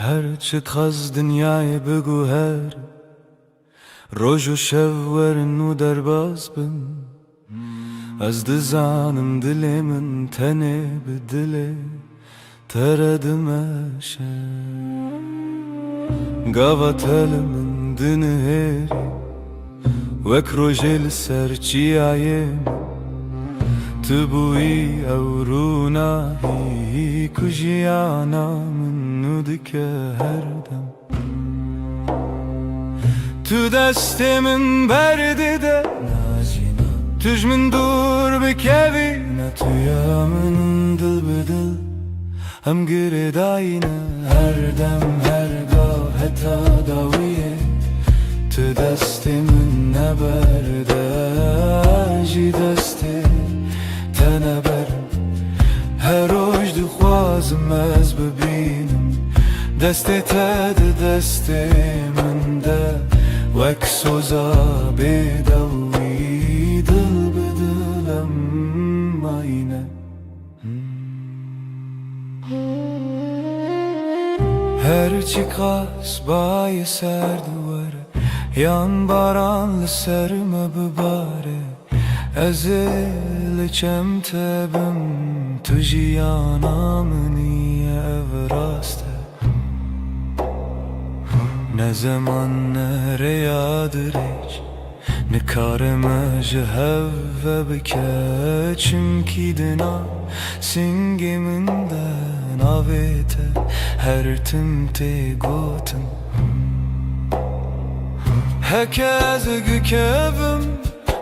هرچه تخز دنیای بگو هر روز و شب ورن و درباز بم از دزانم دل من تنه به دل تردمشه قاوة من دنهري وك روجل سرچي عيم تبوي اورونا هي كجيانا من ندك هردم تو دست من برده ده تج من دور بكبي نتويا من دل بدل هم گرداینه هر دم هر گاه حتی داویه تو دست من نبرده جی دست تنبرم هر روز دخوازم از ببینم دست تد دست من ده وک سوزا بدوی دل بدلم آینه هرچی قاس بای سر دواره yan baranlı serme bibare ezil çemtebim tujiyana niye evraste ne zaman nereye hiç ne kareme jehve bike çünkü dina singiminden avete her timte gotum هكذا كيفم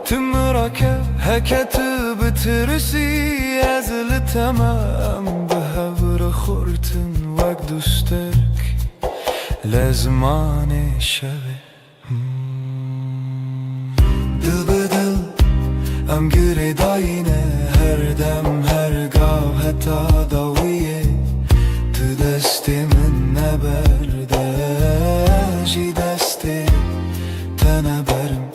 تمركب هكذا بترسي ازل تمام بهبر خورتن وقت دوستك لازمان شبه دل بدل ام گره داینه هر دم هر گاه حتی داویه تو دست من نبرده جی دست تنبرم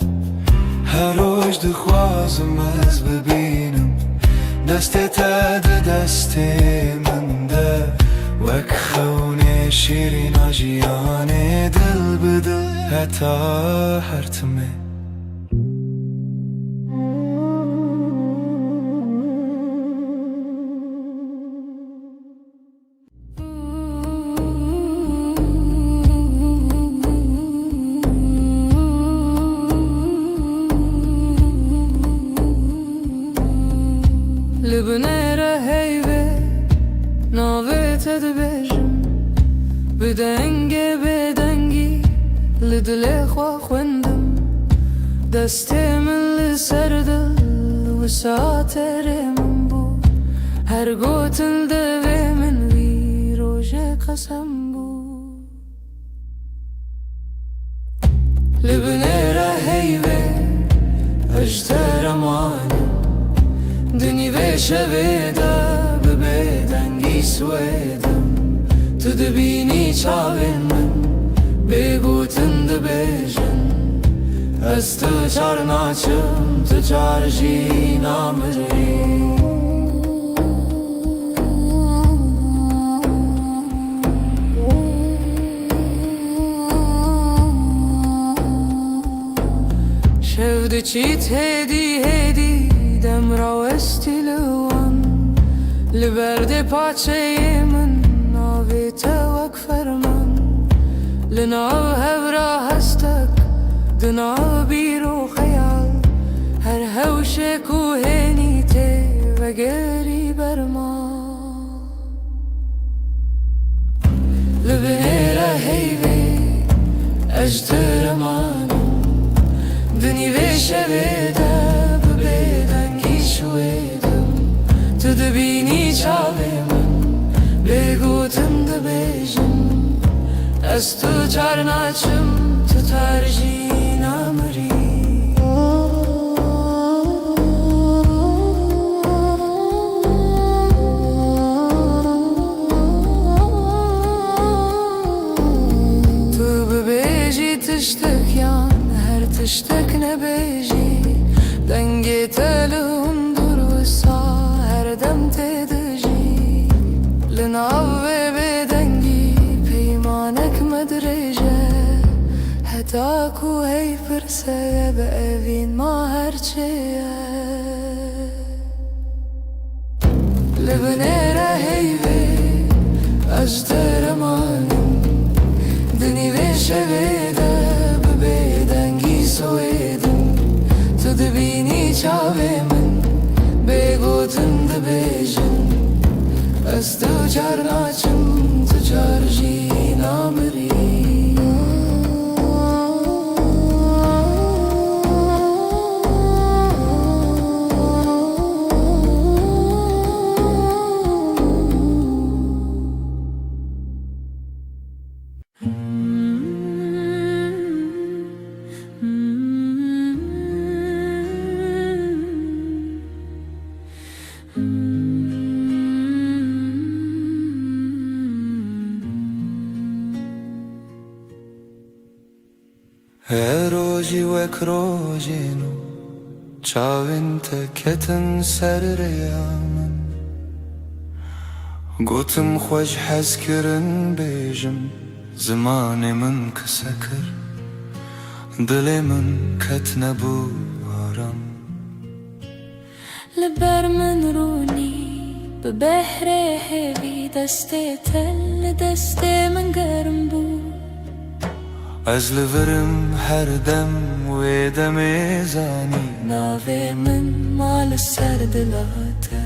هر روز دخوازم از ببینم دست تد دست من ده وک خونه شیرین آجیانه دل بدل حتی هرتمه لبنيرة هيبة ناويت دبجم بدنگي بدنگي لدلي خوا خوندم دستي من لسردل وساتر من بو هر قوتل دوي من وي روجه قسم بو لبنيرة هيبة اجتر اماني دنی و شویده ببیدنگی سویدم تو دبینی چاوین من بگوتن دبیجن از تو چار ناچم تو چار جی نامری شفده چیت هدی هدی دم راوستی لوان لبرد پاچه من ناویت وک فرمان لناو هورا هستک دناو بیرو خیال هر هوش کوهنی ته و گری برما لبنیره هیوی اجتر مانم دنی و شویده شویدم تو دبینی چاوی من بگوتم دبیجم از تو چار ناچم تو ترجی نامری تو ببیجی تشتک یان هر تشتک نبیجی دنگی تلون دور وسا هر دم تدجی لناو بدنگی پیمان تاکو هی پرسه به اوین ما هرچیه لبنه هی بی اجتر مانم دنی ویشه بیده ببیدنگی سویدم تو دبینی چاوی من بگوتن دبیجن از تو چار ناچم تو چار جی نامری روزی وک روزینو چاوین تکتن سر ریامن گوتم خوش حس کرن بیجم زمان من کسکر دل من کت نبو آرام لبر من رونی به بحر هوی دست تل دست من گرم بود از لورم هر دم و دم زانی ناوی من مال سر دلاته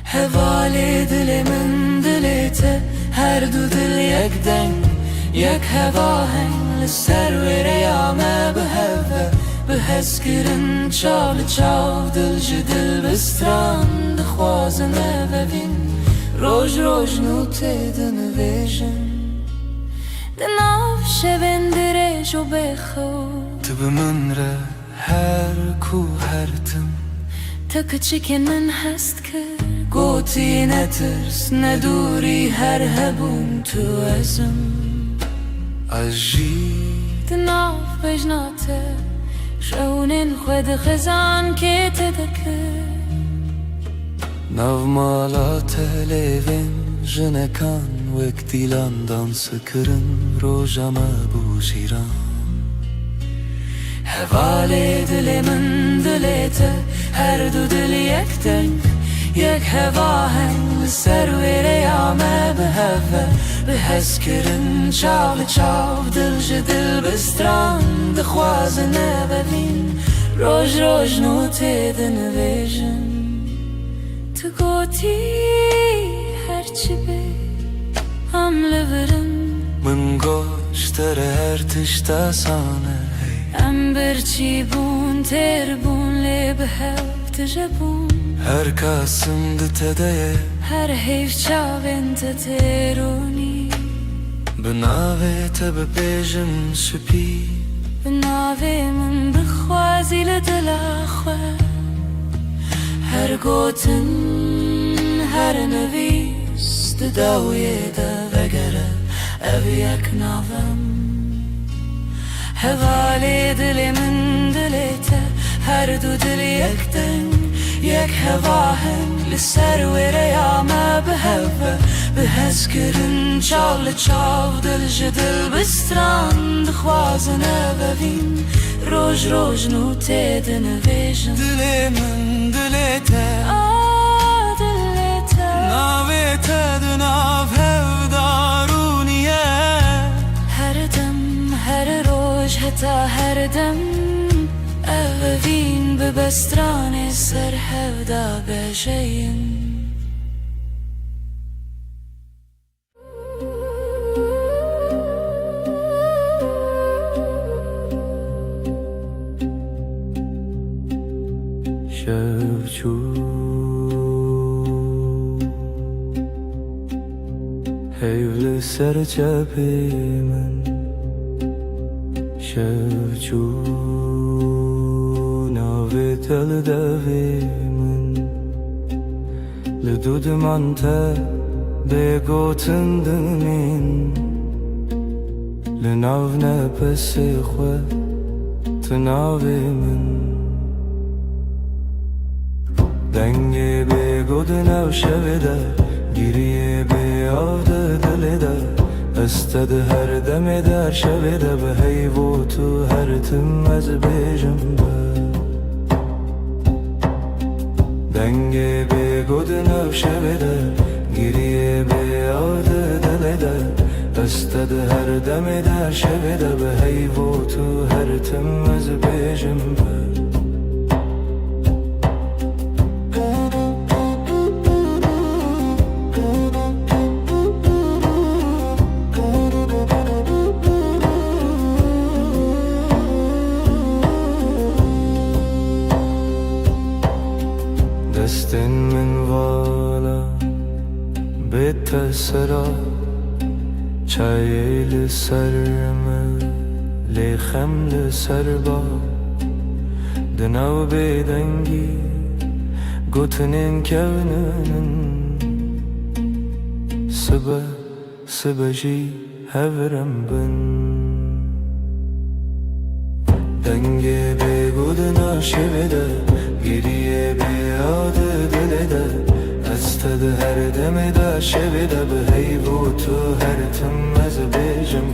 هوال دل من دلته هر دو دل یک دنگ یک هوا هنگ لسر و ریامه به هوا به حس کرن چال چاو دل جدل بستران دخوازنه و بین روش روش نوته دنویجن دناف شبن درج و بخو تو به من را هر کو هر تم تا کچکن من هست که گوتی نترس ندوری هر هبون تو ازم اجی دناف بجناته شونن خود خزان که تدکه ناو مالات لیوین جنکان وک دیلان دانس کرن روژم بو شیران هوال دل من دلته هر دو دل یک دنگ یک هوا هنگ سر و ریامه به هوا به حس کرن چاو چاو دل جدل بستران دخوازنه ببین روش روش نوته دنویجن تو گوتی هرچی بی هم لورم من گوشتر هر تشتا سانه ام برچی بون تر بون لی به هفت جبون هر کاسم دتده هر حیف چاوین تترونی بناوه تب بیجم سپی بناوه من بخوازی لدل خواه هر گوتن هر نویس داوی دا وگره او یک ناوم هوال دل من دلته هر دو دل یک دنگ یک هوا هنگ لسر و ریامه به هوا به حس کرن چال چاو دل جدل بستران دخوازنه ببین روش روش نوته دنویجن دل من دلته دلته ناوه تدناو هفدارونیه هر دم هر روش حتا هر دم اوین به بستران سر هفدا بجین شفچو هیول سر چپی من شفچو ناوی تل دوی من لدود من تا بگوتن دمین لناو نپس خو تناوی من دنگی بگود نو شویده گیریه به آده دلیده استد هر دم در شب ده به هیو تو هر تم از بیجم دنگ به گود نو شب ده گریه به یاد دل ده استد هر دم در شب ده به هیو تو هر تم از بیجم دستن من والا بتسرا چای لسرم لخم لسربا دناو بدنگی گوتنین کونن سبجی هورم بن دنگه به گودنا شویده گریه به یاد دل ده استد هر دم در شویده به هیو تو هر تم از بیجم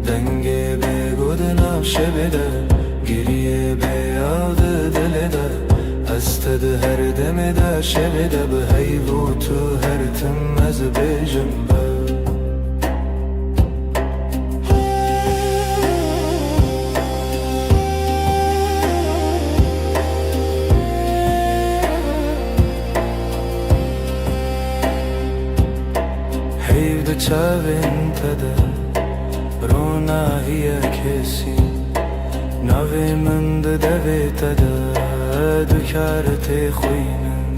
دنگه به گودنا شویده گریه به یاد دل ده استد هر دم در شویده به هیو تو هر تم از بیجم چاوین تده رونا هی کسی نوی من ده دوی تده دکارت خوینن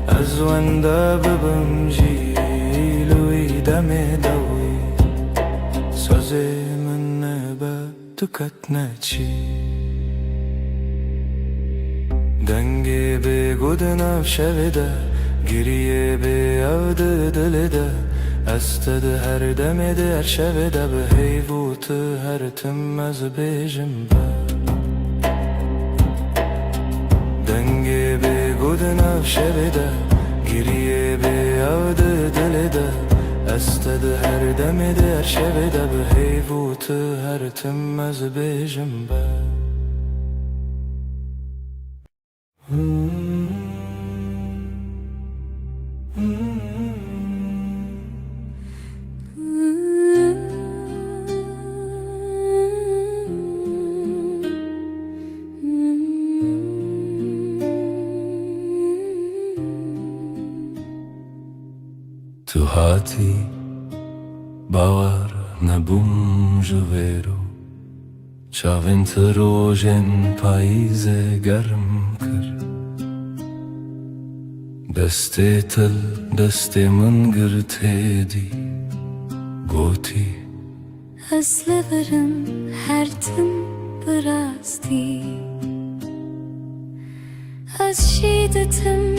از ونده ببم جیلوی دم دوی سازی من نبا دکت نچی دنگی به گودناو شویده گریه به یاد دل ده استد هر دم در شب ده به هیو تو هر تم از بیجم دنگی به گودناو شب ده گریه به یاد دل ده استد هر دم در شب ده به هیو تو هر تم از بیجم تو هاتی باور نبوم جویرو چاوین تروژن پاییز گرم کر دسته تل دسته من گرته دی گوتی از لبرم هر تم براستی از شیدتم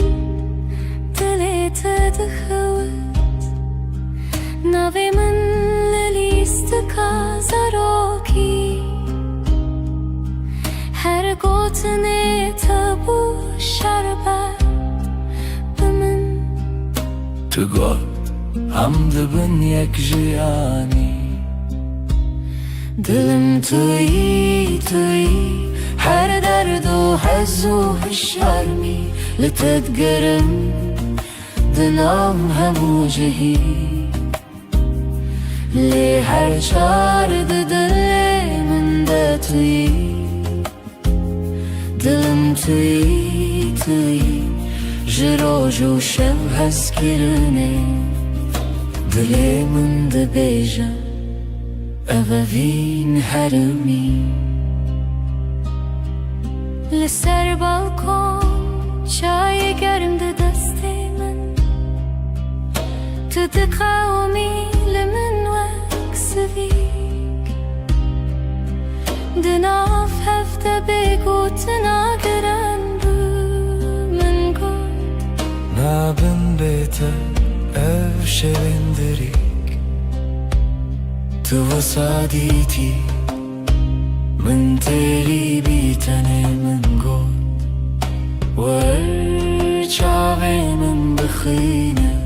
دلت دخوت نوی من لیست کازاروکی هر گوتنه تبو شربت بمن تو گفت هم دبن یک جیانی دلم توی هر درد و حز و هشارمی لتدگرم دلم همو جهی لی هر چار دل من ده توی دلم توی جروج و شب هست کرنه دل من ده بیجم اووین هرمی لسر بالکن چای گرم ده دست من تو دقاومی لمن وکسویک دناف هفته بگوت ناگرن بو من گوت نابن بیتا او شویندریک تو وصادیتی من تیری بیتنه من گوت ور چاوی من بخینه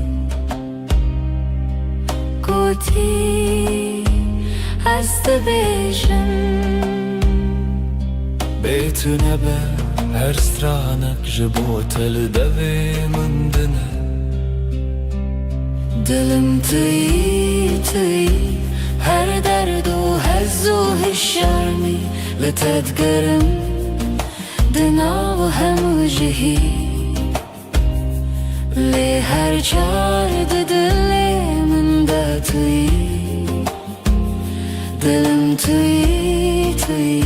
دبیجم بیتونه به هر سترانک جبوتل دوی من دنه دلم توی هر درد و هز و هشارمی لتدگرم دنا و همو جهی لی هر چارد دلی من دا توی دلم توی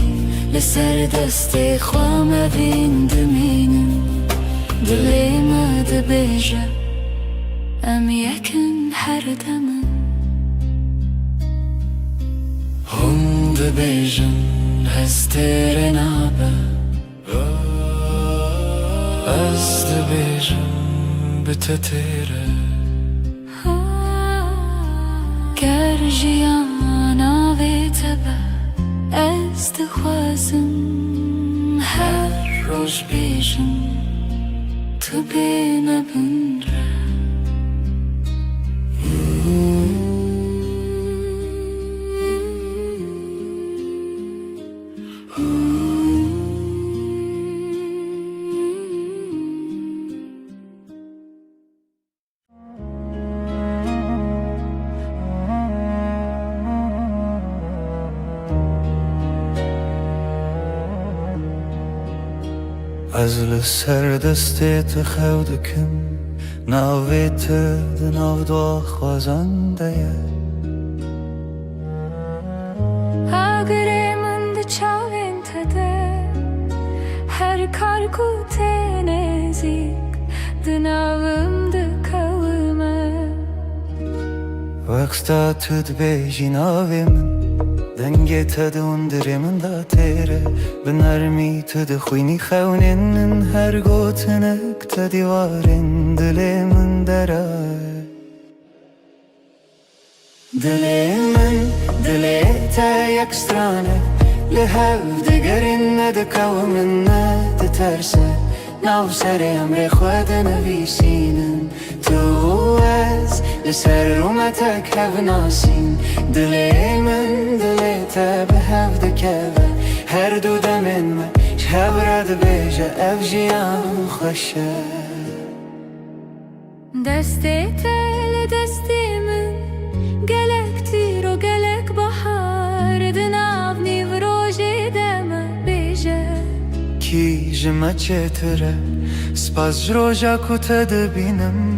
لسر دست خوام بین دمینم دلی ما دبیجه ام یکن هر دمن هم دبیجن هستر نابه از دبیجن بتتره گر جیانا وی تبه از دخوازم هر روش بیجم تو بینه بنره از لسر دستت خودکم ناویت دناو دو خوازنده اگر من ده چاوین تده هر کار کو تنزیک دناوم ده کومه وقتا تد بیجی ناوی من دنگی تدون دری من دا تیره بنرمی تد خوینی خونین هر گوتنک تدیوارین دلی من دره دلی تا یک سترانه لحو دگرین ندکو من ندترسه ناو سر امر خود نویسینن تو از لسر رومتک هف ناسین دلی من دلی تا به هف دکوه هر دو دمین من شب رد بیجه اف جیان خوشه دستی تل دستی من گلک تیر و گلک بحار دناو نیو روژی دمه بیجه کی جمع چتره سپاس جروجا کتا دبینم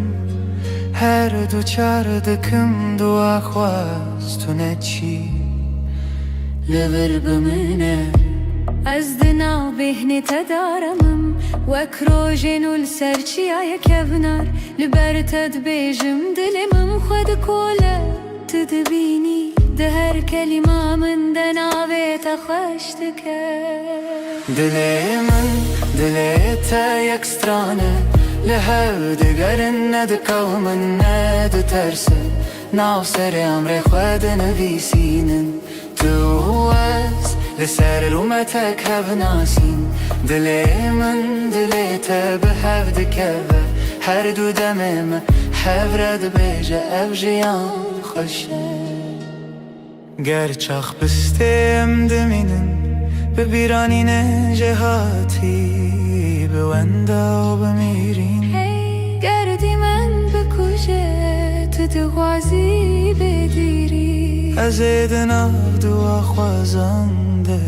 هر دو چار دکم دو آخواست تو نچی لبر بمنه از دناو بهنی تدارمم وک روژین و لسرچی آیا کبنار لبر تد بیجم دلمم خود کوله تدبینی ده هر کلمه من دناوی تخشت که دلی تا یک سترانه لحو دگرن ندکو من ندترسه ناو سر امر خود نویسینن تو از لسر رومتک هف ناسین دلی من دلی تا به هف دکوه هر دو دمیم هف رد بیجه اف جیان خوشه گر چاخ بستیم دمینن ببیرانین جهاتی بوندا و بمیرین گردی من بکوشه تو دغازی بدیری از دناو دو خوازنده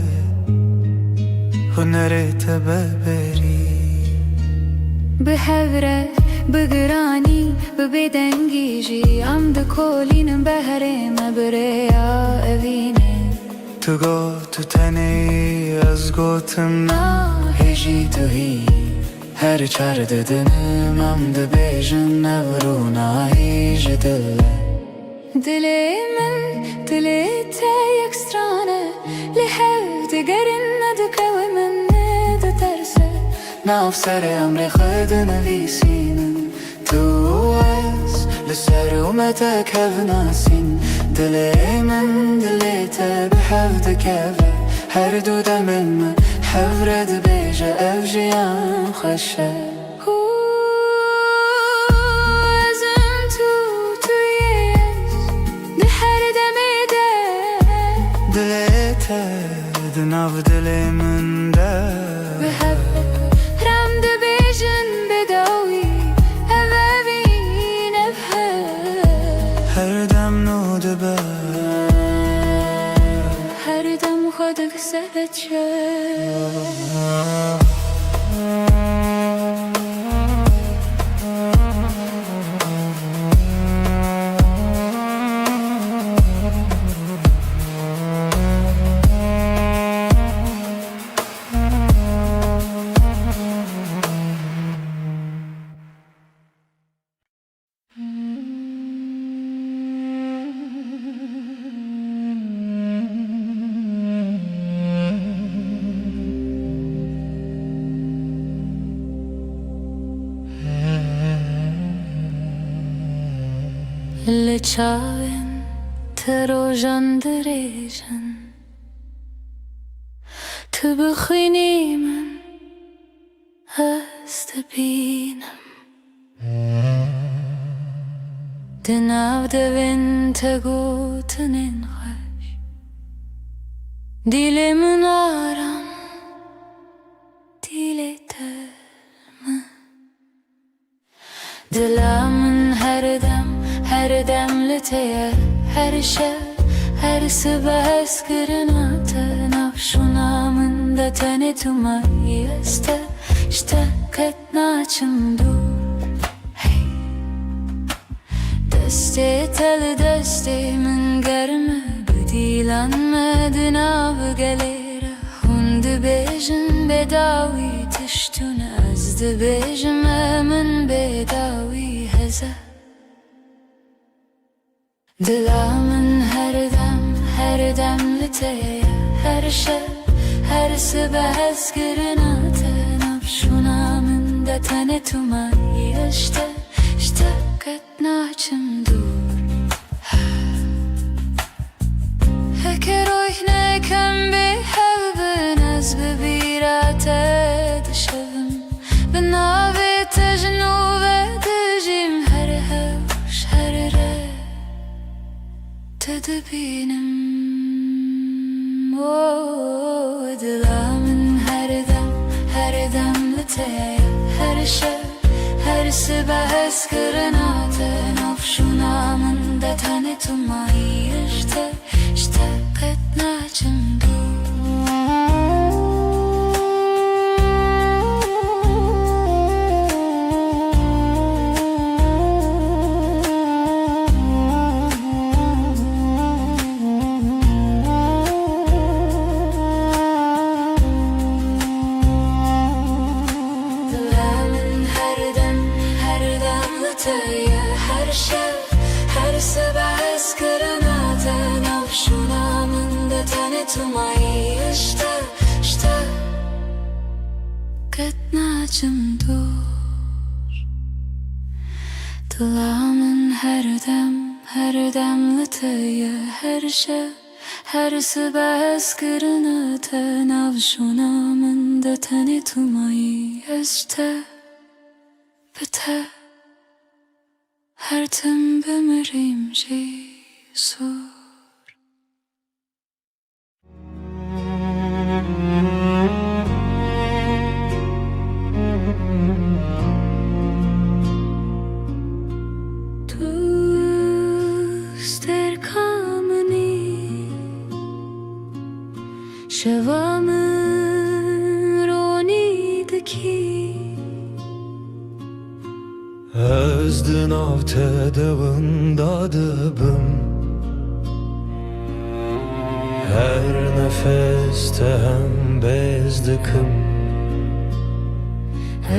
هنرت ببری به هوره بگرانی ببدنگیجی ام دکولینم بهرم بریا اوینه تو گو تو تنی از گوتم هیجی تو هی هر چار ددنم ام دبیجن نورو هیج دلی من دلی تا یک سترانه لحو دگرن ندکو من ندترسه ناف سر امر خود نویسینن تو از لسر اومتک هف ناسین دلی من دلی تا به هف دکوه هر دو دمین من هف رد بیجه اف جیان خوشه nav dilimin de بحبك رمد بيجن بداوي أبابين أبهر her dem nude be هر دم خودك سبت اللي تشاوين تروجن دريجن تبخيني من أستبينم دناو دوين تقوتنين خش ديلي من آرام ديلي ترم دلا من her demliteye, her şey, her sabah eskırınatı nafşunamında tanıtıma yeste, işte katnaçım dur. Hey, deste tel deste min garme, bedilanmadın av gelere, hundu bejin bedavi tiştun azdı bejim emin bedavi heze. Dilamın her demliteye, her şey, her sabah eskırınatı nafşunamında tanıtıma işte katnaçım dur. Heker oyne kem bi hevbin az bebirate dışavım Benavi tecnu ve dicim her hevş her re Tedbinim dilamın her demliteye, her şey, her sabah eskırınatı nafşunamında tanıtıma işte katnaçım dur. Her şey, her sabah eskırınatı nafşunamında tanıtıma işte katnaçım dur. Dilamın her demliteye, her şey, her sabah eskırınatı nafşunamında tanıtıma işte biter. Her tim bemirim Jesus. Ster kameni şevamın ronideki Özdün av tedavında dıbım Her nefeste hem bezdıkım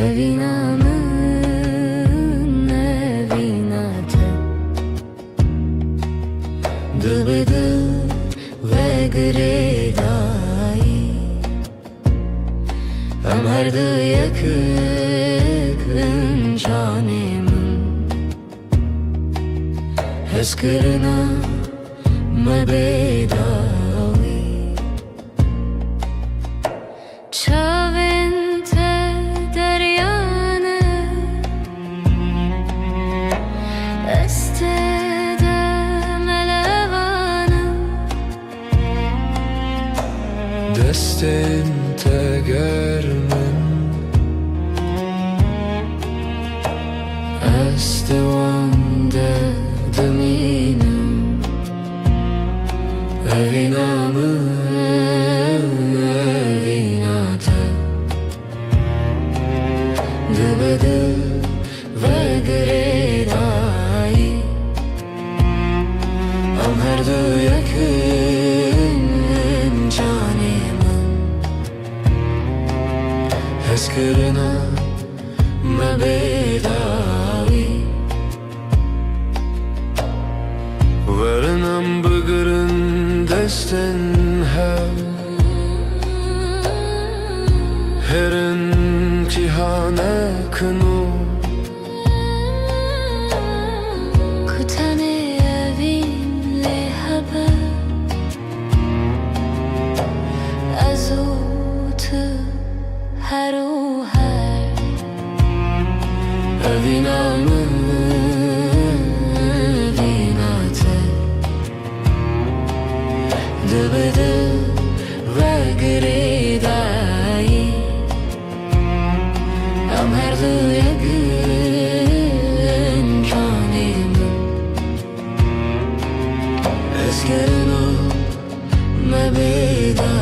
Evinamın evinatı Dıbıdı ve gredayı Ömerdi yakın canımın Eskırına mebedavi Çavente deryanı Estede melevanı Deste دست وانده دمینم Evinamı evinate Dıbıdı ve gredai Am her du yakın canımın Heskırına mebedavi Varınam bıgırın desten her imtihane kını Kutane evinle haber Azotu her o her Evinamı evinate Dıbıdı ve gredai Am her du yakın canımın Eskırına mebedavi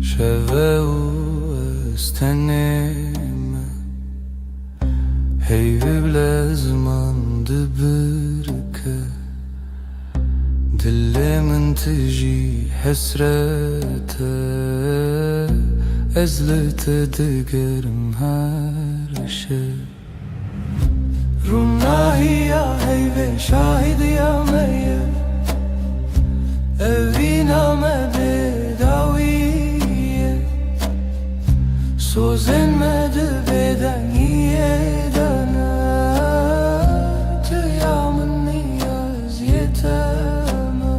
شوه استنم هی بلازمان دبرکه دلمن تجي حسرته ازلت دقرم هر شب رمناهي يا هيبة شاهد يا مية evina me bedaviye Sözlenmedi beden yedene Tıyamın niyaz yeteme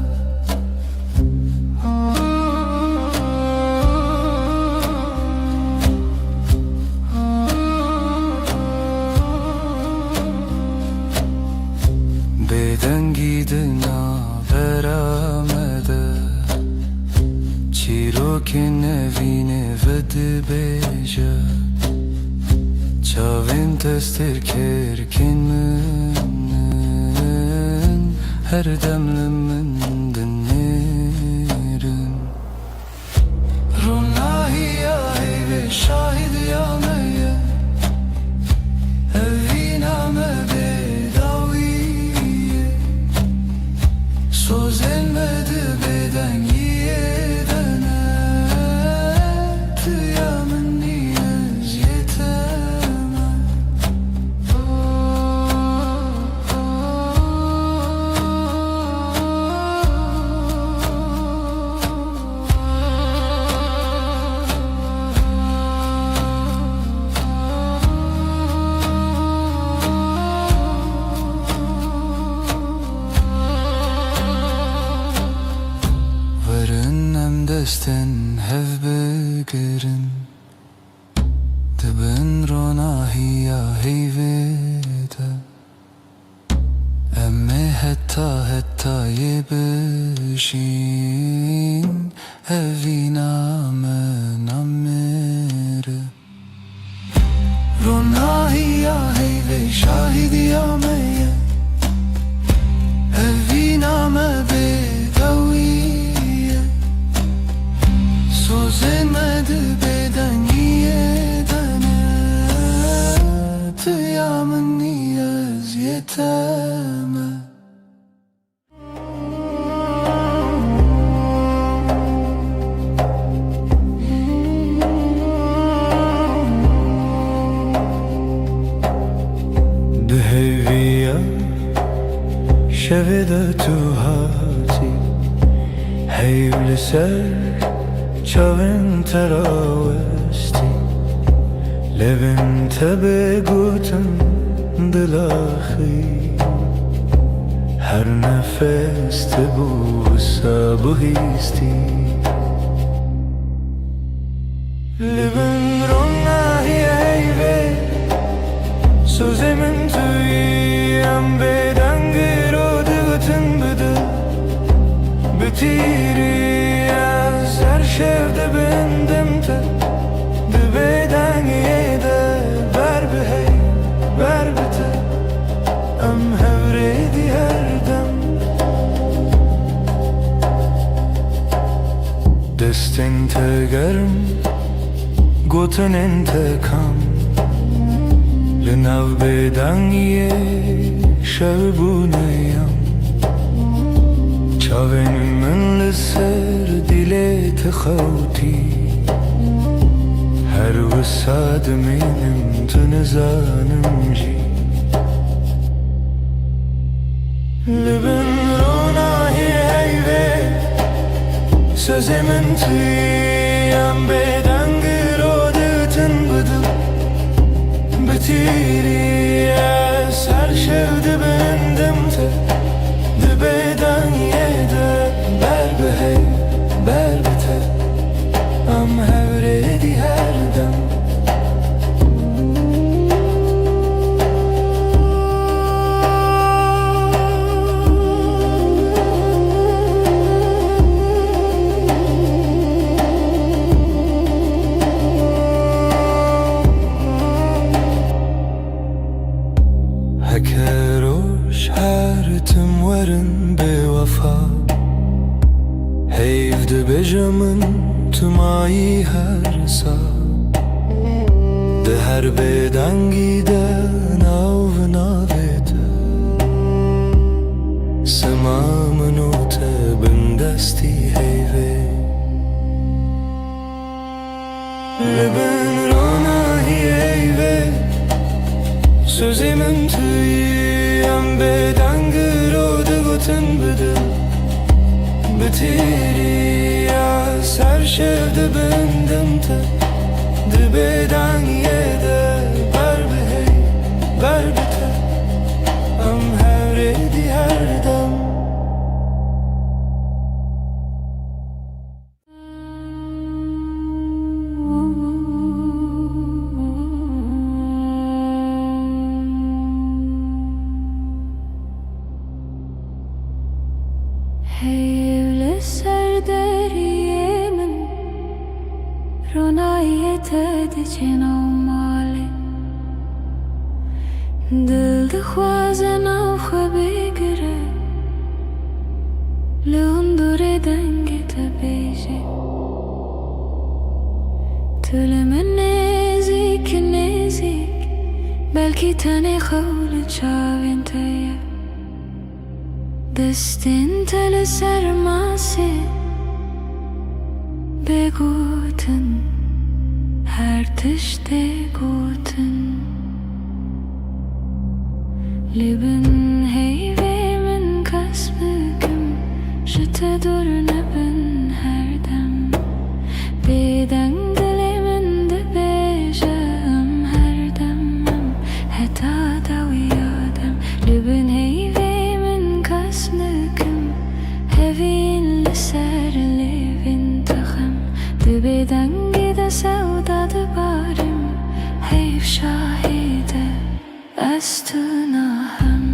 Beden gidina veramede Çirokin evine vedi beja Çavin testir kerkin münnen Her demlimin dinlerim Runahi ya ve şahid ya meye Evina me bedaviye Söz elmedi beden yedene Tıyamın niyaz yeteme desten hev begerim Dibin ronahi ya heyvede Emme hetta yebişin Evina men amere Ronahi ya heyve şahidi ya meye Evina me bedaviye Sözlenmedi beden yedene Tıyamın niyaz yeteme Dheviya şevede tu hati Heyvli ser Çavin teravesti Levin tebe guten dilahi هر نفس تبوسه بهیستی لبن رونا هی ایوه سوزمن تویم بدنگ رو دگتن بده بتیری از هر شفته بندم تا دبدنگی ده بر بهی بر بته ام هوریدی هر دم دستین تگرم گوتن انتکام لناو بدنگی شبونیم چاوین من لسر دیلت خوتی هر وساد منم تنزانم جی لبن رونا هی ایوه سوزه من تویم بدنگ رو دتن بدو بتیری از هر شفته بندم تا دبدنگی ده بر بهی بر بته ام هوریدی هر دم هکروش هر تم ورن به وفا حیف ده بجمن تمایی هر سا ده هر بدنگی ده ناو ناویده سما منوت بندستی حیوه لبن رونا هی ایوه سوزی من تویم بدنگ رو دگتن بده بتیری از هر شفته بندم تا دبدنگی ده بر بهی بر بته ام هوریدی هر دم حیل سر دریه من رونایت ده چنو ماله دل ده خوازن او خو بگره لون دور دنگ تا بیجه طول من نزیک نزیک بلکی تنی خول چاوین تایه دستین تل سرماسه بگوتن هر تشته گوتن لبن هیوه من کس بکم شت دور نبن هر دم بدنگ دل من ده بیجم هر دمم حتا داوی یادم لبن هیوه هفين لسر ليفين تخم دبدنگي ده سودا دبارم حيف شاهده استنا هم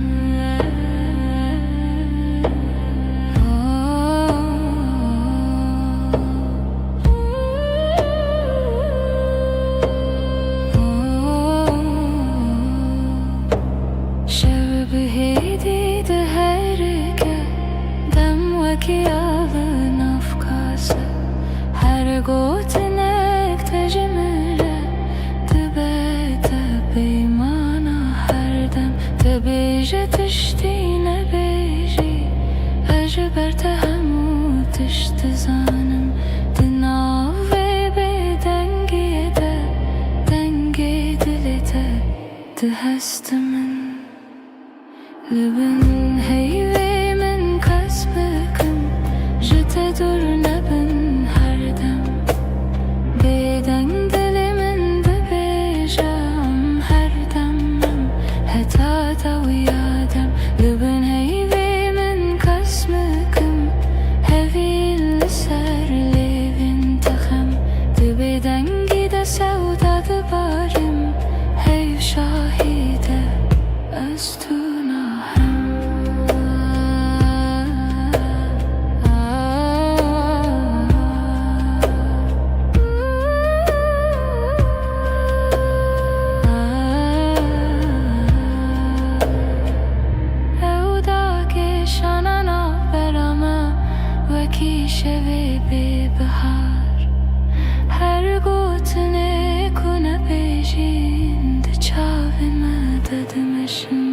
شب هيدي ده هركه کی آل نفکاسه هر گوتنک تجمره تبت بیمانا هر دم تبیجه تشتی نبیجی اجبر تهمو تشت زانم دناوی بدنگی ده دنگی دلته ده هست من لبن هیوی من کس بکم جت دور نبن هر دم بدنگ دل من ده بیجم هر دمم حتا دو یادم لبن کی شوی به بهار هر گوتنه کنه بیجین ده چاوی مددمشن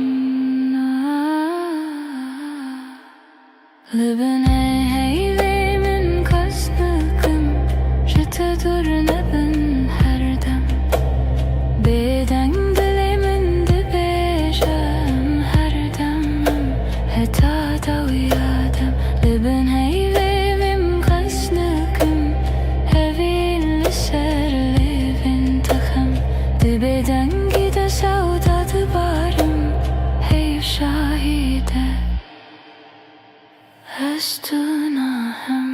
لبنه هیوی من کس نکم جت دور نبن هر دم بدنگ دلی من ده بیجم هر دمم هتا دوی آدم لبن هیوی من کس نکم هوی لسر لیوین تخم ده بدنگی ده سودا ده بارم هیو شاهیده از تو ناهم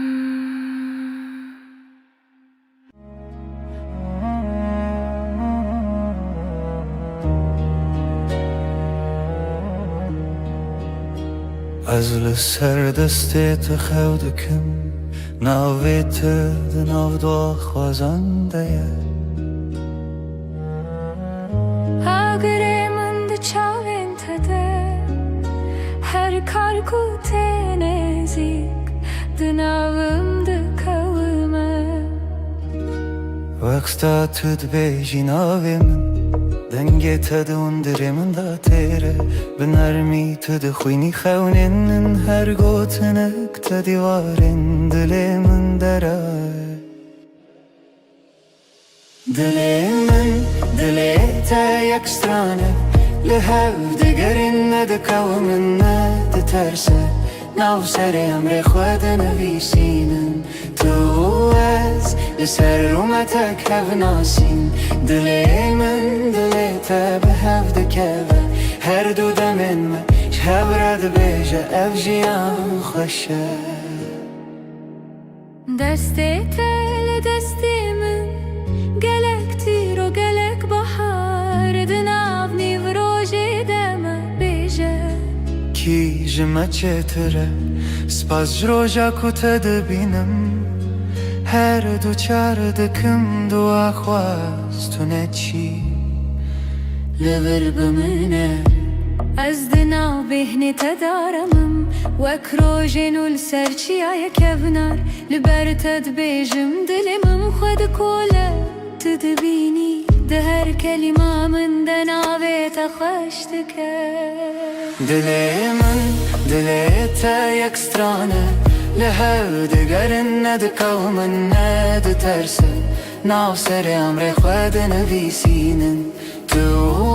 از لسر دستت خودکم ناویت دناو دو خوازنده اگره من ده چاوین تده هر کار کوته نزیک دناوم ده کومه وقتا تد بیجی ناوی من دنگی تدون دره من دا تیره بنرمی تد خوینی خونین هر گوتنک تدیوارین دلی من دره دلی من دلی تا یک سترانه لهو دگرین ندکو من ندترسه ناو سر امر خود نویسینن تو از لسر رومتک هف ناسین دلی من دلی تا به هف دکوه هر دو دمن ما شهب رد بیجه اف جیان خوشه دستی تل دستی من گلک تیر و گلک بحار دناو نیو روژی دم بیجه کی جمع چتره سپاس جروجا کتا دبینم هر دو چار دکم دو آخواست تو نچی لبر بمنه از دناو بهنی تدارمم وک روژینو لسرچی آیا کبنار لبر تد بیجم دلمم خود کوله تدبینی ده هر کلمه من دناوی تخشت که دلی من دلی تا یک سترانه لهو دگرن ندکو من ندترسه ناو سر امر خود نویسینن تو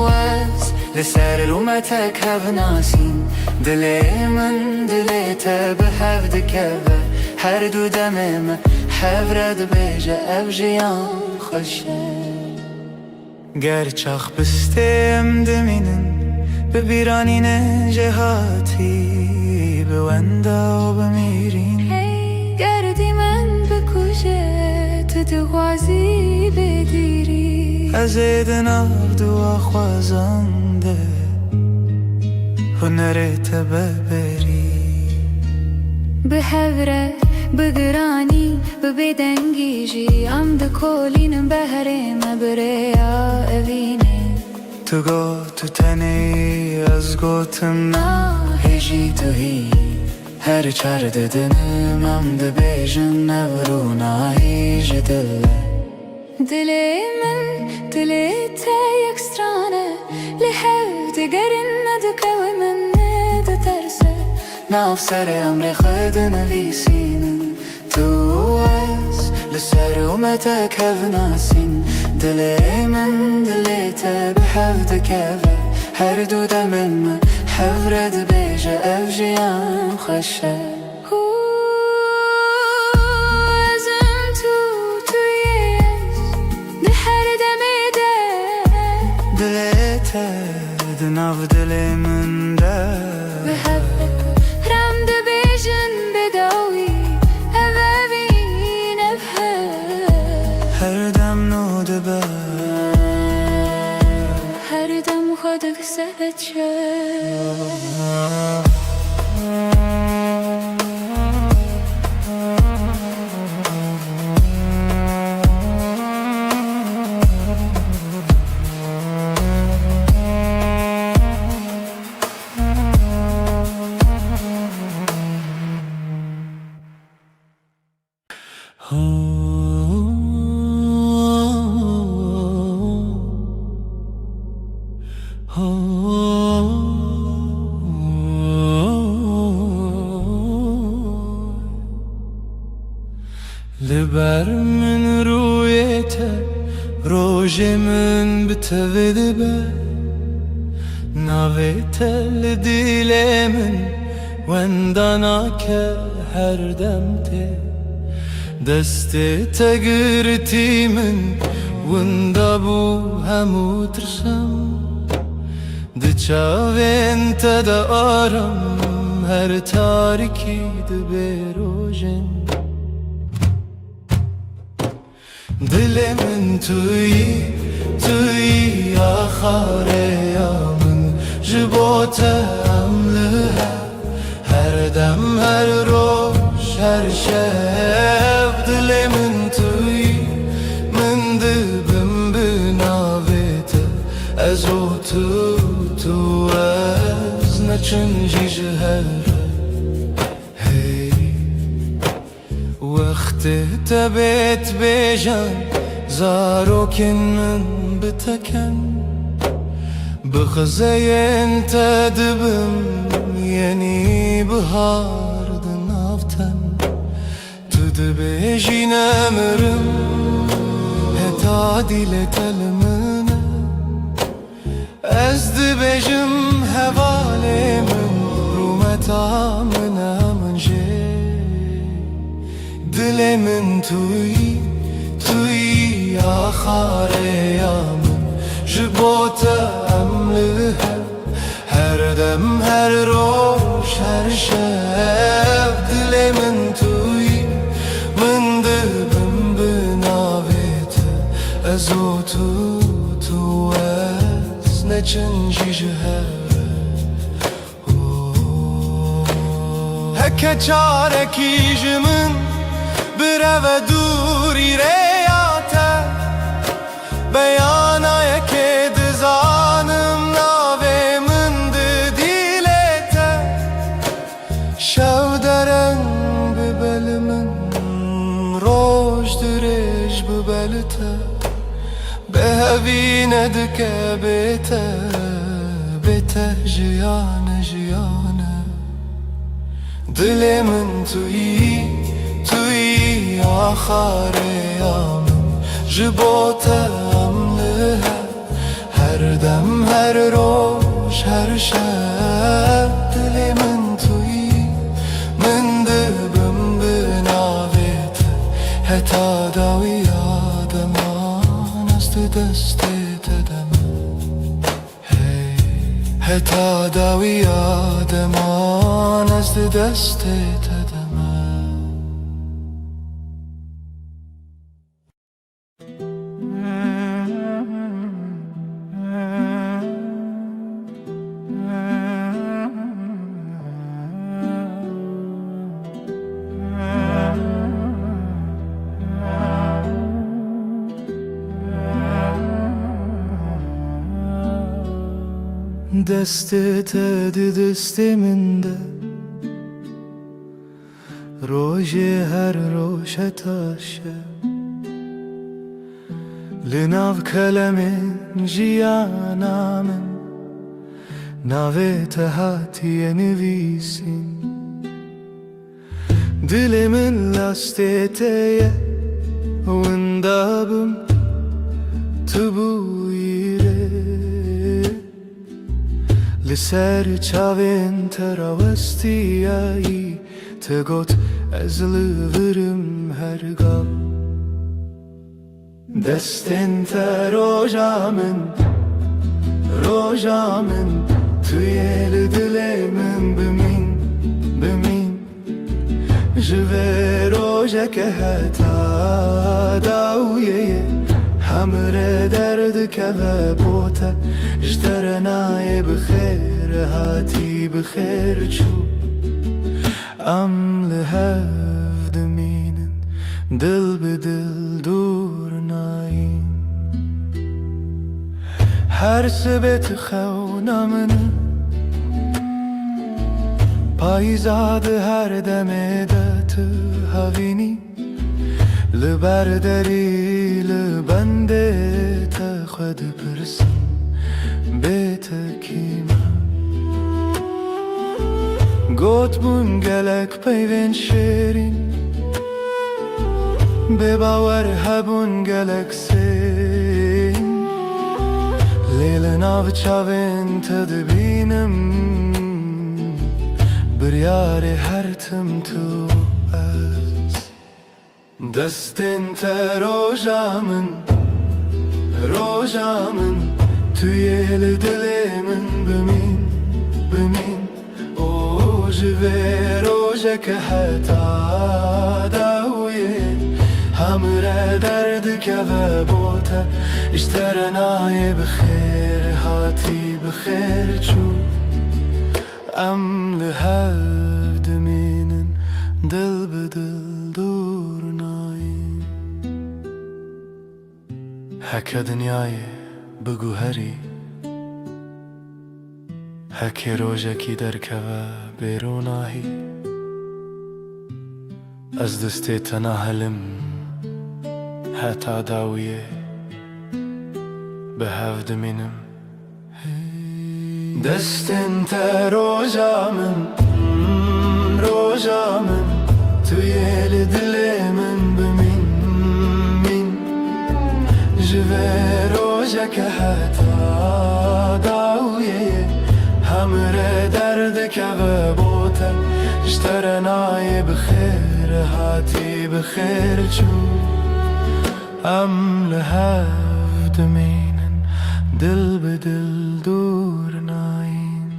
از لسر رومتک هف ناسین دلی من دلی تا به هف دکوه هر دو دمم هف رد بیجه اف جیان خوشه گرچاخ بستیم دمینن ببیرانین جهاتی بوندا و بمیرین گردی من بکوشه تو دغوازی بگیری از دناو دو خوازنده هنرت ببری به هوره بگرانی ببدنگی جی ام ده کولینم بهره مبریا اوینه تو گو تو تنی از گوتم هجی تو هی هر چار ددنم ام ده بیجن نورو ناهیج دله دلی من دلی تا یک سترانه لحو دگرن ندکو من ندترسه ناو سر امر خود نویسینن تو از لسر اومتک هف ناسین دلی من دلی تا به هف دکوه هر دو دمن من هف رد بیجه اف جیان خوشه ازم تویش ده هر دمی ده دلی تا دناو دلی من ده به هف رم ده بیجن بداوی اوین هر دم نو دبه هر دم خودک سهت شد لبر من رویته روژ من بتوید به ناویته لدیل من وندانا که هر دمته دست تگرتی من وندا بو همو ترسم دچاوین تدا آرم هر تاریکی دبروژن دل من توی آخاره یا من جبوتم لها هر دم هر روش هر شب دل من توی من دبم بناویت از او تو از نچنجی جهر وقت تبت بجان زاروكن من بتكن بخزين تدبم يعني بهار دنافتن تدبيجي نمرم هتادي لتلمنا ازدبجم هوالي من رومتا منا من جي دل من توی آخاره یا من جبوتم لها هر دم هر روش هر شب دل من توی من دبم بناویت از او تو از نچنجی جهر هکه چارکی جمن برو دوری ریاته بیانای که دزانم ناوی من دیلته شو درنگ ببل من روش درش ببلته به هوی ندکه بیته جیانه دل من توی آخاره یا من جبوتم لها هر دم هر روش هر شب دل من توی من دبم بناویت حتی داوی آدمان است دست تدم حتی داوی آدمان است دست تدم دستت دست من ده روژ هر روش تاشه لناو کلم جیانا من ناویت هاتی نویسین دل من لاستیته وندابم تبویره لسر چاوین تراوستیایی تگوت از لورم هرگاه دستن تا روژا من توی دل من بمین جوه روژا که حتا داویه همره درد که بوته جترنای بخیر هاتی بخیر چو ام لهف دمینن دل بدل دور ناین هر سبت خونا من پایزاد هر دم دت هاوینی لبردری لبنده تا خود پرسم بیت کیما گوت بون گلک پیوین شیرین بباور هبون گلکسین لیل ناو چاوین تدبینم بریار هر تم تو از دستین تا روژامن توی دل من بمین او جوه روژه که حتا داویه همراه درد که و بوته اشترنای بخیر هاتی بخیر چو ام لحد مینن دل بدل دور نایم هکه دنیای بگو هری هکه روژه کی درکه و بیروناهی از دسته تناهلم حتا داویه به هفت منم دستن تا روژامن توی دل من بمین جوه روژه که حتا داویه همراه درد که و بوته اشترنای بخیر هاتی بخیر چو ام لحفت مینن دل به دل دور نایم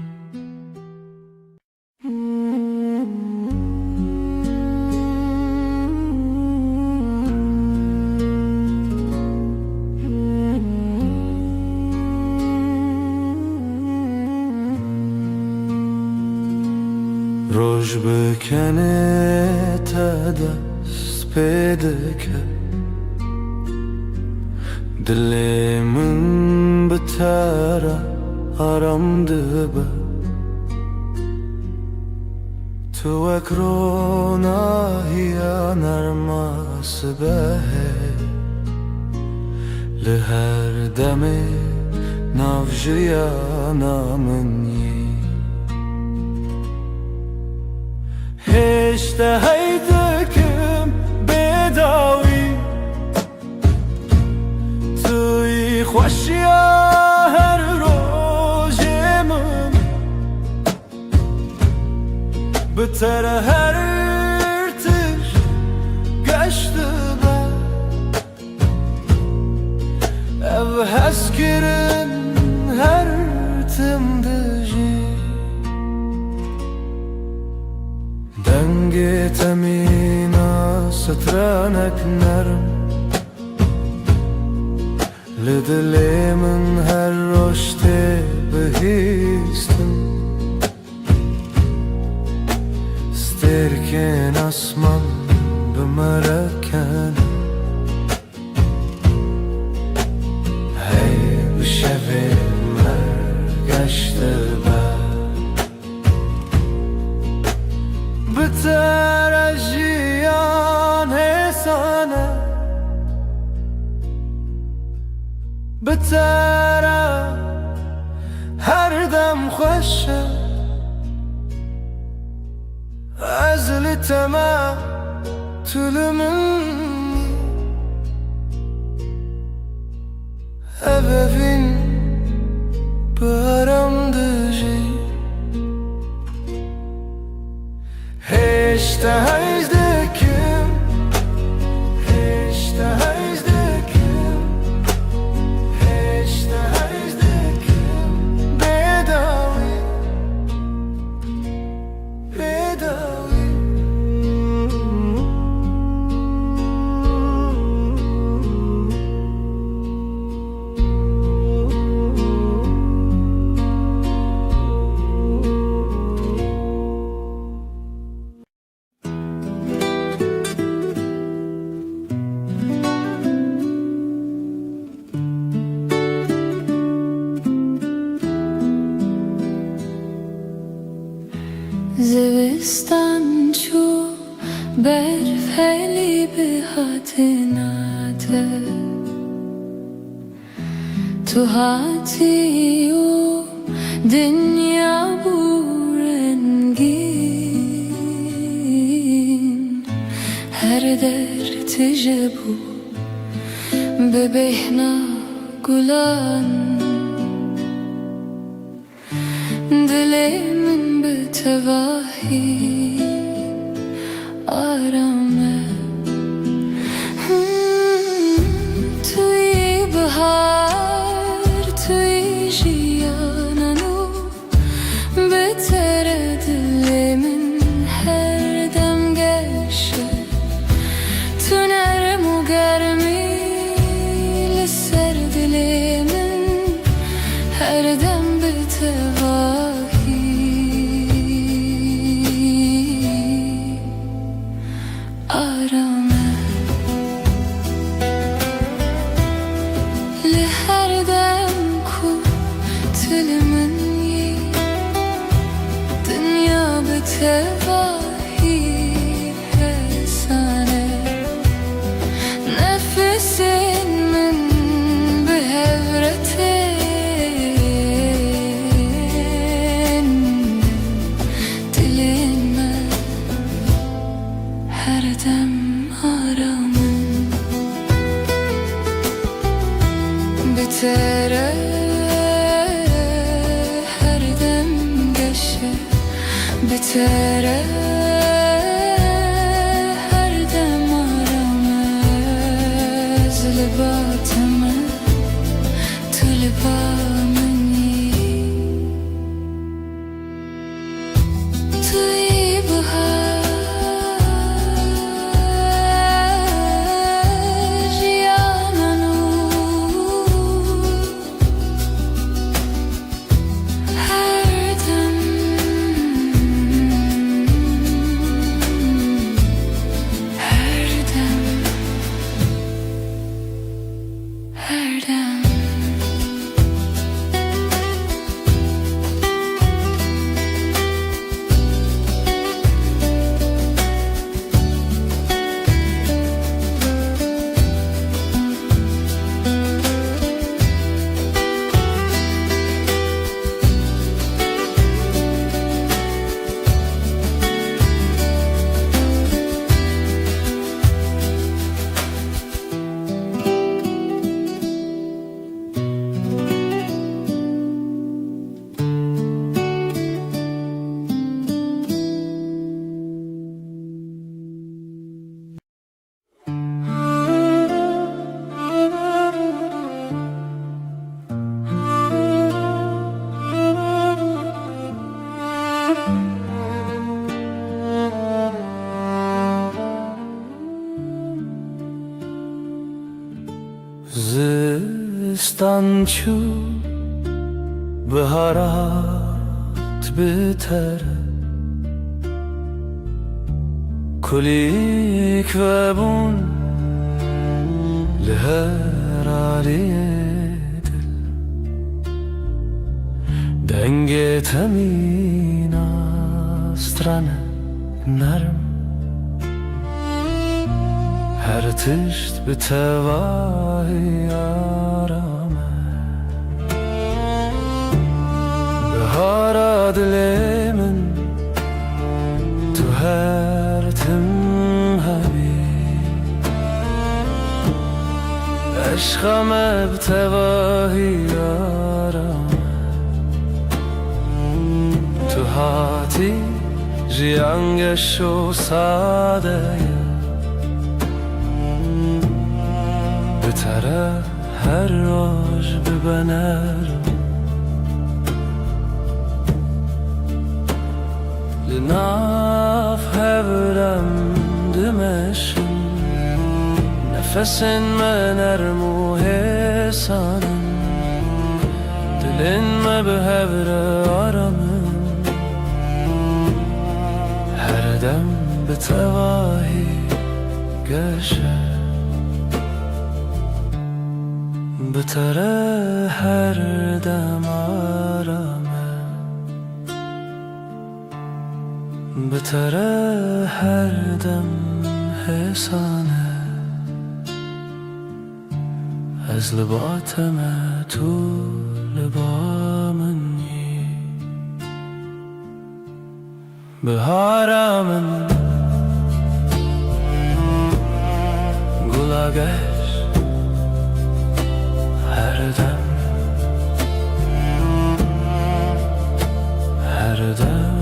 روش بکنه تا دست پیدا که دل من بتره آرام دبه تو اکروناهی نرماس به لهر دم نافجیا نامنی هشته هیدکم بداوی توی خوشیا هر روزم بتر هر ارتش گشته با او هسکرن هر تم دجی دنگ تمینا سترانک نرم لدل من هر رشته بهیستم سترکن اسمان بمرکن هی بشوه مرگشته بتر اجیان حسانه بتر هر دم خوشه از لتما طول مني أبفين برام دجي هشتهايز دكم هشتهايز دكم هشتهايز دكم بداوي بداوي زوستان چو برف خیلی به هاتناته تو هاتی و دنیا بورنگین هر درد جبو ببهنا گلان دل من به تواهی آرامه توی بهار توی جیانانو بهتر دل من هر دم گشه تو نرم و گرمی لسر دل من هر دم به تواهی آرامه لهر دم کو دل من یی دنیا به تواهی حسانه نفس من به هورتن دل من هر دم آرامه بتره هر دم گشه بتره هر دم آرامه زلباتمه تو لبا منی توی بهار جیانانو هر دم هر دم هر دم زستان چو بهارات بتره کلیک و بون لهر عالی دل دنگ تمین استرانه نرم هر تشت به تواهی آرامه بهارا دل من تو هر تم حبیب عشقم به تواهی آرامه تو هاتی جیانگش و ساده بتره هر روز ببنرم لناف هورم دمشن نفسن من نرم و حسانم دلن ما به هور آرامم هر دم به تواهی گشه بتره هر دم آرامه بتره هر دم حسانه از لباتم تو لبا منی بهارم yola geç her dem, her dem,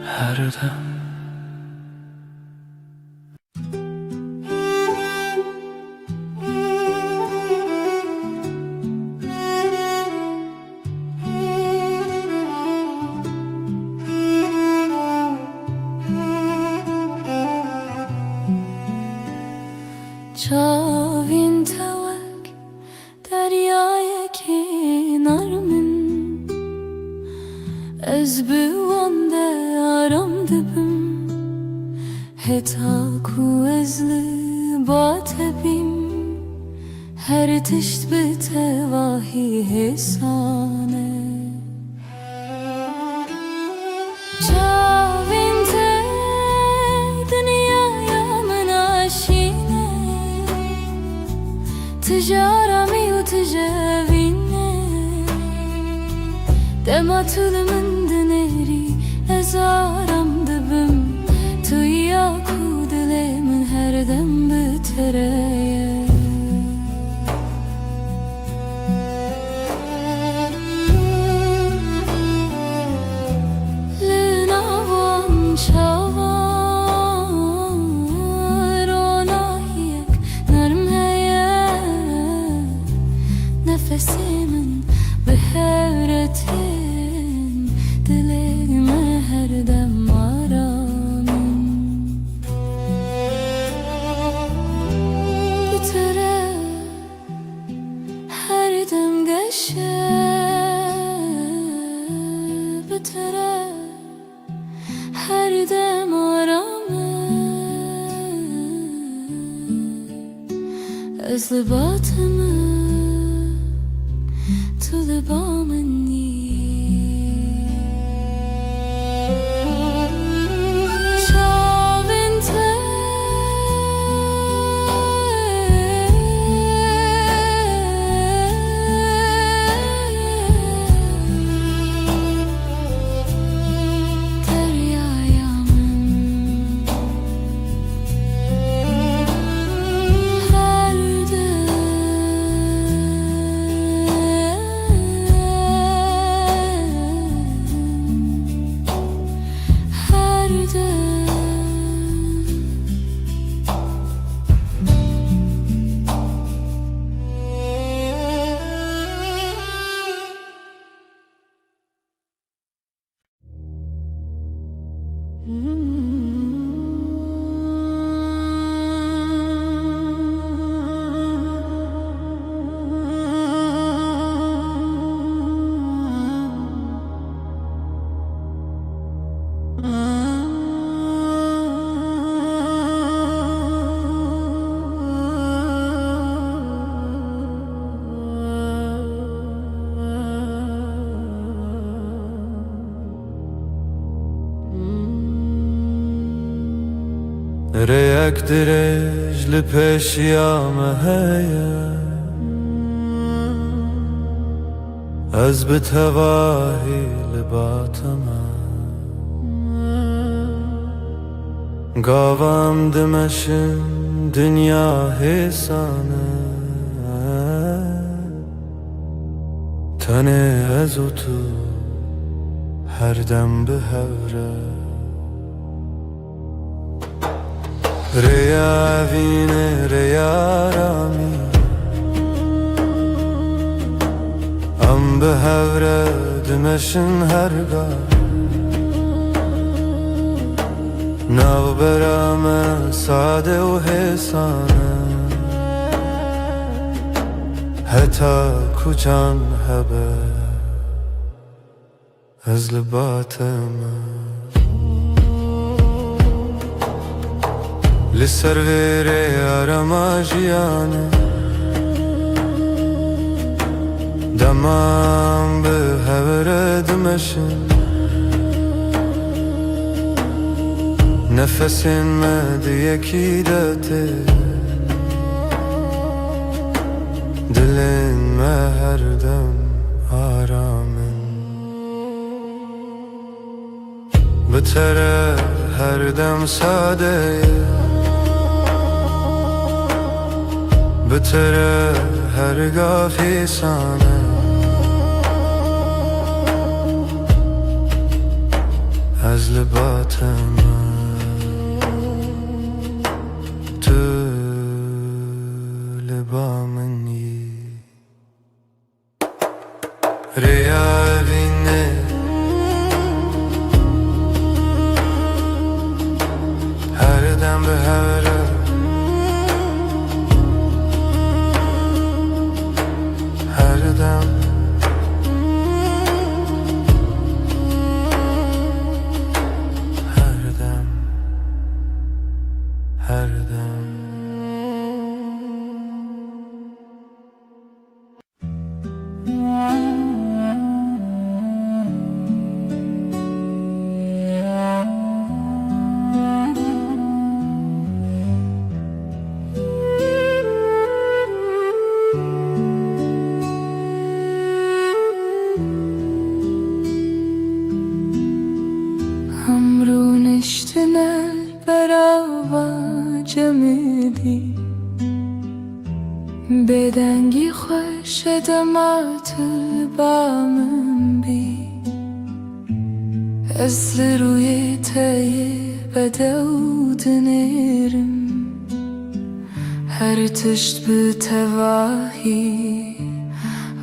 her dem. چاوین توک دریای کنار من از بوانده آرام دبم هتا کو از لبات بیم هر تشت به تواهی حسانه چاوین ته دنیا من آشینه تجارمي وتجاويني دما طول من دنيري ازارم دبم تو ياكو دلي من هر دم بتريا لناوان شاوان روناهيك نرم نفسي من بهارتين دليما هر دم آرامين بتره هر دم قشه بتره هر دم آرامه از لباتمه to the bomb and ريك درج لپشیامه هیا از بتواهی لباتمه گاوام دمشن دنیا حسانه تنه از تو هر دم به هوره ریا وینه ریا رامی ام به هوره دمشن هرگاه نو برام ساده و حسانه حتی کوچان هبه از لباتمه لسر ویره آرما جیانه دمام به هوره دمشن نفسین مد یکی داته دلین ما هر دم آرامن به بتره هر دم ساده بتره هر گافی سانه از لبات من تو لبا منی ریا بینه هر دم به هره هر دم هر دم هر دم همرونشتن البراوا جمدی بدنگی خوش دمات البامن بی از روی تای بدود نرم هر تشت به تواهی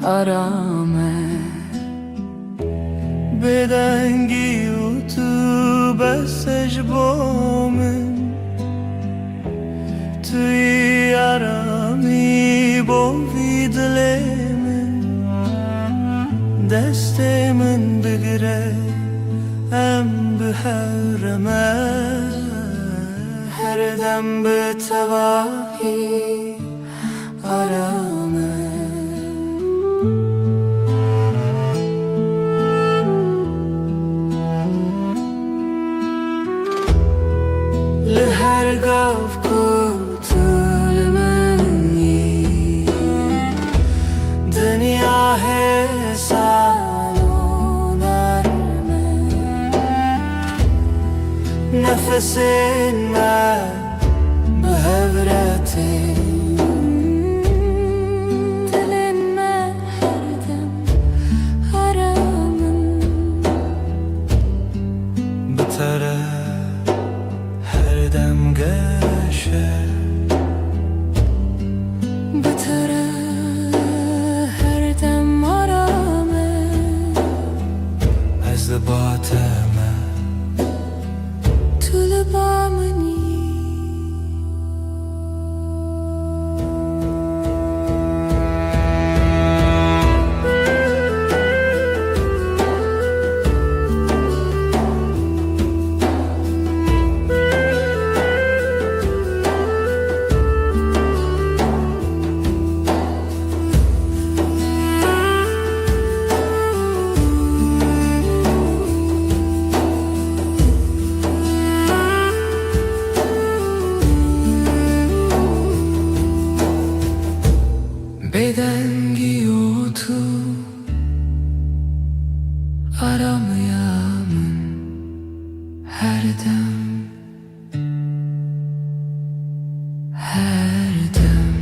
آرامه بدنگی و تو بسش بامن توی آرامی بوی دل من دست من بگره ام به حرمه هر دم به تواهی آرامه لهر گاف کتل منی دنیا حسان و نرمه نفس من به هورتی دل من هر دم آرامن بتره هر دم گشه بتره هر دم آرامه از لبات من تو لبا منی بدنگی و تو آرامیم هر دم هر دم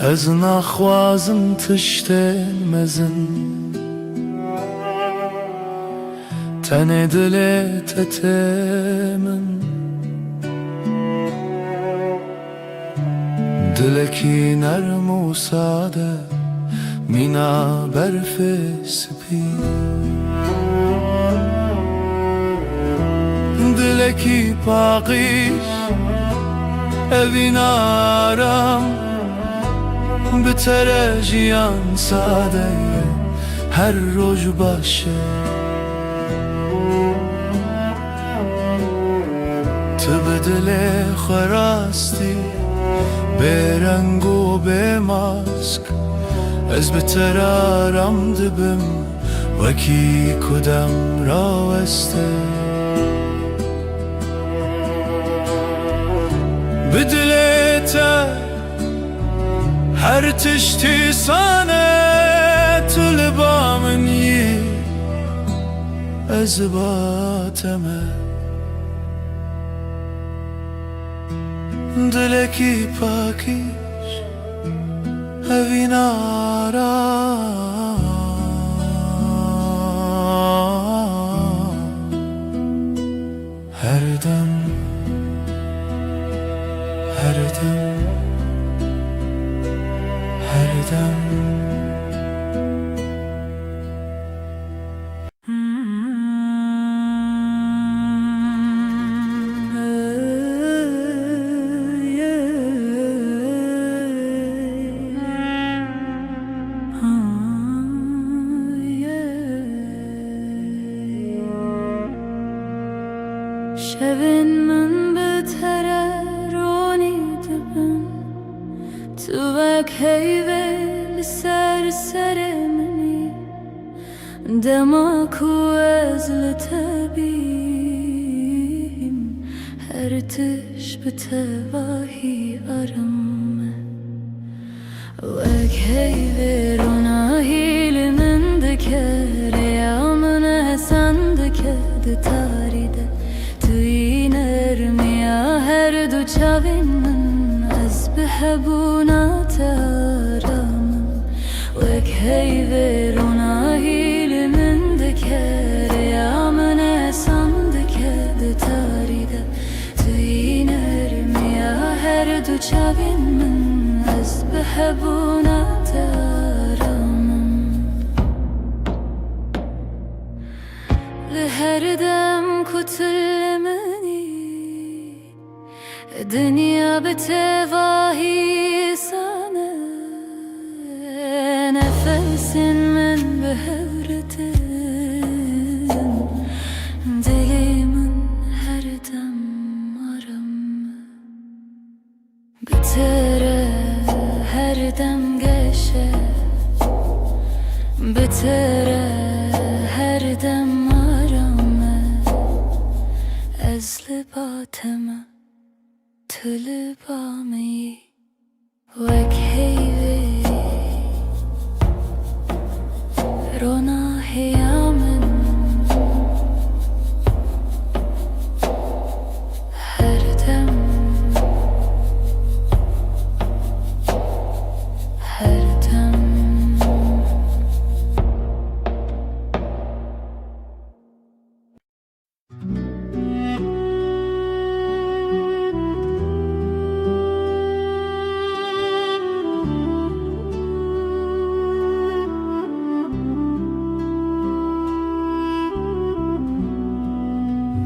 از نخوازم تشتن مزن تن دل تتمن دلکی نرم و ساده مینا برف سپی دلکی پاقیش اوین آرام بتره جیان ساده هر روز باشه بدل خراستی به رنگ و به ماسک از بترارم دبم وکی کدام راوسته بدلتا هر تشتی سانه طلبا منی از باتمه دلکی پاکیش هوی نارا هر دم هر دم هر دم شبن من بتره رونی دبن تو وک هیوه لسر سر منی دما کو از لتبیم هر تش بتواهی آرم وک هیوه روناهی لمن دکر یا من حسن دکر تاری ده توی نرمیا هر دو چاوین من از بحبونات آرامم وک هیوه روناهی لمن دکر یا من اسم دکر تاریده توی نرمیا هر دو چاوین من از بحبونات آرامم لهر دم کتل دنیا بتواهی سانه نفس من بهورتن دلی من هر دم آرام بتره هر دم گشه بتره هر دم آرامه از لباتمه طلبامي وك هيوي رونا هيامن هردم هردم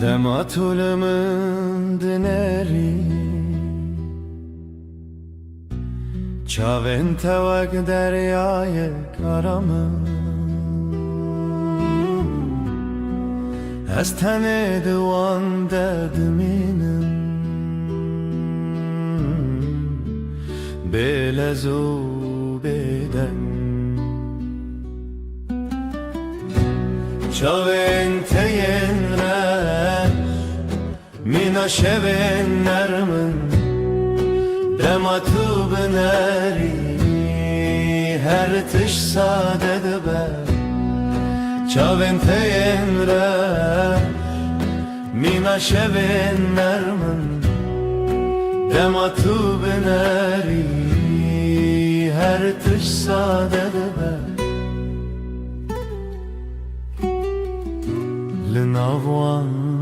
دما طولمن دنری چاوین توک دریای کارمن از تن دوان ددمینم بلزو بدن چاوین تین مینا شبن نرمن دما تو بنری هر تش ساده دبر چاوین تین را مینا شبن نرمن دما تو بنری هر تش ساده دبر لناوان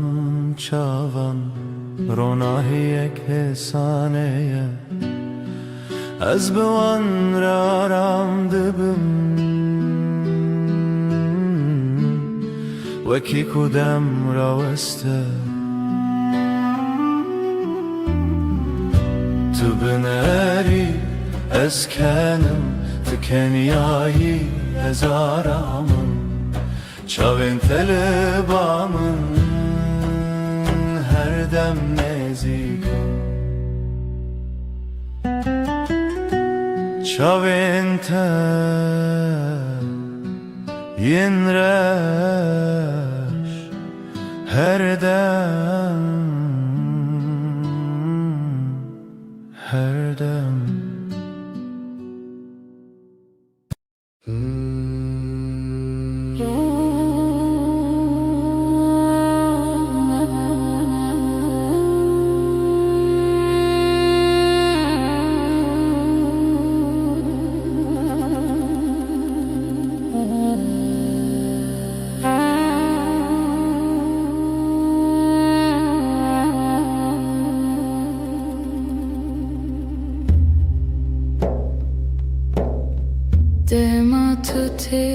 چاوان روناهی یک حسانه از بوان را رام دبم وکی کدام راوسته تو بنری از کنم تو کنیایی از آرامم چاوین طلبامن هر دم نز Çavente yenreş her dem, her dem. دما تو تی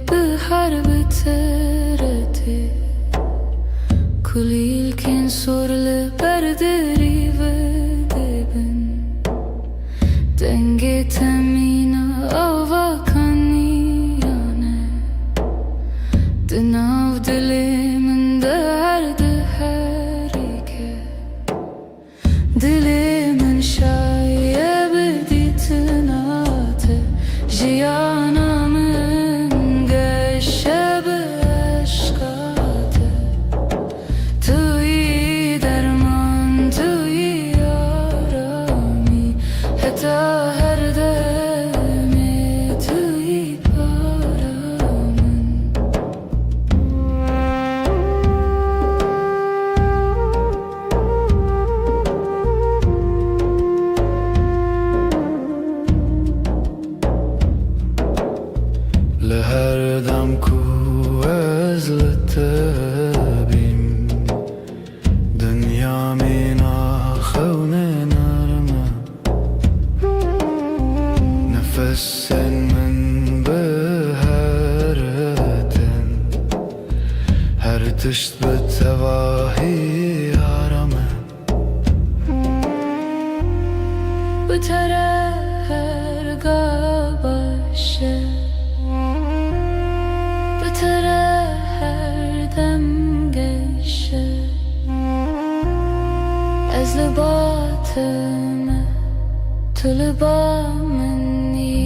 به harbi tereti Kulil ken sorle berderi ve debin Denge temina avakaniyane Dinav dilimin derdi herike Dilimin şayebi ditinate Jiyanamın geçebe aşkate Tüy derman tüy yarami Heta her deme tüy paramın لهر دم کو از لتبیم دنیا مینا خون نرمه نفس من به هرتن هر تشت به تواهی آرامه بتره her gabaşı Bıtara her dem geçe Ez libatime tu libameni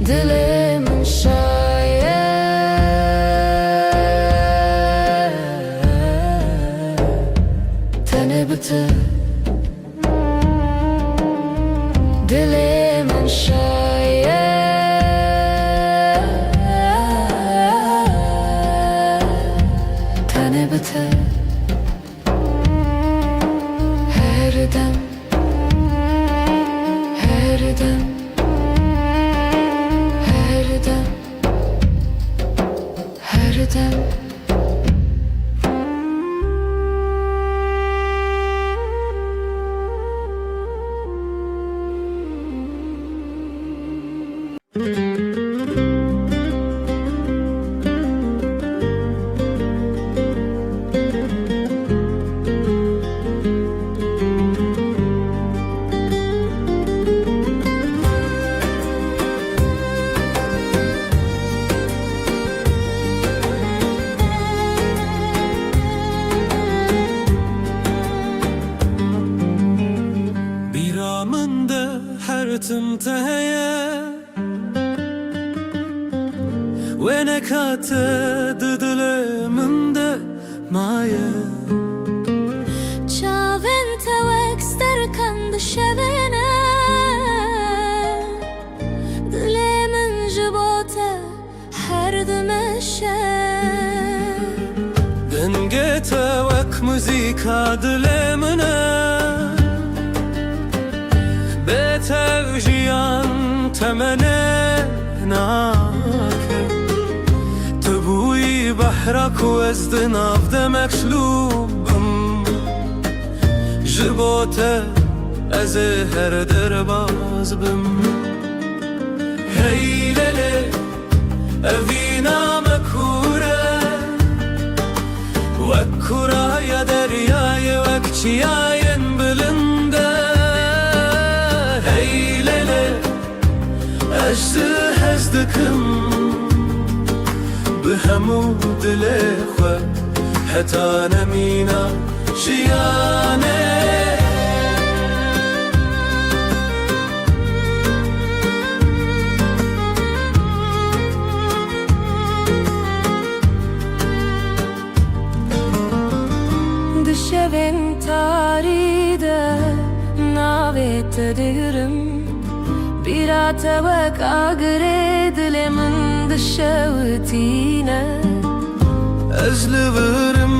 Dilimin şaye Tene bıtı Dilimin şaye Tene bıtı Her dem Her dem Her dem Her dem بیرامنده هر تمتهیه و نکاته دلمنده مایه Çavin tevek sterkan dışevine Dilimin jibote her demeşe دنگه توک موزیکا دلمنه به توجیان تمنه ناکه تبوی بحرک و از دناف دمکشلوبم جبوته از هر درباز بم هیلله اوینا مکوره وکورای دریای وکچیاین بلنده هیلله اجده هزدکم به همو دل خو حتا نمینا شیانه Şevin taride navet dirim Bira tevek agre dilimin dışavutine Ezlivirim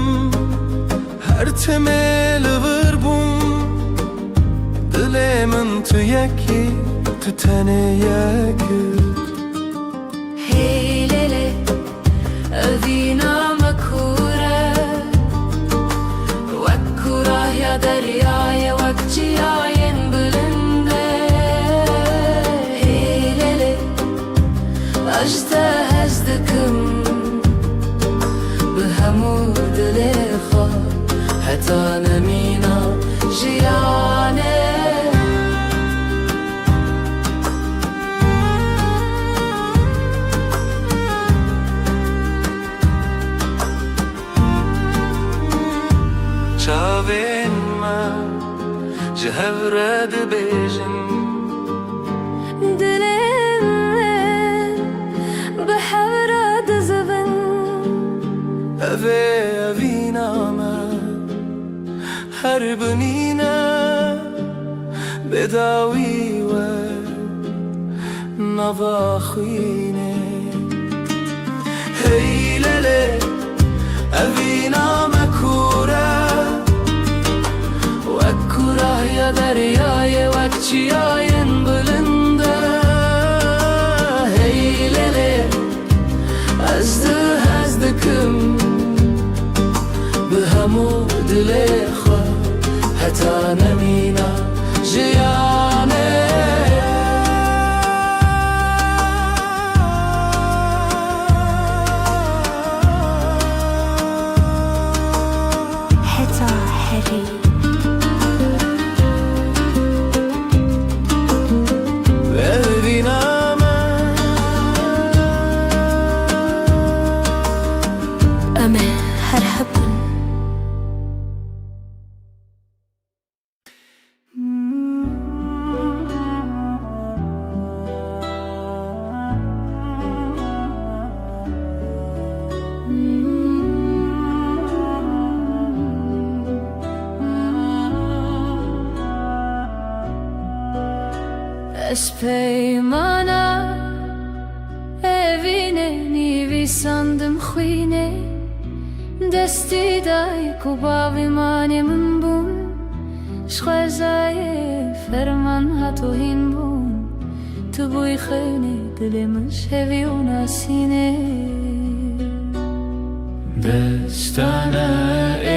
her temeli vır bum Dilimin tüyeki tütene yekü Heylele evina makure Vekkura ya deryaya vakciyayen bilinde Heylele ajda hezdikim بهمو دل خوا حتی نمینا جیانه چاوین من جهورد بیجن دلم بحورد زبن اوینامه هر بنینه بداوی و نواخینه هیلله اوینامه کوره و کوره یا دریای وکچیاین بلنده هیلله از دکم بهمو دل خوا حتی نمینا جیانه حتی حری ببینم أما هرحبن Espeyman'a evine nivi sandım khine Desti dai kubavi mane min bun Shkhazaye ferman hatohin bun Tu buy khine dilimin shevi u nasine دستانه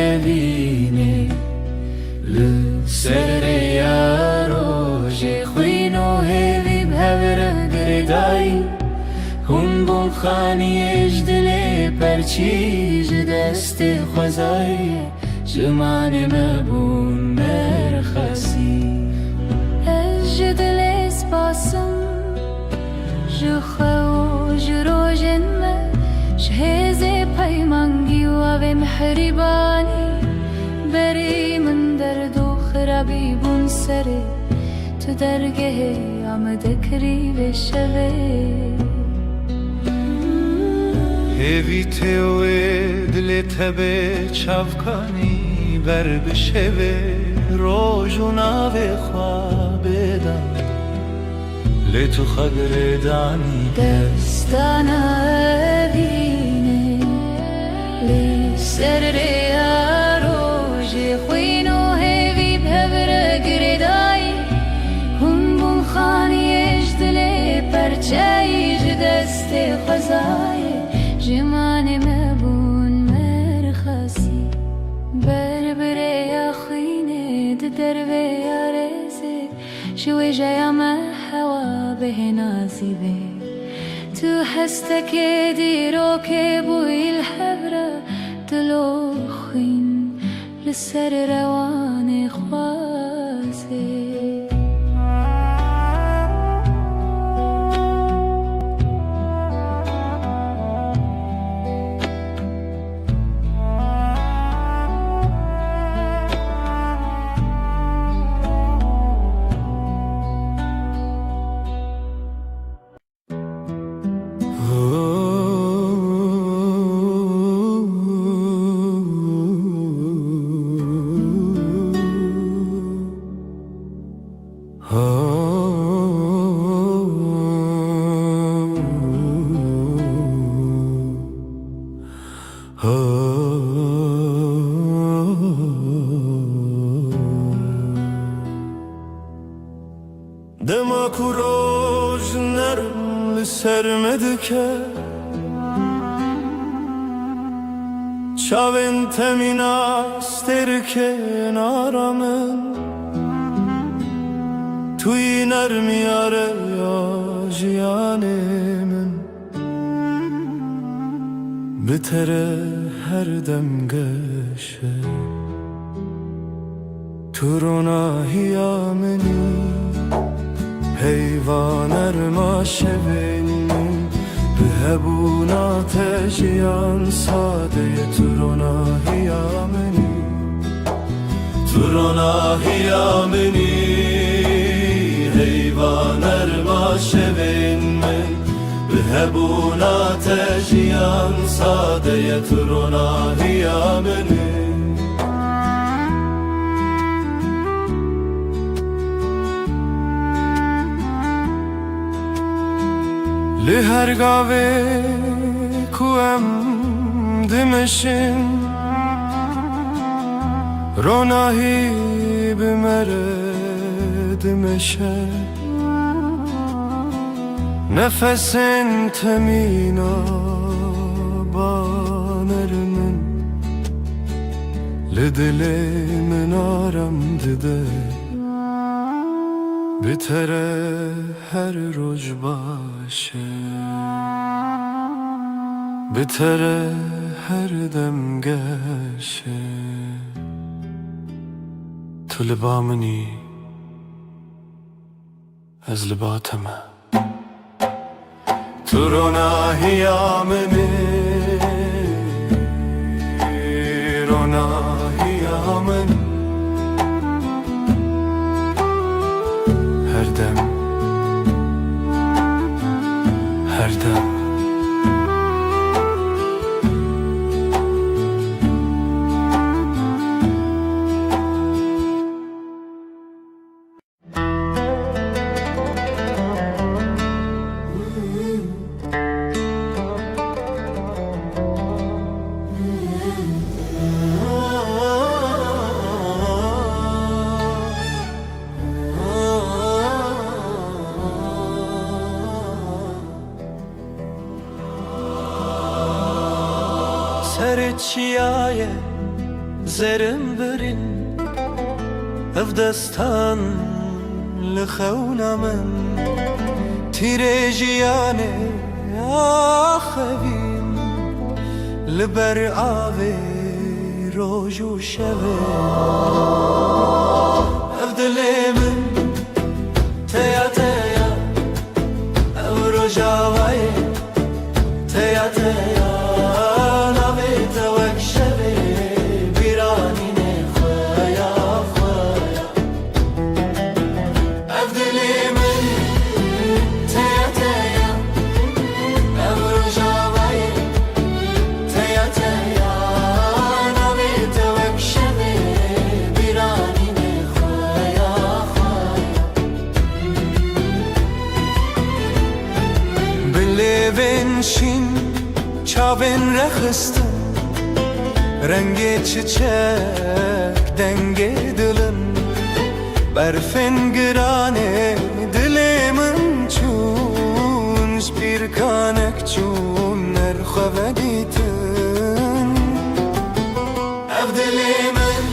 evine لسر یاروژی خوینو هیوی بهوره گردایی هون بون خانیش دلی پرچیج دست خوزایی جمان مبون مرخصی اجد لیس باسم جخو جروجن ما شهز پیمانگی و به محربانی بری من درد و خرابی بون سره تو درگه آمده کری بشوه هیوی تیوه دل تبه چافکانی بر بشوه روژو ناوه خوابیدم لتو خگردانی دستانا بینه لی سر ریارو خوینو هیوی بهوره گردایی هون بون خانیش دلی پرچایش دست خوزایی جمان مبون مرخصی بربره یا خوینه دربه یا رزه شوی جایا ما هوا به نازیبه تو هستك دیرو که بوی الحبره دلو خوین لسر روان خوازه Dema kuroj nerm li ser me dike, çavên temîna sterkên aramın, tu yî nermîyare ya jiyanê min. Bi te re her dem geşe, tu ronahiya minî. Heyvan erma şevên min, bi hebûna te jiyan sadeye. Tu ronahiya minî, tu ronahiya minî. Heyvan erma şevên min, bi hebûna te jiyan sadeye. Tu ronahiya minî. Li her gavê ku em dimeşin, ronahî bi me re dimeşe. Nefesên temîna baner min, li dilê min aram dide. Bi te re her roj başe, bi te re her dem geşe. Tu li ba minî, ez li ba te me. Tu ronahiya minî, ronahiya minî. Her dem, her dem. Serçiyaye zerim birin, ev destan li xewna min. Tîrê jiyanê axevîn, li ber avê roj û şevê. Ev dilê min teya teya, ev rojavayê teya teya. Şin çavên rexistin, rengê çiçek dengê dilin. Berfên giranê dilê min çûn, ji pîrkanek çûn nerxwe dîtin. Ev dilê min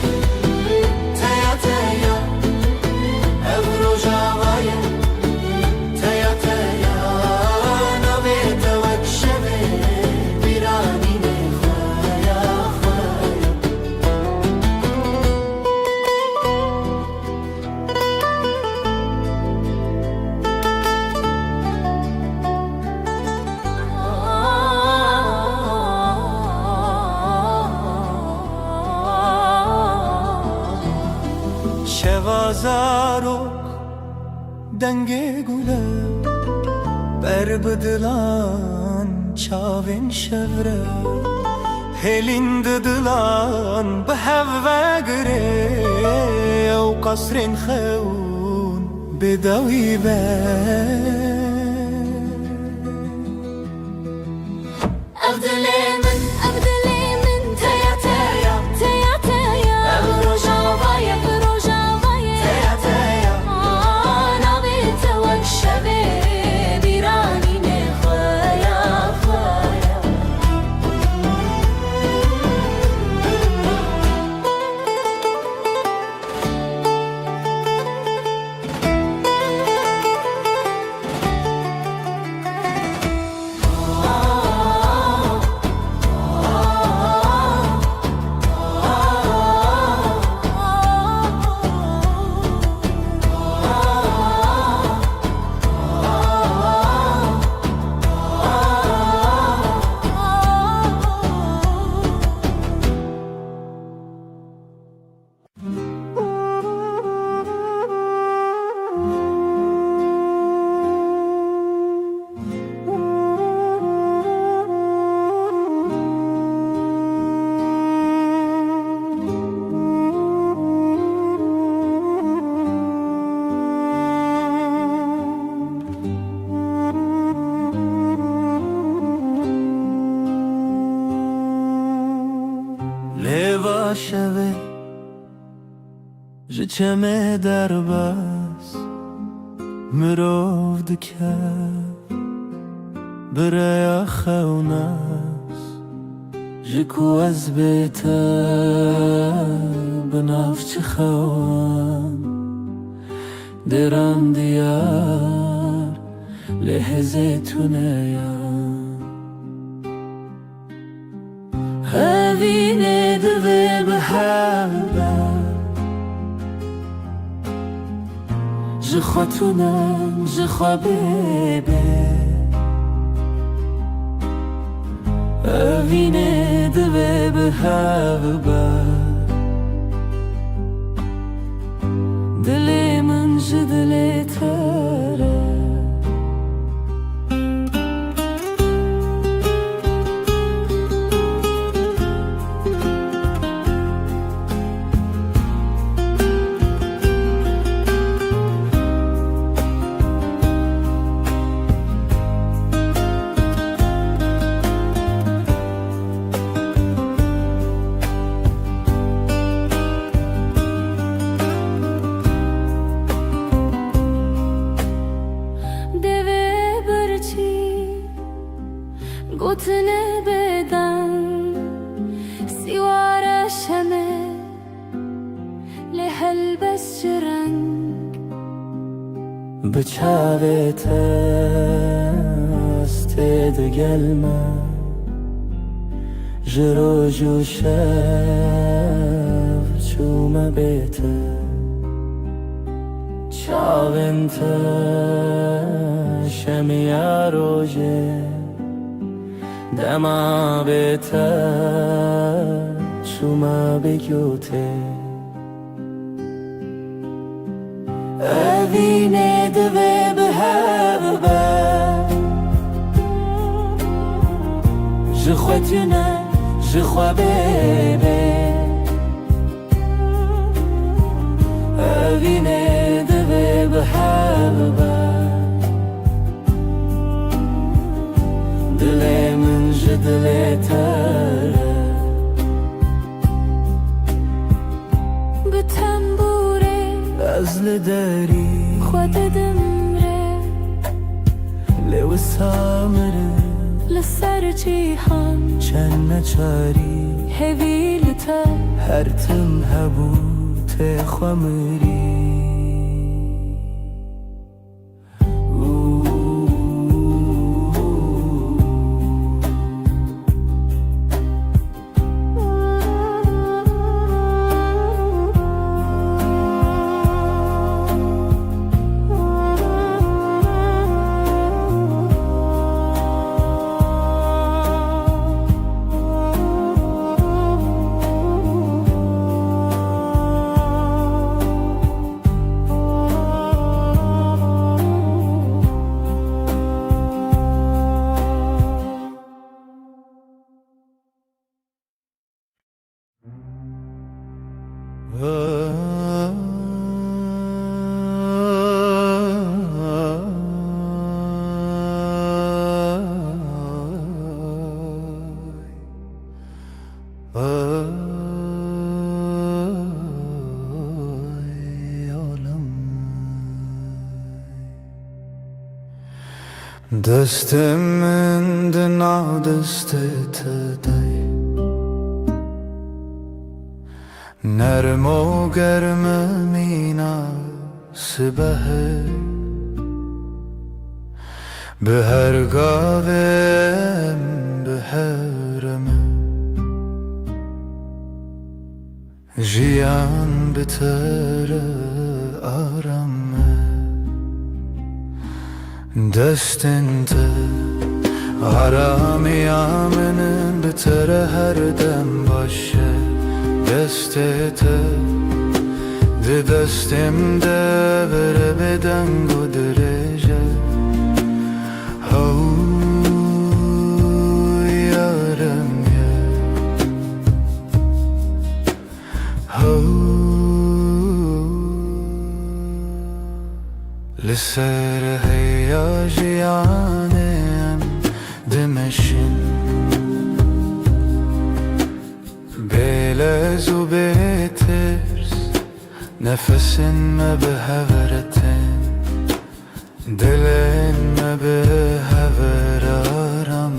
teya teya, ev rojavayê teya teya. Şevazarok dengê gule, ber bi dilan çavên şevre. Hêlîn di dilan bi hev vegire, ew qasrên xewn bêdewî be. Ev dilê min, ev dilê min. شوه ji çeme derbas mirov dike biraya xewnas ji ku ez bête bi navçi xewan deran diyar lê hêzê tuneyan hevînê divê bi heve ji xwe tunem ji xwe bêbê evînê divê bi hev be dilê min ji dilê te re گوتنه بدن سیوار شمه لحل بس جرنگ بچاوت استد گلمه جرو جو شف چومه بیته چاونت شمیا روژه دما بیته چوما بگوته evînê divê bi hev be ji xwe tune ji xwe bêbê evînê divê bi hev be dilê min ji dilê te re bi tembûrê ez li derî xwe didim re lê wisa mirim li ser cîhan çend neçarî hevî li te her tim hebû tê xwe mirî دستم دنا دست تدای نرم و گرم مناسبه به هر گاوم به هرمه جیان بتر آرامه دستنت آرامی آمنن بتر هر دم باشه دستت ده دستم ده بره بدنگ و درجه هو یارم یه هو لسر هیاجیانم دمشن بله هزو بترس نفسن ما بهورتن دلن ما بهور آرام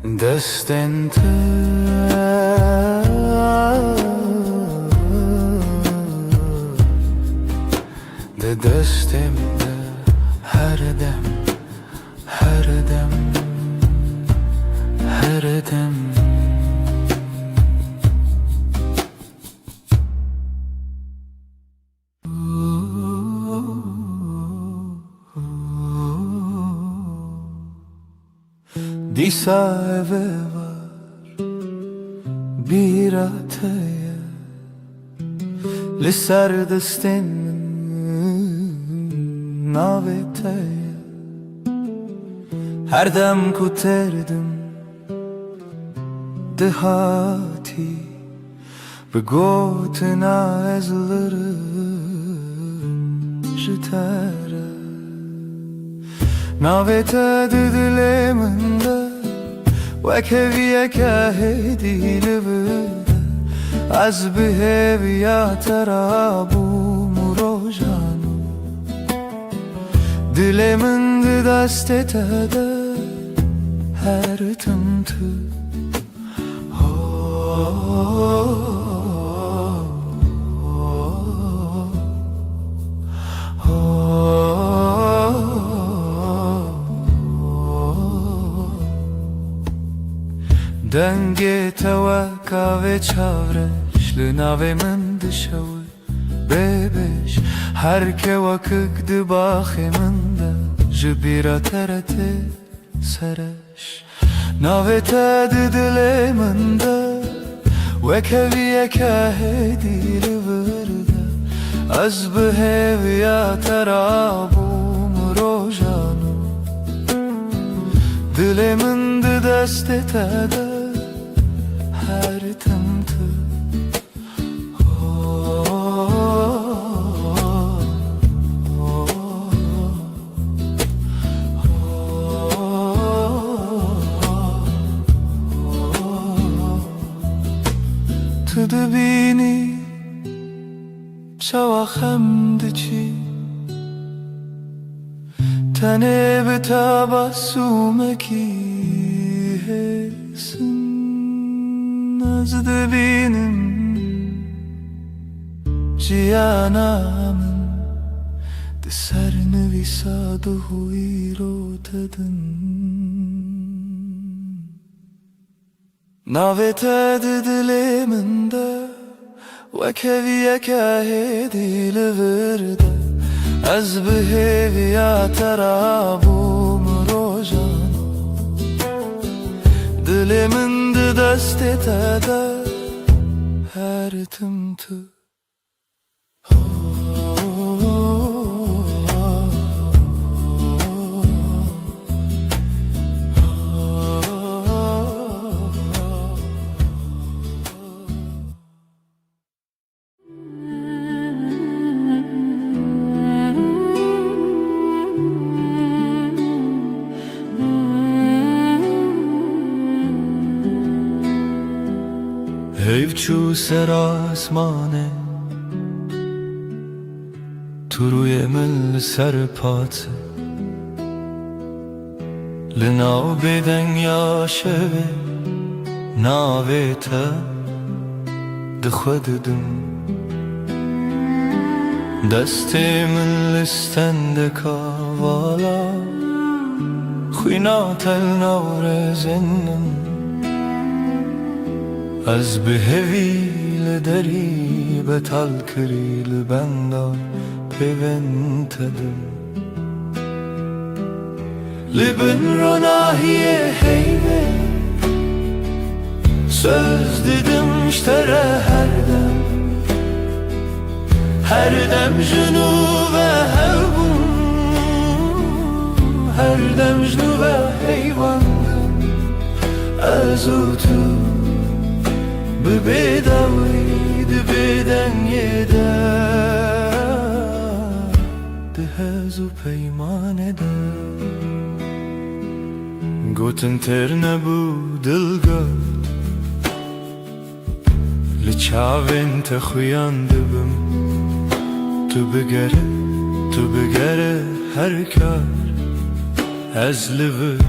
من دستن ده دستم ده هر دم هر دم هر دم Disa eve var bir ataya Lisar destin navetaya Her dem kuterdim dehati Begotina ezlerim jitara Navete didileminde Vekeviye kahedi livide Az bihevi ya terabu murojanu Dileminde dastetede her tımtı Denge tevaka ve çavreş Lınave min dışavu bebeş Her ke vakık dı baheminde Jibira terete sereş Navete didileminde Ve keviye kahedi livırda Az bihevi ya terabu murojanu Dileminde destetede her tımtı Tıdı bini çavakhem diçi Tene be tabassumeki hesin Nazdı benim ciyanamın Deserni visaduhu irotedin Navete didileminde Ve keviye kahedi livırda Az bihevi ya terabu murojanu Diliminde destetede her tımtı Hevçu ser asmane Turuye mil serpate Linav beden yaşeve Navete Dıxvededim Destimin listende kavala Xuyna tel navrezenim Az biheviyle deri betal kiril benda peventedim Libin ronahiye heyve Söz dedim iştere her dem junu ve hevbun Her dem junu ve heyvandım Azutu Bebedavri de beden yeda De hezu peymaneda Gotun terne bu dilga çavên te xuyan dibim tu bigere her kar ez li vir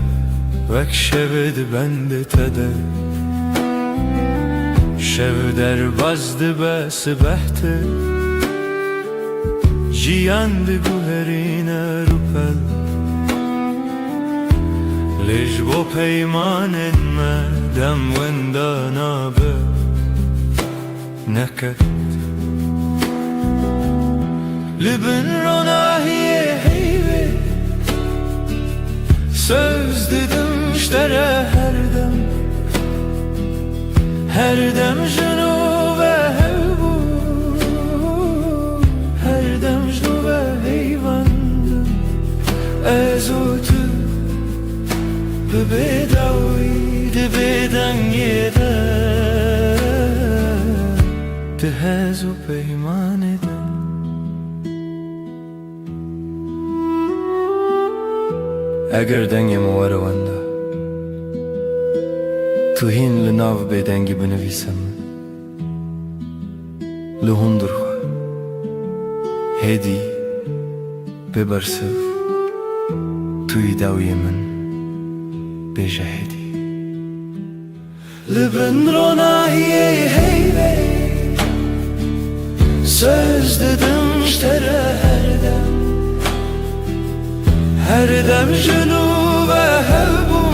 wek şevê dibende te de şev derbas dibe sibeh te jiyan diguherîne rûpel lê ji bo peymanên me dem wenda nabe neket li bin ronahiyê heyvê söz didim ştere her dem jinû ve hevbû her dem jinû ve heyvandim ez û tu bi bêdawî di bêdengê de dihez û peymanê de eger dengê me were wenda tu hîn li nav bêdengî binivîse min li hundir xwe hêdî bê bersiv tu yî dawiyê min bêje hêdî li bin ronahiyê heyvê söz didim ştere her dem jinû ve hevbû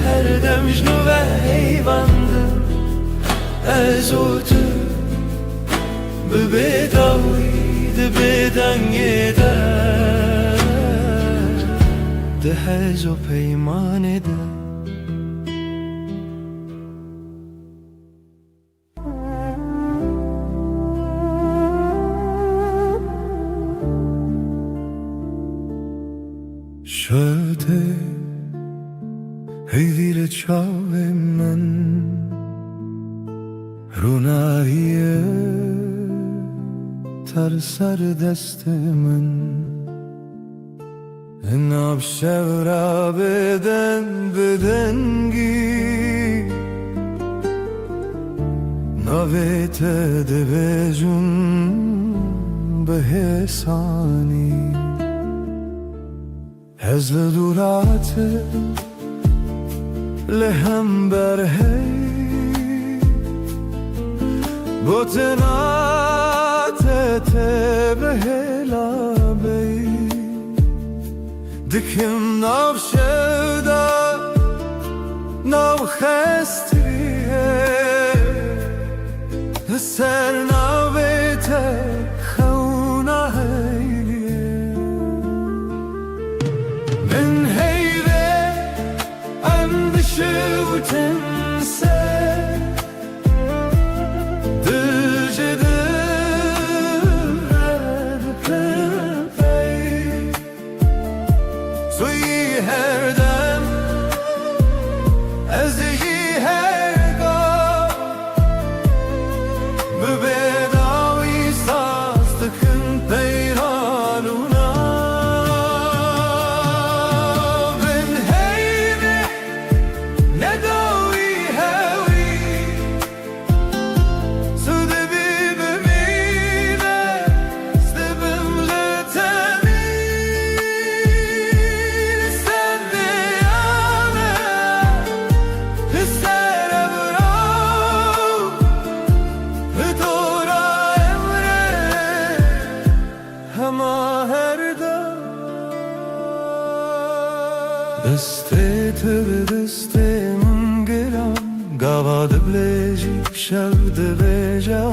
her dem jinû ve heyvandim ez û tu bi bêdawî di bêdengê de dihez û peymanê de şevde heyvîle çavê min rûnahiyê ter ser destê min nav şevra bêden bêdengî navê te dibêjim bi hêsanî ez li dûratê li hember hey gotina te bi hêla bey dikim nav şevda nav xestiriyê li ser navê te xewna heyliyê min heyvê endişe û timse dijî her dem ez yî her gah bi bêdawî saz dikim peyranûna bin heyvê nedawî hewî su dibî bimîne dibim li temî destê te bi destê min giran gava dibilêjî şev dibêje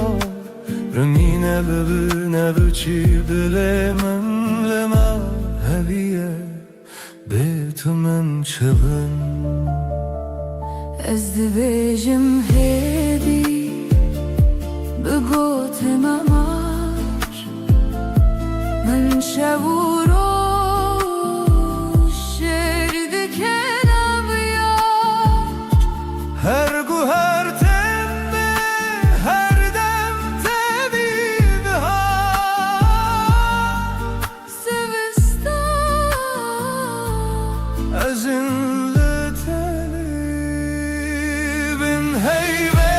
rengîne bibîne biçî dilê min li me hevîye bê tu min çibin ez dibêjim hêdî bi gotê me mar min şev û her guher temme her dem te bihar sevistan ezin li telî bin heyvê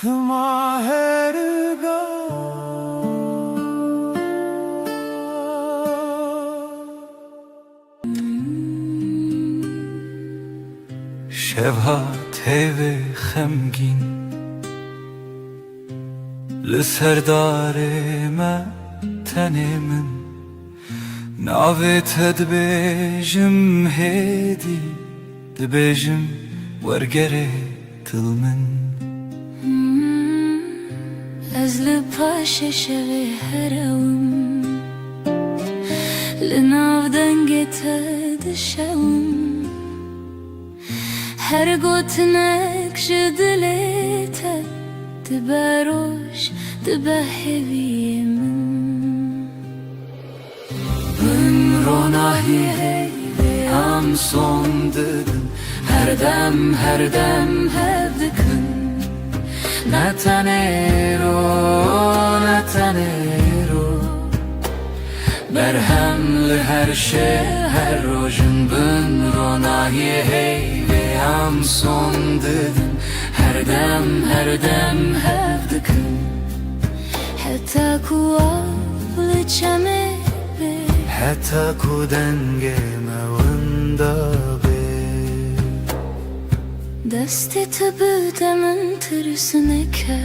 Maherga شبهات هیوه خمگین لسردار ما تنه من ناویت دبیجم هیدی دبیجم ورگره تل من از لپاش شوی هرم لناو دنگت دشوم هر گوتنک جدلیت دبروش دبهوی من من روناهی هی هم son dedim her dem hevdikın Netanero Berhemli her şey her rojun bün ronahi hey ve am son dedim her dem hevdikın حتى كوال چمه به حتى کودنگ موندا به دست تو بودم ترسونه که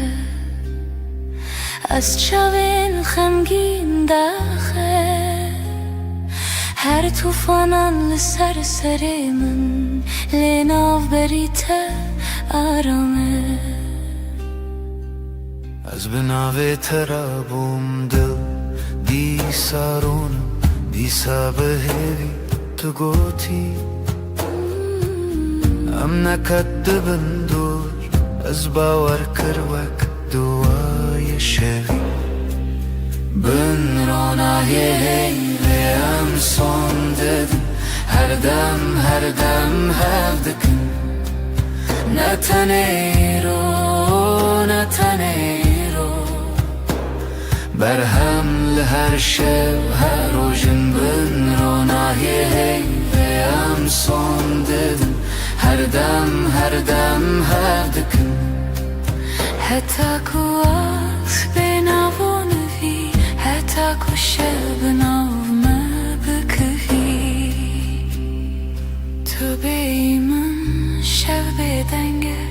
از چاوین خمگین داخل هر توفانان لسر سر من لناو بریت آرامه از بناوی ترابم دل دی سارونم دی سابهوی تو گوتی ام نکدبن دور از باور کروک دوای شوی Ben ronahi hey ve am son dedim her dem hevdikın Netanero Berhemli her şev her rojun bün ronahi hey ve am son dedim her dem hevdikın حتى كواس بناون في حتى كشل بناو ما بكفي تو بيمن شب بدنگه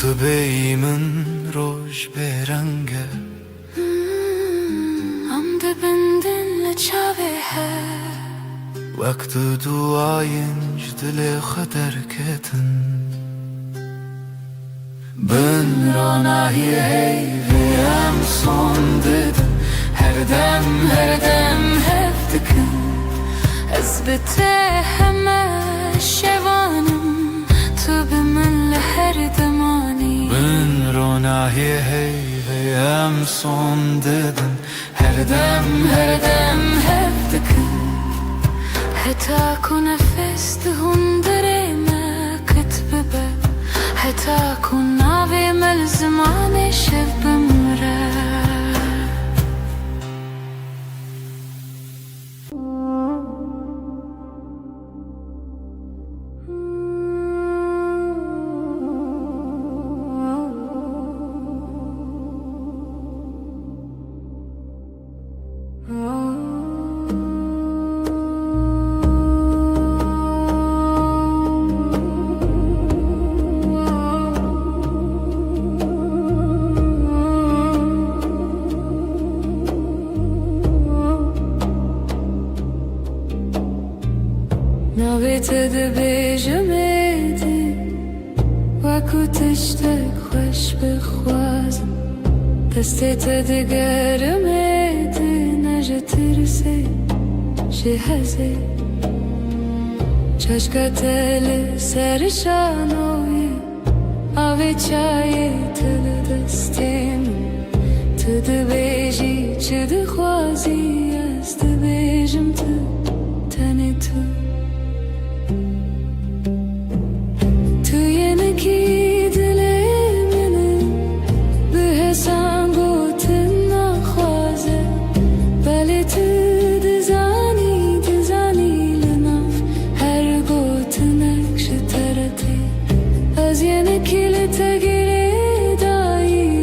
تو بیمن روش برنگه ام دبندن لچاوه هر وقت duayınc dile kadar keten Ben ronahi hey ve am son dedim her dem hevdikın اثبته همه شوانم تو به من لهر دمانی Ben ronahi hey ve am son dedim her dem hevdikın حتى أكون نفست هندري ما كتبه حتى أكون ناوي ملزمان شب مرة ناویت دبیجمدی وکو تشتک خوش بخوازم دستت دگرمدی نجه ترسی شهزی چشکت سرشانوی آوی چای تل دستیم تو دبیجی چه دخوازی از دبیجم تو تنی تو از یه نکیل تگیری دایی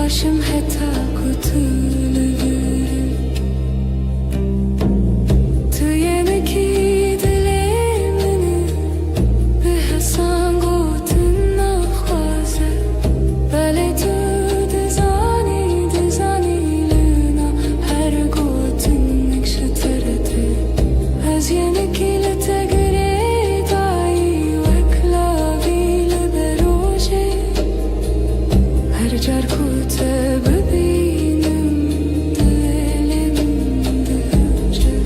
باشم حتا کتلگی تو یکی دلی منی به حسن گوتن نخوازه بله تو دزانی لنا هر گوتن نکشه ترده از یکی لتگری دایی وکلاوی لبروجه هر جر کوته ببینم دلم دهوجه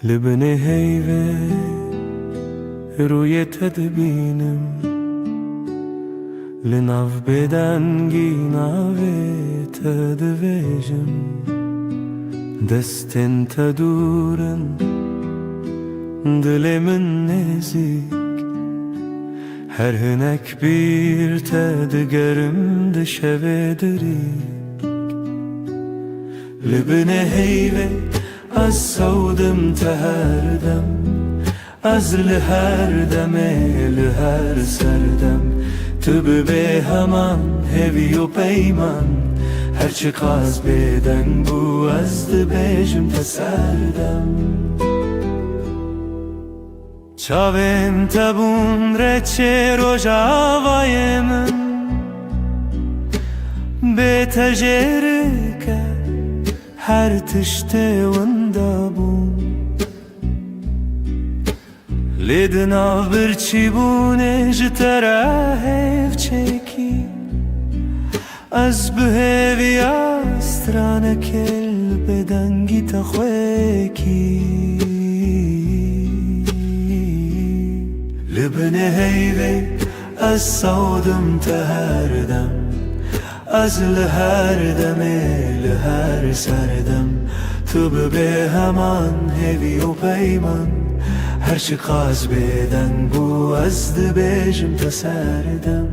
لبني هيفه روی تدبینم لناف بدنگی ناوی تدویجم دستن تدورن دلمن نزیک هر هنک bir تدگرم دشوه دریک لبني هيفه از سودم تهردم از لهر دمه لهر سردم تو به همان هوی و پیمان هرچی قاز بدن بو از دبیجم تسردم چاویم تبون رچه روژاوای من به تجره که هر تشته وندابون لیدنا برچی بونه جتره هف چکی از بهوی استرانه کل بدنگی تخویکی لبنه هیوی از سودم تهردم از لهر دمه لهر سردم تو به همان هوی و پیمان هرچی قاز بدن بو از دبیجم تسردم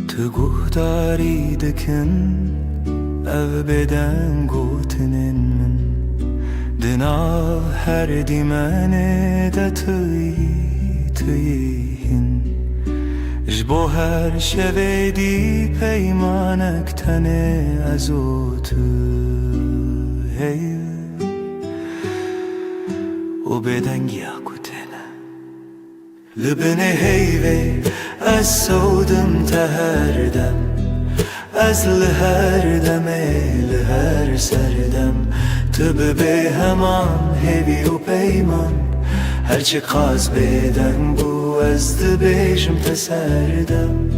تو گهداری دکن او بدن گوتنن من دنا هر دیمانه دا تویهن جبو هر شوه دی پیمانک تنه ازو تو هی و بدنگی اکوتنه لبنه هیوه از سودم تهردم از لهر دمه لهر سردم تو به همان هوی و پیمان هرچی قاز بدن بو از دبیجم تسردم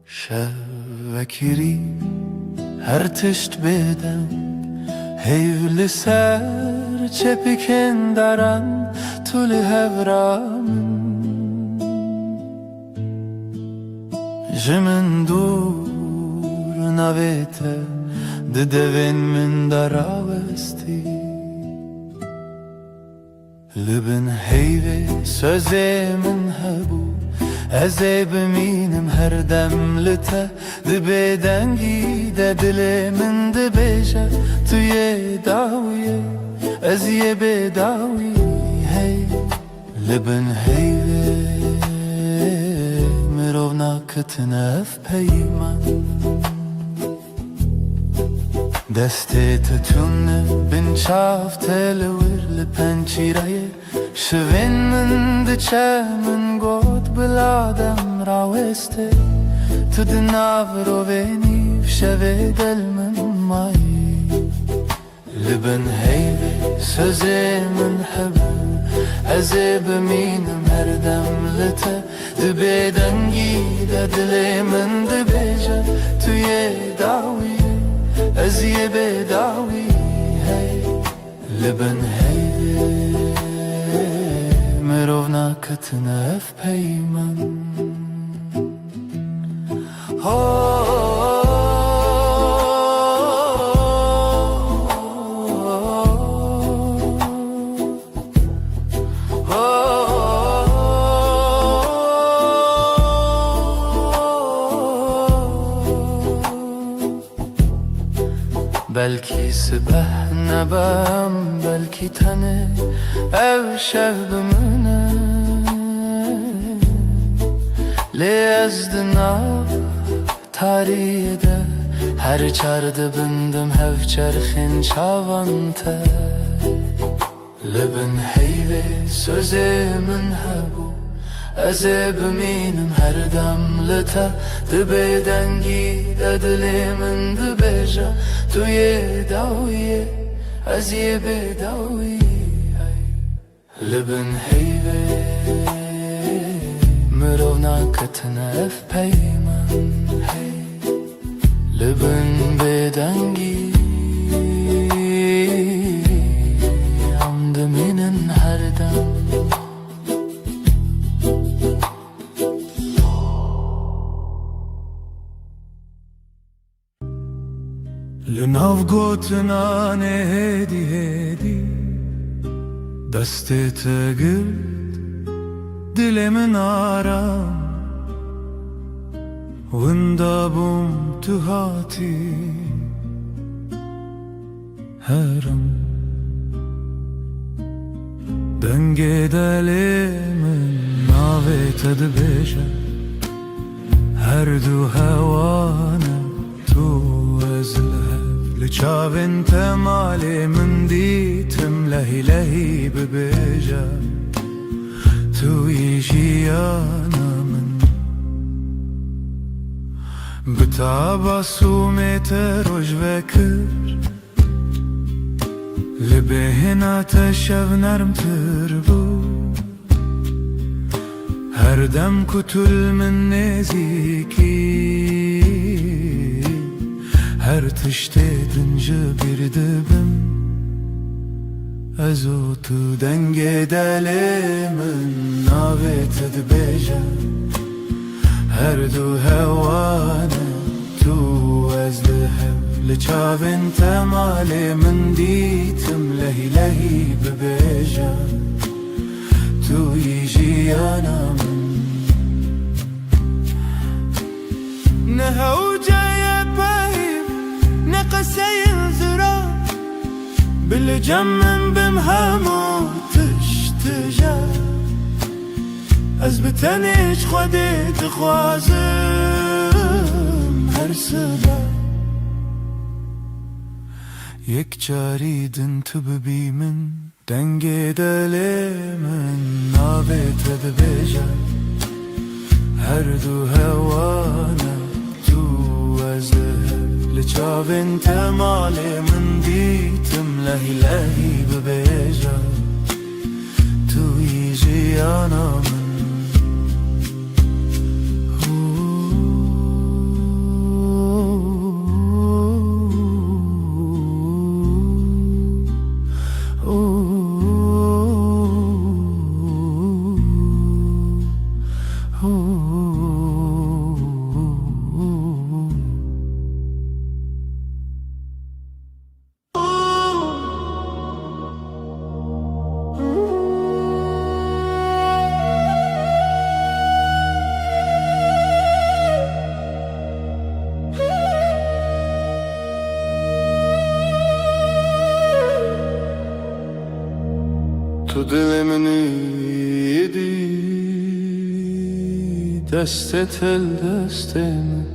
شوکری هر تشت بدم هیو لسر چپکن دارم طول هورام جمن دور نویته ددوین من دراوستی لبن هیوی سوزه من هبو از بمینم هر دم لته دبی دنگی ده دل من دبیجه توی داویه از یه بداوی هی لبن هیوی مرو ناکتنف پیمان دستی تونه بین چاف تلور لپنچیره شوین من دچه من گود بلادم راوسته تو دناو رو بینی شوی دل من مایی لبن هیوی سوزی من حبه ازی بمینم هر دم لته دبی دنگی دلی من دبیجه توی داوی ازی بداوی هی لبن هیوی مروف ناکتنه اف پیمن بلکی سبه نبم بلکی تنه او شب بمونه لی از دناف تاریده هر چارده بندم هف چرخین چاوانته لبن هیوی سوزی من هبو ازی بمینم هر دم لته دبی دنگی دلی من دبیجه توی داویه ازی بداوی لبن هیوی مرو ناکتنه اف پیمن لبن بدنگی عمد منن هر دم لناف گوتنان هدی هدی دستی تگرد دل من آرام وندابم تو هاتی هرم دنگ دل من ناوی تدبیشه هر دو هوانه تو از لهف لچاوین تمالی من دیتم لهی لهی ببیجه توی جیانا من بتابا سومیت روش وکر لبهنا تشف نرم تربو هر دم کتل من نزیکی هر تشتی دنجا بیردبم ازو تو دنگ دل من ناوی تدبیجه هر دو هوانه تو از لحب لچاوین تمالی من دیتم لهی لهی ببیجه توی جیانا من نهو جای بایم نقصه الزرار بالجمن بمهمو تشتجا از بتنش خودی تخوازم هر سبا یک جاریدن تو ببی من دنگ دل من نابت دبیجا هر دو هوانا تو از لهب لچاوین تمالی من دیتم لهی لهی ببیجا توی جیانا من تو دل منی دی دست تل دست من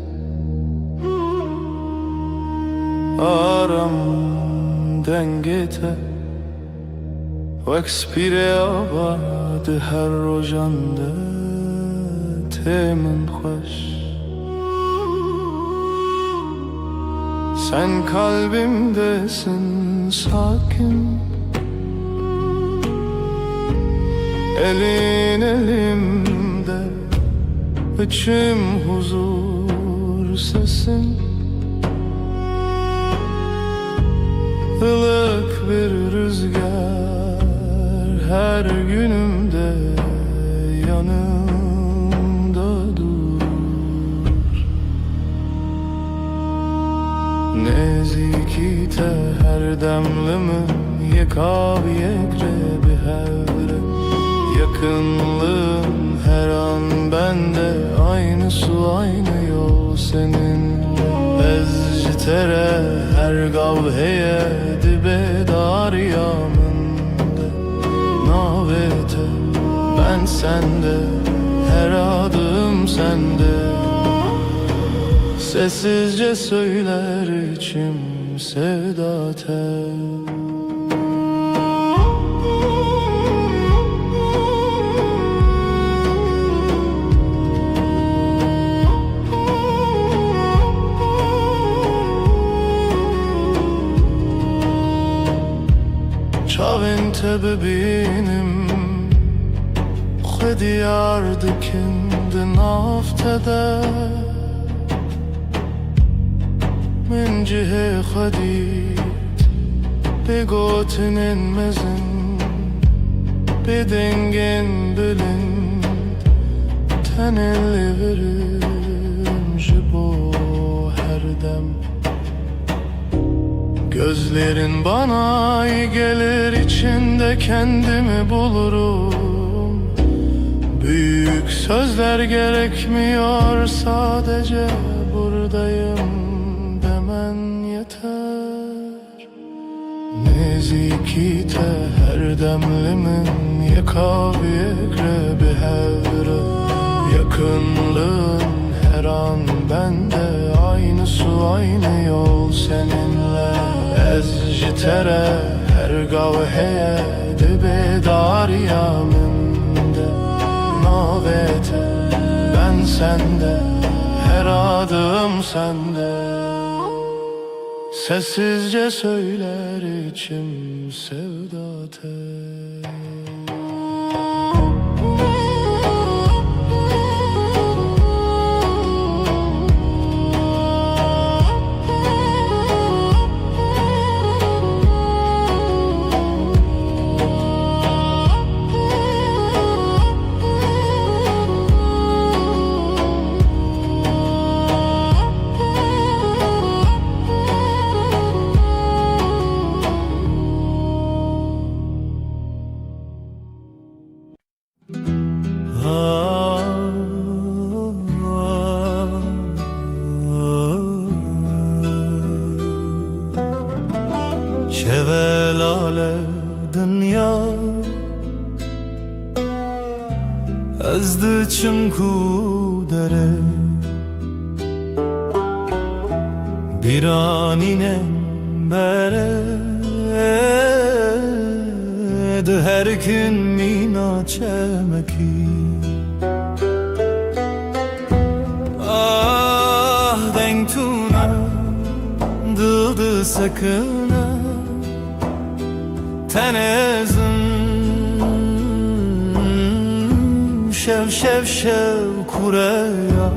aram dengete Wek spire abad her rojande temin xoş Sen kalbimdesin sakin Elin elimde içim huzur sesin Ilık bir rüzgar her günümde yanımda dur Nezikite her demlimin yekav yekre bir hevre Yakınlığın her an bende aynı su aynı yol seninle Ezcitere her gavheye dibe dar yamında Navete ben sende her adım sende Sessizce söyler içim sevda tel Çavinte bebinim Xwedi yar dikin di naftede Min cihê xwedît Bê gotinin mezin Bê dengên bilind Tenê lê verim ji bo her dem Gözlerin bana iyi gelir içinde kendimi bulurum Büyük sözler gerekmiyor sadece buradayım demen yeter Nezikite her demlimin yekav yekre bir hevre Yakınlığın her an bende aynı su aynı yol seninle Ezcitere her gavheye dibe dar yaminde Navete ben sende her adım sende Sessizce söyler içim sevda tel Şevelale dünya ezdi çimku dere bir aninen bere de her gün mina çemeki ah denk tuna dıldı sakına tenezim şev şev şev kureya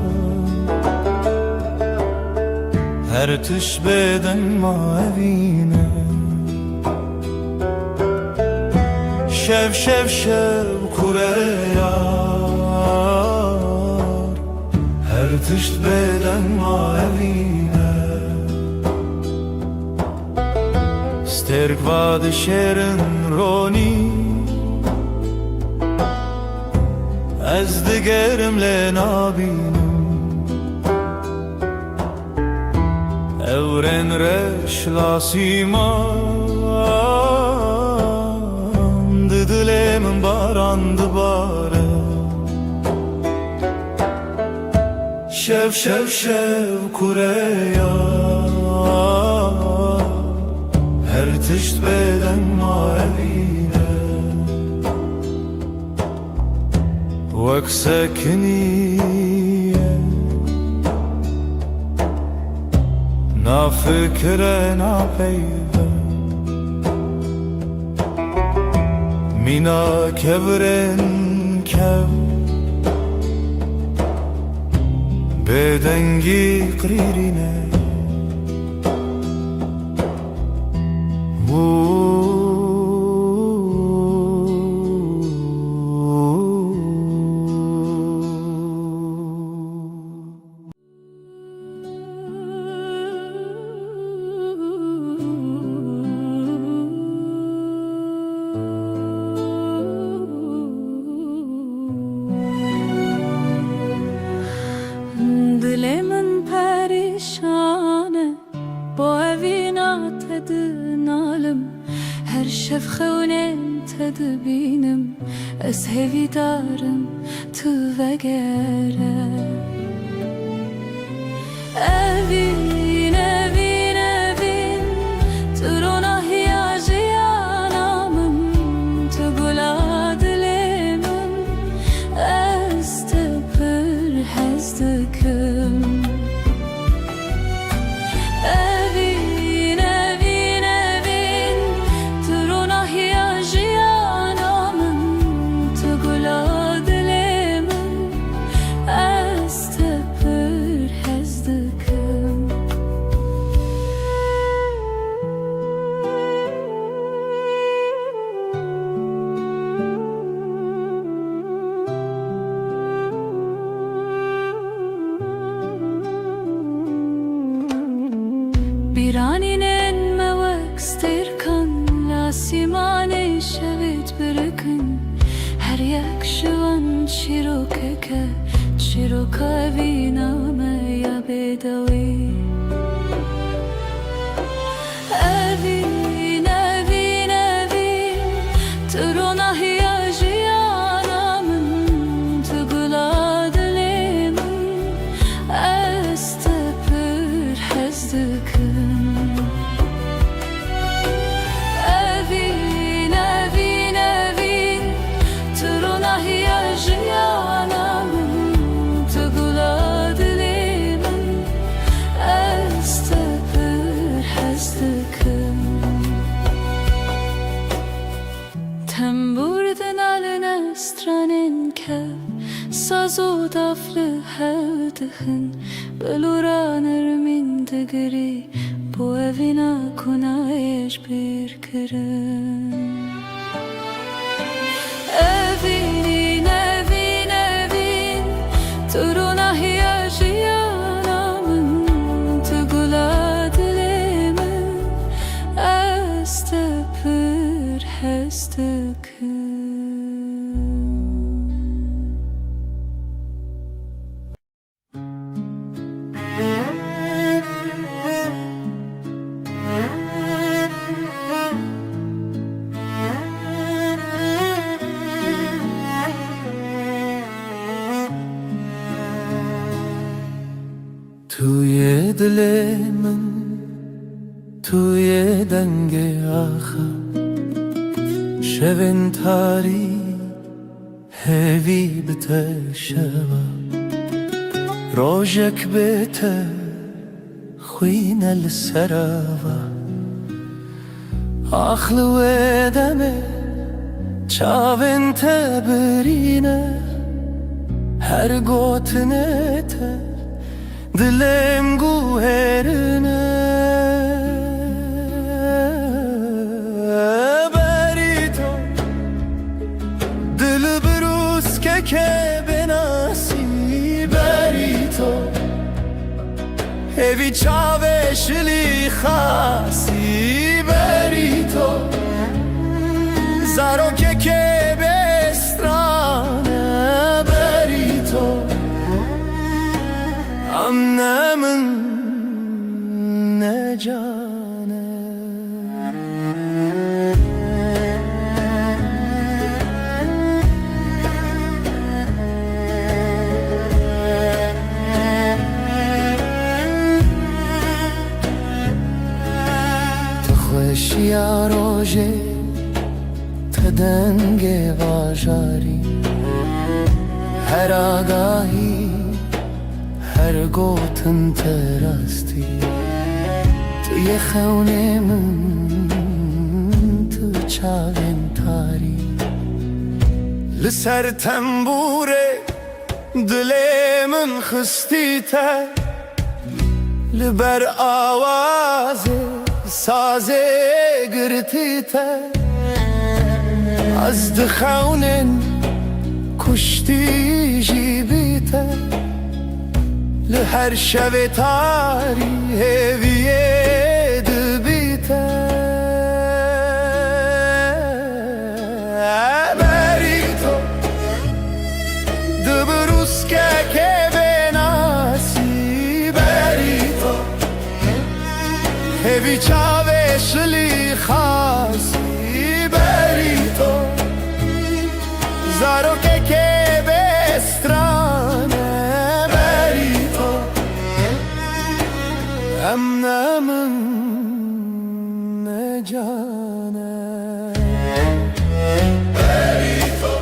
her tüş beden mavine şev şev şev kureya her tüş beden mavine sterk vad şerin roni Ez digerimle nabinim Evren reş lasimam Didilemin barandı bare Şev şev şev kureya تشت بدن ما أبينا وك سكنية نا فكرة نا بيبه مينا كبرن كب بدنگی قریرینه Dilemin perişanı Bu evina tedinalım Her şefxevnem tedbinim Ez hevidarım tu vegere Evin, evin, evin Turuna hiyajiyanamım Tu gula dilemin Ez tepir hezdikim Evin, evin, evin Turuna hiyajiyanamın Tu gula dilemin Ez tepir hezdikim Biraninen mevek sterkan La simane şevit birikin Her yak şivan çirokeke Çiroka viname ya bedavi Evin, evin, evin Turuna hiyajiyanamın Tugula dilemin Ez tepir hezdikim Evin, evin, evin Turuna hiyajiyanamın Tugula dilemin Ez tepir hezdikim Temburden aline stranen kev Sazo daflı hevdihin Beluranır min digri Bu evina kunayeş bir kirin Evin, evin, evin Turuna hiyajiyanamın Tugula dilemin Ez tepir hezdikim توی دل من توی دنگ آخر شبن تاری هوی بته شوا روژک بته خوین السراوا آخل و دمه چاون تبرینه هر گوتنه ته Dilem guherine Berito Dil brus ke benasi Berito Evi çave şili khasi Berito Zaro ke bestrane Berito Annemin ne cane وشیا روژه تدنگ واژاری هر آگاهی هر گوتن تراستی توی خونه من تو چاوین تاری لسر تنبوره دل من خستی تر لبر آوازه سازه گرتی تر از دخونن کشتی جیبی تر لهر شب تاری هویه دبی تر بری تو دبروس که بناسی بری تو هوی چاوه شلی خاصی بری تو زارو که بسترانه بری تو امن من نجانه بری تو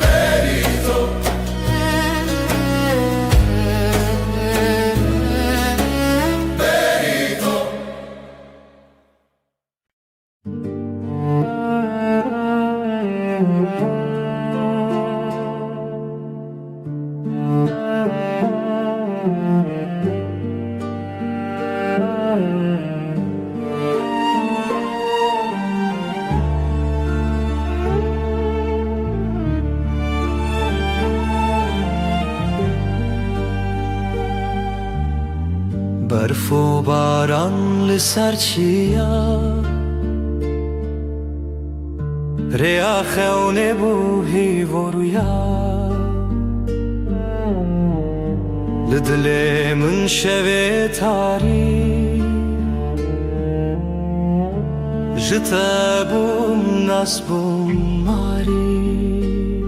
بری تو بری تو برف و باران لسر چیا ریا خونه بوهی و رویا لدل من شوه تاری جتا بوم ناس بوم ماری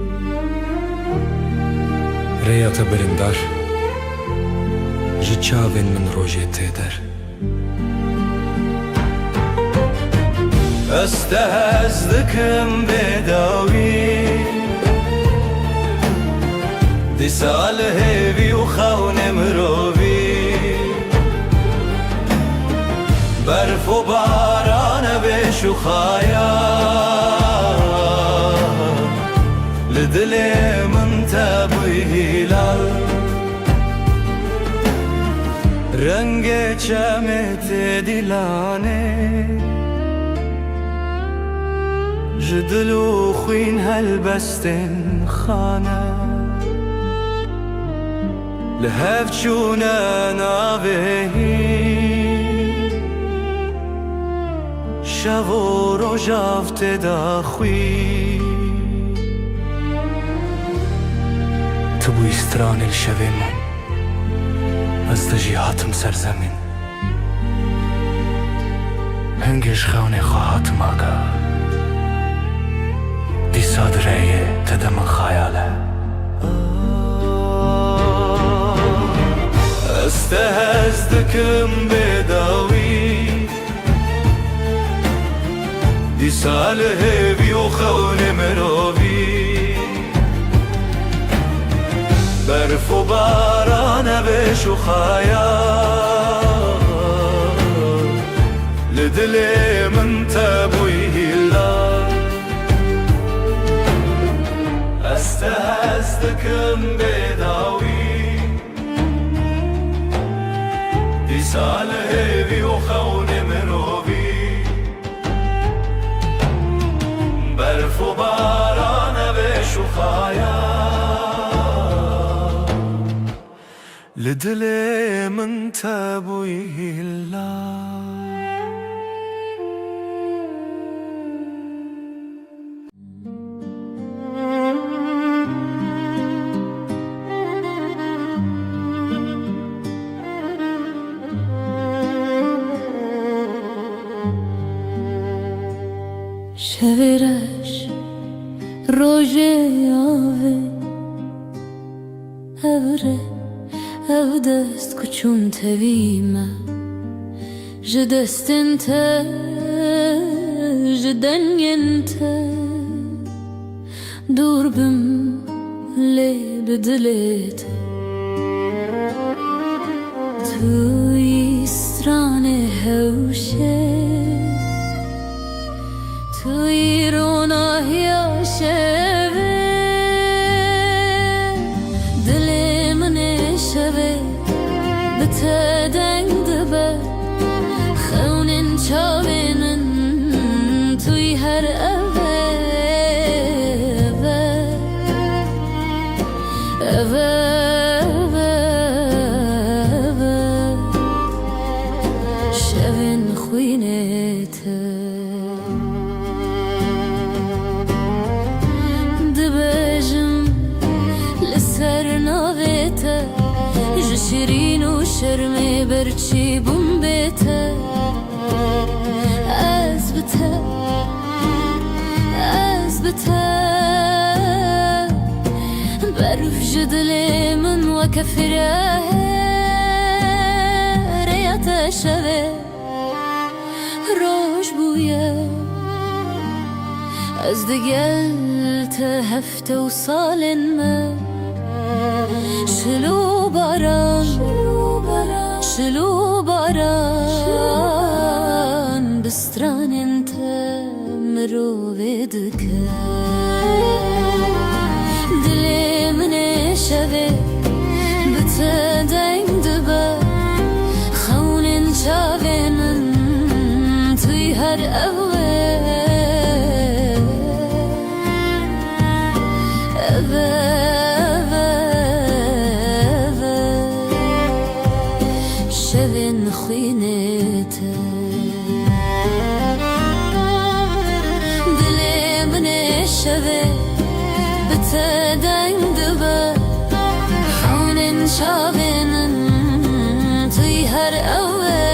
ریا تبرندار جچاوین من روژه تیدر استهزدكم بداوي دي سال هيبي وخون مروبي برف وباران بشخايا لدلي من تابي هلال رنگ چمت دلانه جدلو خوين هالبستن خانه لهف چونه ناوهی شو و روژافت داخوی تو بوی استران الشوه من از دجیهاتم سرزمین هنگش خونه خواهاتم آگا دی صادره تدم خیاله استهزدكم بداوي دي سال هيبي وخون مروبي برف وباران بشخايا لدلي من تابوي هلا استهزدكم بداوي سال هيبي وخون مروبي برف وباران بشخايا لدلي من تابوي هلا شویرش روژه آوه هوره ev dest kuçun tevîme ji destên te ji dengên te dûr bim lê bi dilê te tu yî stranê hewşê tu yî ronahiya şevê dilê min ê şevê bi te deng dibe xewnên çavê min tu yî her evê evê şevên xwînê te dibêjim li ser navê te ji şirîn û şermê berçî bûm bê te ez bi te berf ji dilê min weke firêya te şevê roj bûye ez digel te hefte û salên me şilû baran bi stranên te mirovê dike dilê min ê şevê bi te deng dibe xewnên çavê min tu yî her evê şevên xwînê te dilê min ê şevê bi te deng dibe xewnên çavê min tu yî her evê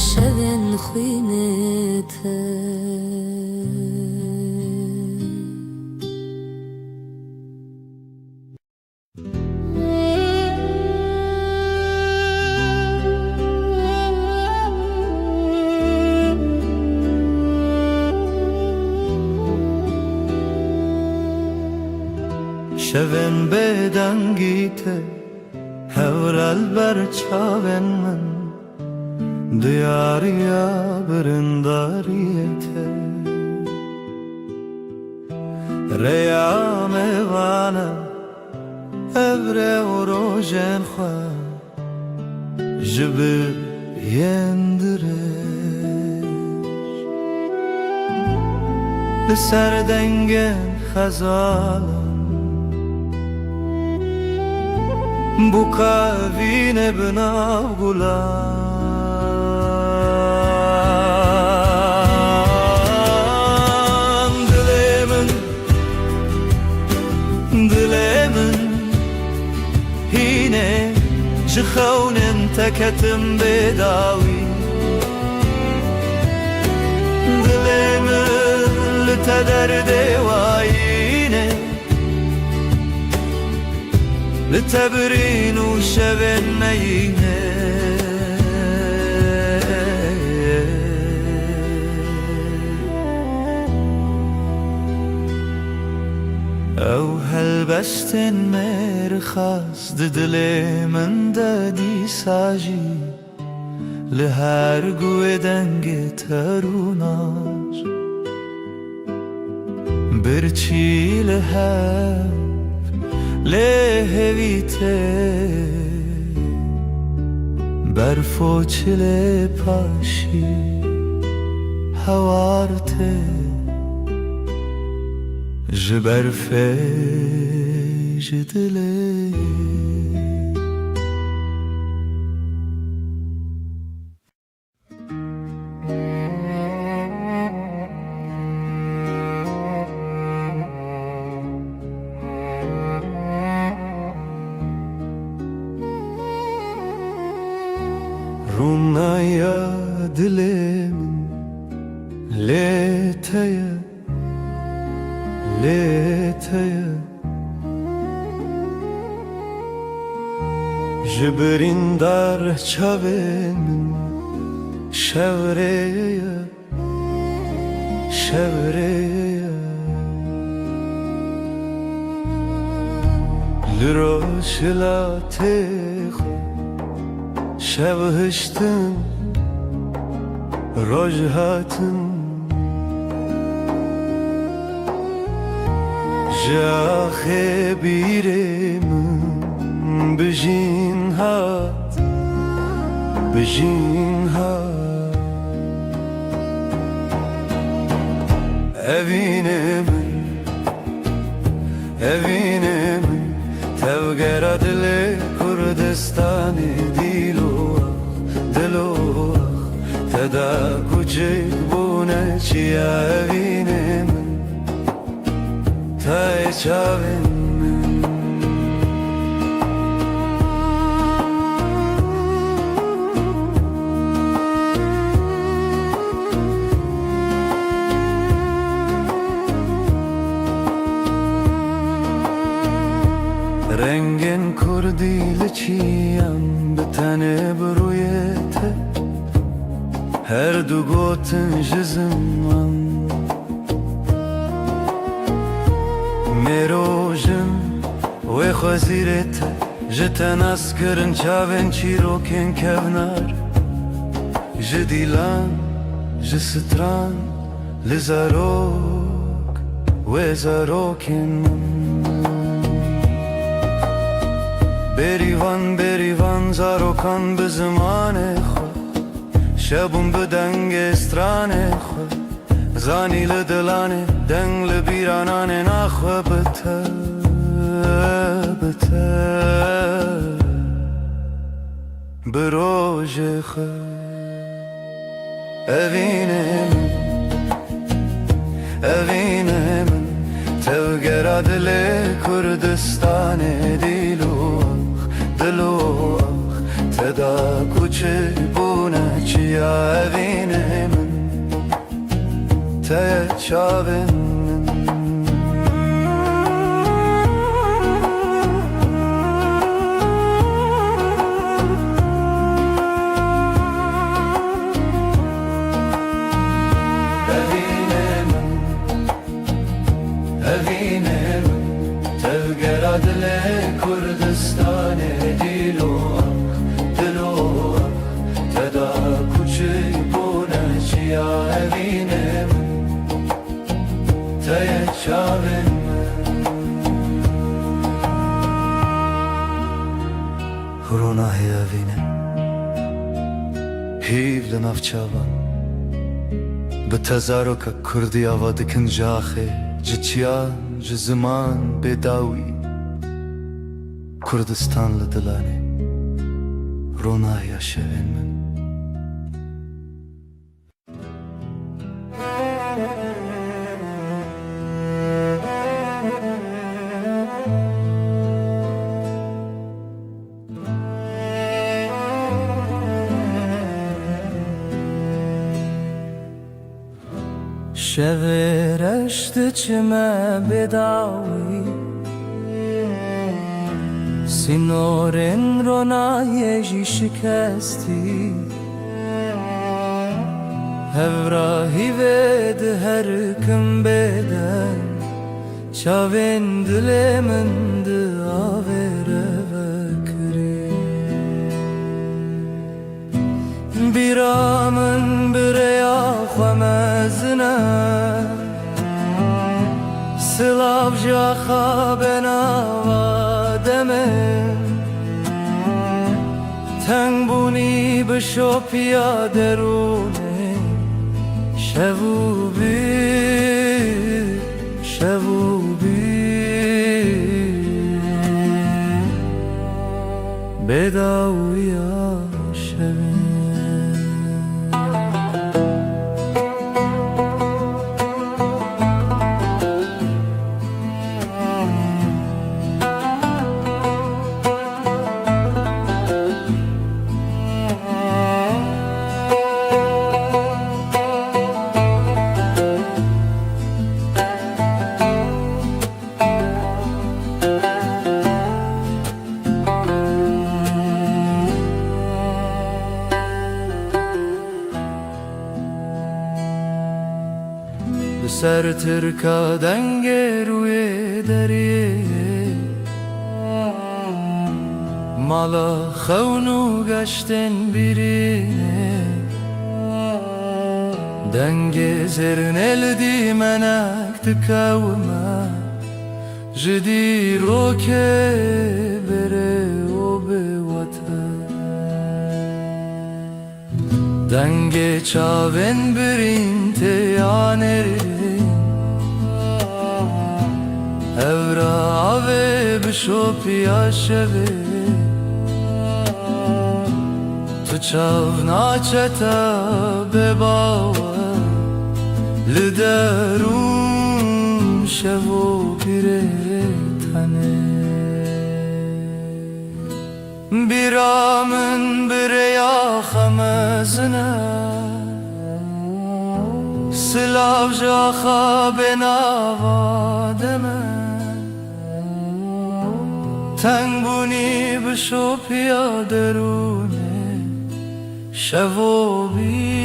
şevên xwînê te şevên bêdengî te hewrel ber çavên min diyariya birindariyê te rêya mêvane evrê û rojên xwe ji bir yên dirêj li ser dengên xezalan bûkevîne bi nav gulan dilê min hîne ji xewnên te ketim bêdawî dilê min li te derdê wayîne li te birîn û şevên me yîne ew helbestên mêrxas di dilê min de dîsa jî li her guhê dengê te rûnar birçî li hev lê hevî te berf û çilê paşî hewar te ji berfê ji dilê Rûnaya dilê min لیتیه لیتیه جبرین در چاوین شوریه شوریه لروشلاتیخ شوهشتن روجهاتن جاخه بیرم بجین هات بجین هات evine من تبقر دل کردستانی دلو تدا کوچک بونه چیا evine من تای چاوین رنگین کردی لچیم به تنه برویته هر دو گوتن جزمان میروژن و خوزیرته جتن اسکرن چاوین چیروکن کونار جدیلان جستران لزاروک و زاروکن بریوان زاروکان به زمان خود شبون به دنگ استران خود زانی لدلانه دنگ لبیرانانه نخواه بته بروژ خود evine من تبقر دل کردستان دلو تدا کوچه بونه چیا evine من ته چاوین evine من تبقر دل کردستان دلو تدا کوچه بونه چیا evine من ته چاوین روناهی evine هیو لناف چاوان به تزارو که کردی آوا دکن جاخه جچیان جزمان بداوی کردستان لدلانه روناهی شوین من شورشت چمه بداوی سینورن رونایجی شکستی هفراهی ود هر کم بدن چاوین دل من داوره بکری بیرامن بریا خمزنه سلاف جاخا بناوا دمن تنگ بونی بشو پیاده رونه شبو بی بداویا شبین لسر ترکا دنگ روی دریه مالا خونو گشتن بیرینه دنگ زرن الدی منک دکوما جدی رو که بره و به وطن دنگ چاون برین تیانره اورا آوه بشو پیاشوه تو چاو ناچتا بباوه لدرون شو پیره تنه بیرامن بریا خمزنه سلاو جاخا بناوادمه تنگ بونی بشو پیادرونه شو بی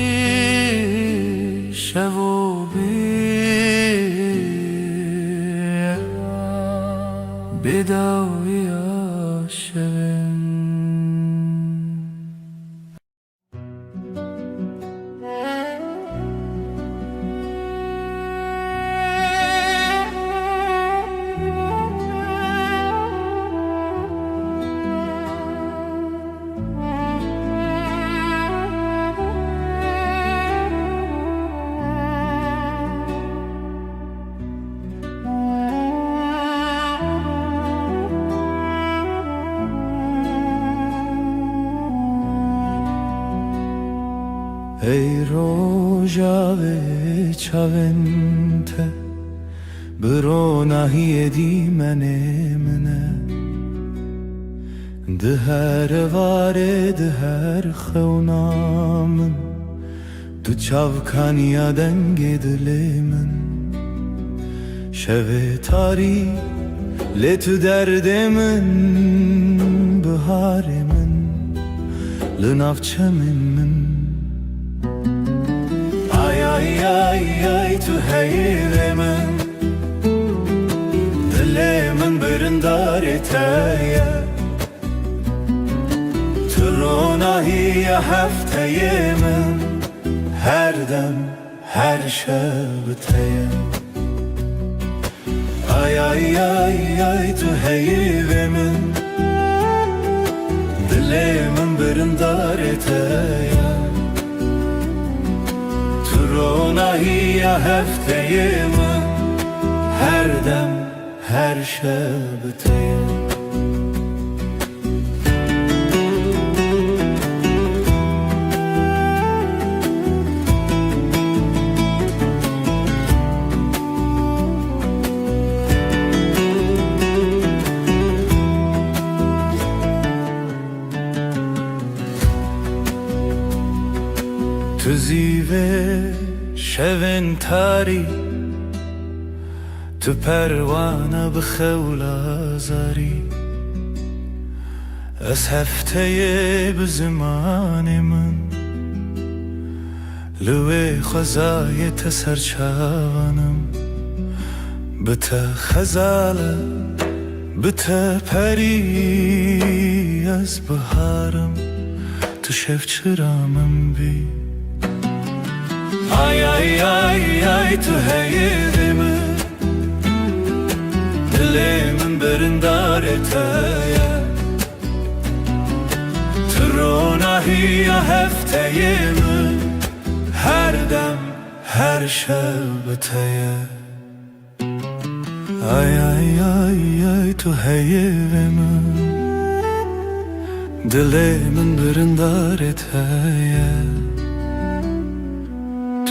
بداوی آشون ای روژاوه چاونته برو نهی دی منه ده هر واره ده هر خونامن تو چاوکانیا دنگ دل من شوه تاری لتو درد من بهار من لنافچه من ay tu heyre من دل من برندار تایا تو روناهی هفته من هر دم هر شب تایا ay tu heyre من دل من برندار تایا روناهی هفته من هر دم هر شب تیم تو زیوه شون تاری تو پروانه بخول آزاری از هفته به زمان من لوی خزای تسرچانم بتا خزاله بتا پری از بهارم تو شف چرامم بی ay tu heyre من دل من برندار تایا تو روناهی هفته من هر دم هر شب تایا ay tu heyre من دل من برندار تایا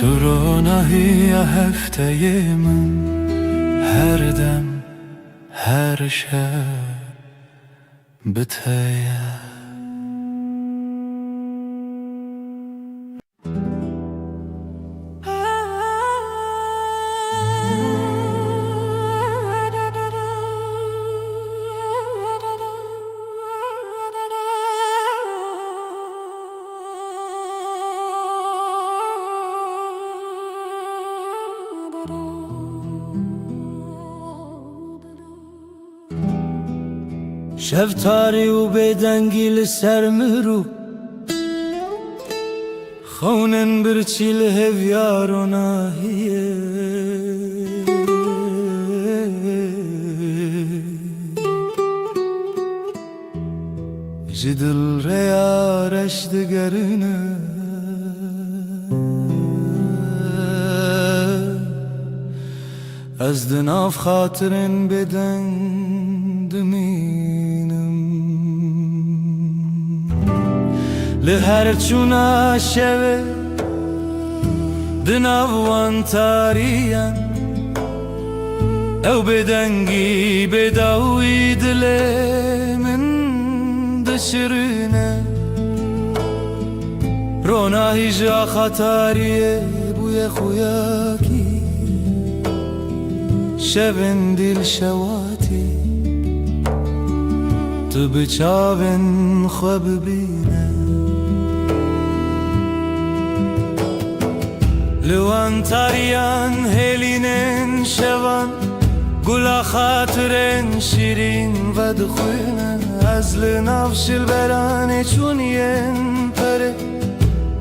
تو روناهی هفته من هر دم هر شب بتایا da da شفتاری و بدنگی لسر مرو خونن برچی لهویار و ناهیه جدل ریارش دگرنه از دناف خاطرن بدن دمینم لهر چونا شوه دناوان تاریان او بدنگی بداوی دل من دشرنه رونا هیجا خطاریه بوی خویاکی شبن دل شواتی تو بچاون خواب بینه لوان تاریان هلینن شوان گلا خاطرن شیرین و دخوینه از لنافش البرانه چونین پره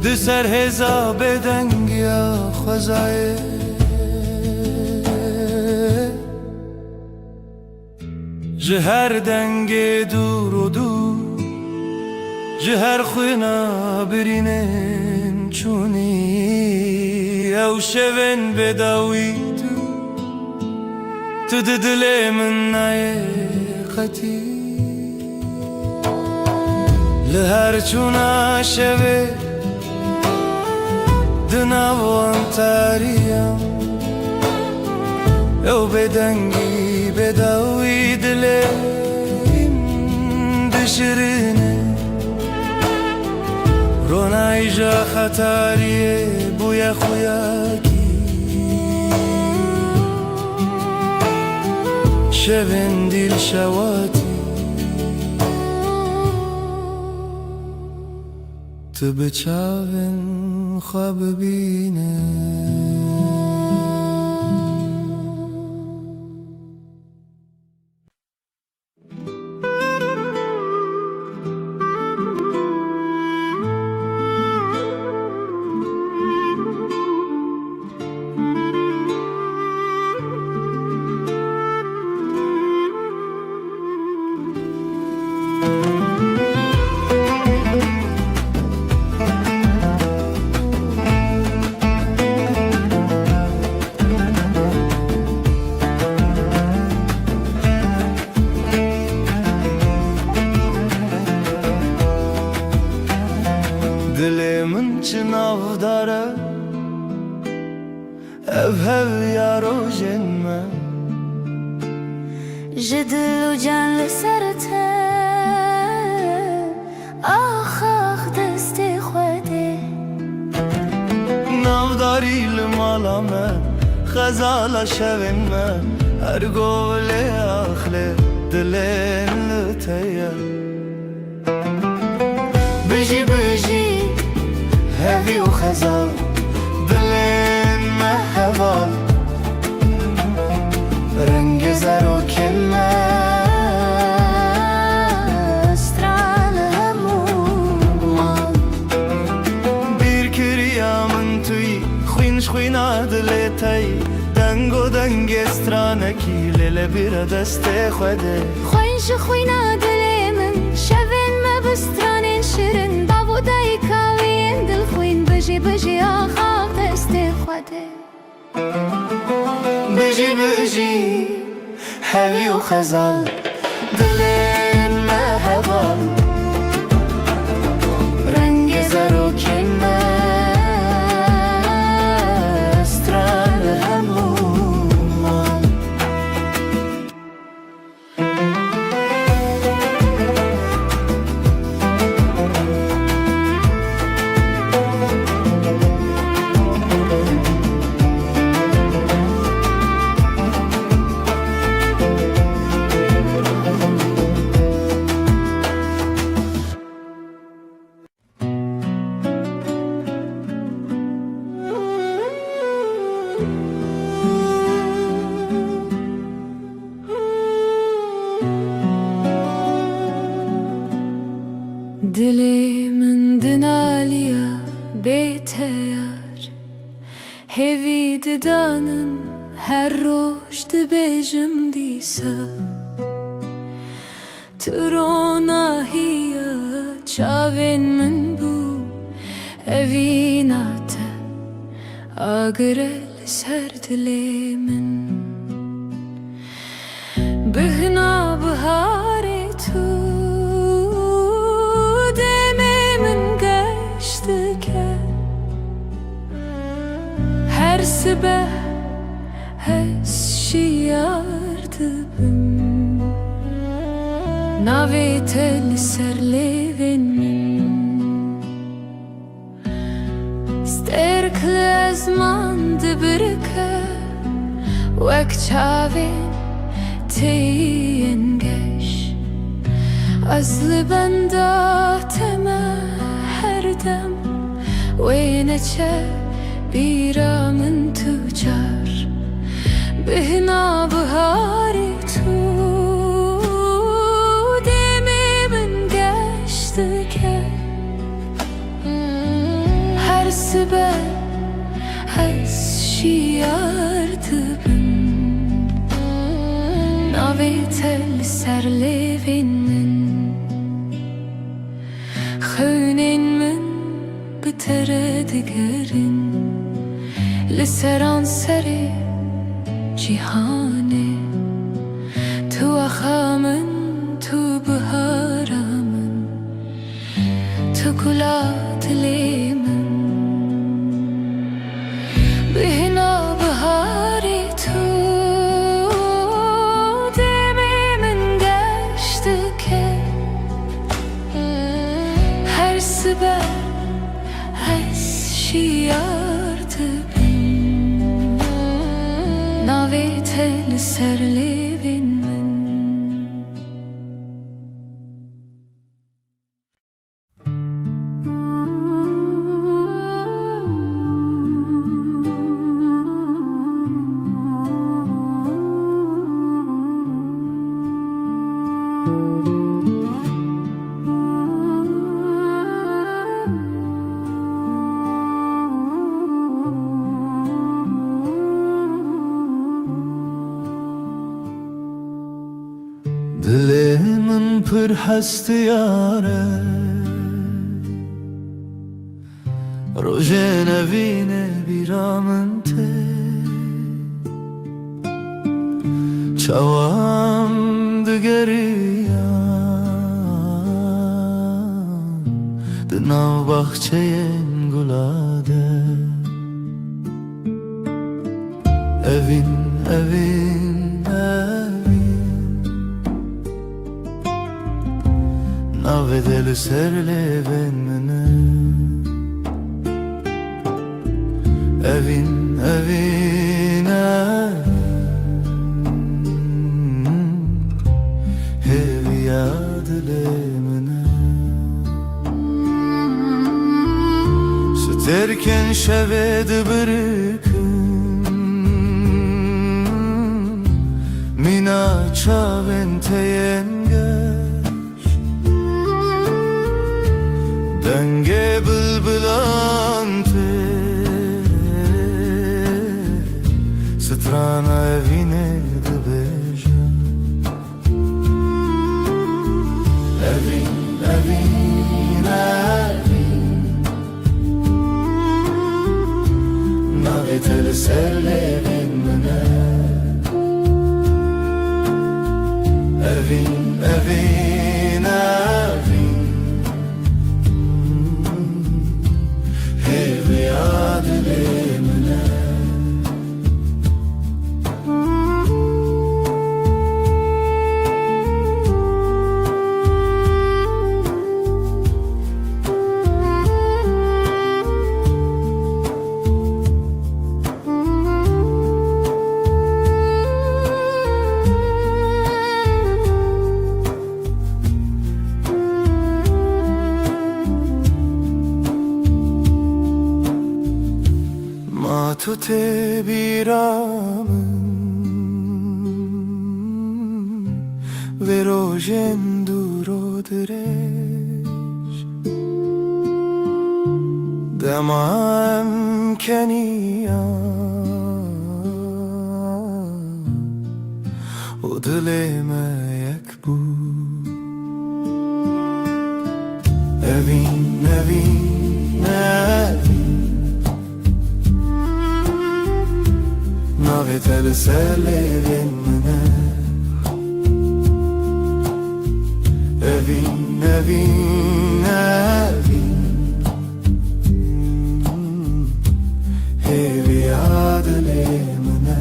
دسر هزا بدنگیا خوزایه جهر دنگ دور و دور جهر خوینا برینن چونی او شون بداوی تو دل من نای خطی لهر چونا شوه دناوان تاریم او بدنگی بداوی دلیم دشرینه رونای جا خطاریه بوی خویاکی شبن دیل شواتی تو بچاون خواب بینه دلمن چناو داره اف یارو جنمه جدل و جان لسرته آخ آخ دست خوده ناوداری لمالامه خزالا شوینمه هر گول اخله دلن لتیه بجی بجی هوی و خزال دلن محوال رنگ زر و کلمه استرال همومان بیر کریا من توی خوینش خوینا دلتای دنگ و دنگ استرانکی لیل بیر دست خوده خوینش خوینا دل من شوین ما بسترانین شیرین داودای کاوین دل خوین بجی بجی آخاق دست خوده بجی بجی هوی و خزال دلن محوال رنگ زر و کلمه استرال همومان her roş dibêjim dîsa tu rona hiya çavên min bû evîna te agire li ser dilê min bihna biharê tu demê min geş dike her sibeh hez şiyar dibim navê te li ser lêvên min sterk li ezman dibirike wek çavên teyên geş ez li benda te me her dem wê neçe bîra min tu car bihna biharê tu demê min geş dike her sibeh hez şiyar dibim navê te li ser lêvên min xewnên min bi te re digerin li seran serê cîhanê tu axa min tu bihara min tu gula dilê min bihna biharê tu demê min geş dike her sibeh hez şiyar dibim navê te li ser lêvên min Dilê min pir hestiyar e rojê nevînê bîra min tê çawan digeriyan di nav baxçeyên gula de evîn evîn navê te li ser lêvên min evîn evîn hêviya dilê min stêrkên şevê dibirikin mîna çavên teyên dengê bilbilan tê strana evînê dibêje evîn evîn navê te li ser lêvên min evîn evîn hêviya dilê min tu tê bîra min vê rojên dûr û dirêj dema em keniyan dilime yek bu. Evin, evin, evin Navet el selevin mine Evin, evin, evin Hevi adile mine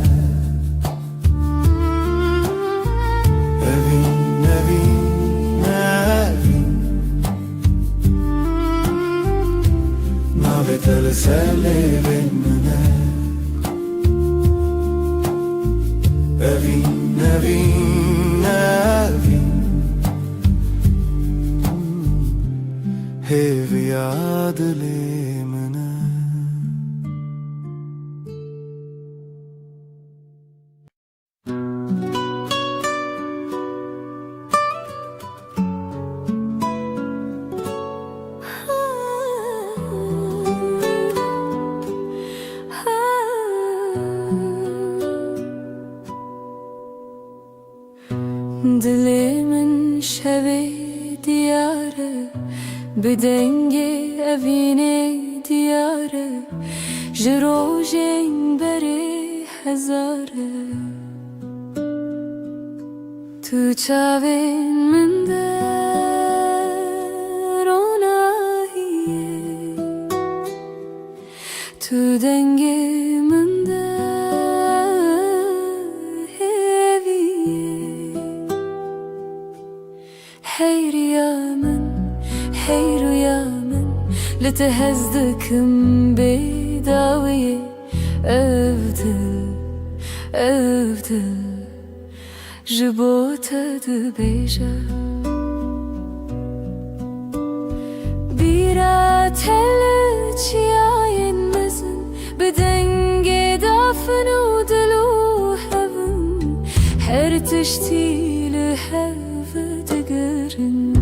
Evin, evin, evin Navet el selevin mine Evin, evin, evin Hevi adile mine Dilimin şevi diyarı Bedenge evine diyarı Jirojeng beri hezarı Tu çavin minde ronahiye Tu denge minde Hey rüyamın لتهزدكم بداوية أفضل جبوت دبيجا بيرا تلج ياين مزن بدنجي دافن ودلو هفن هرتشتي لهف تقرن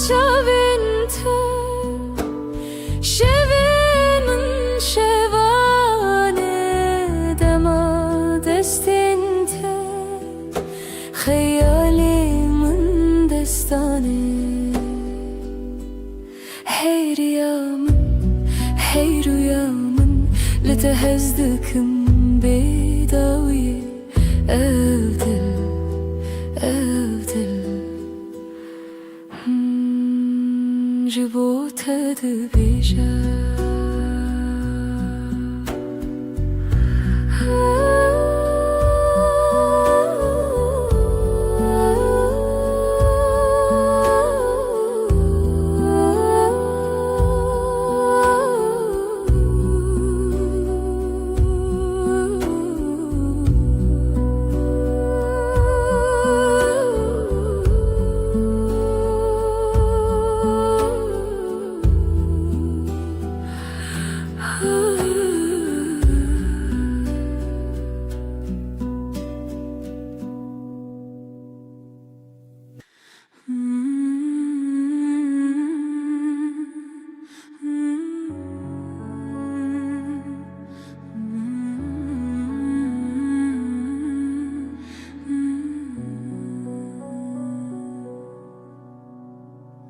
شاوينتا شوين من شوانه دما دستنتا خيالي من دستانه هي ريامن لتهزدكم بداوية أفضل جبوت دبيجا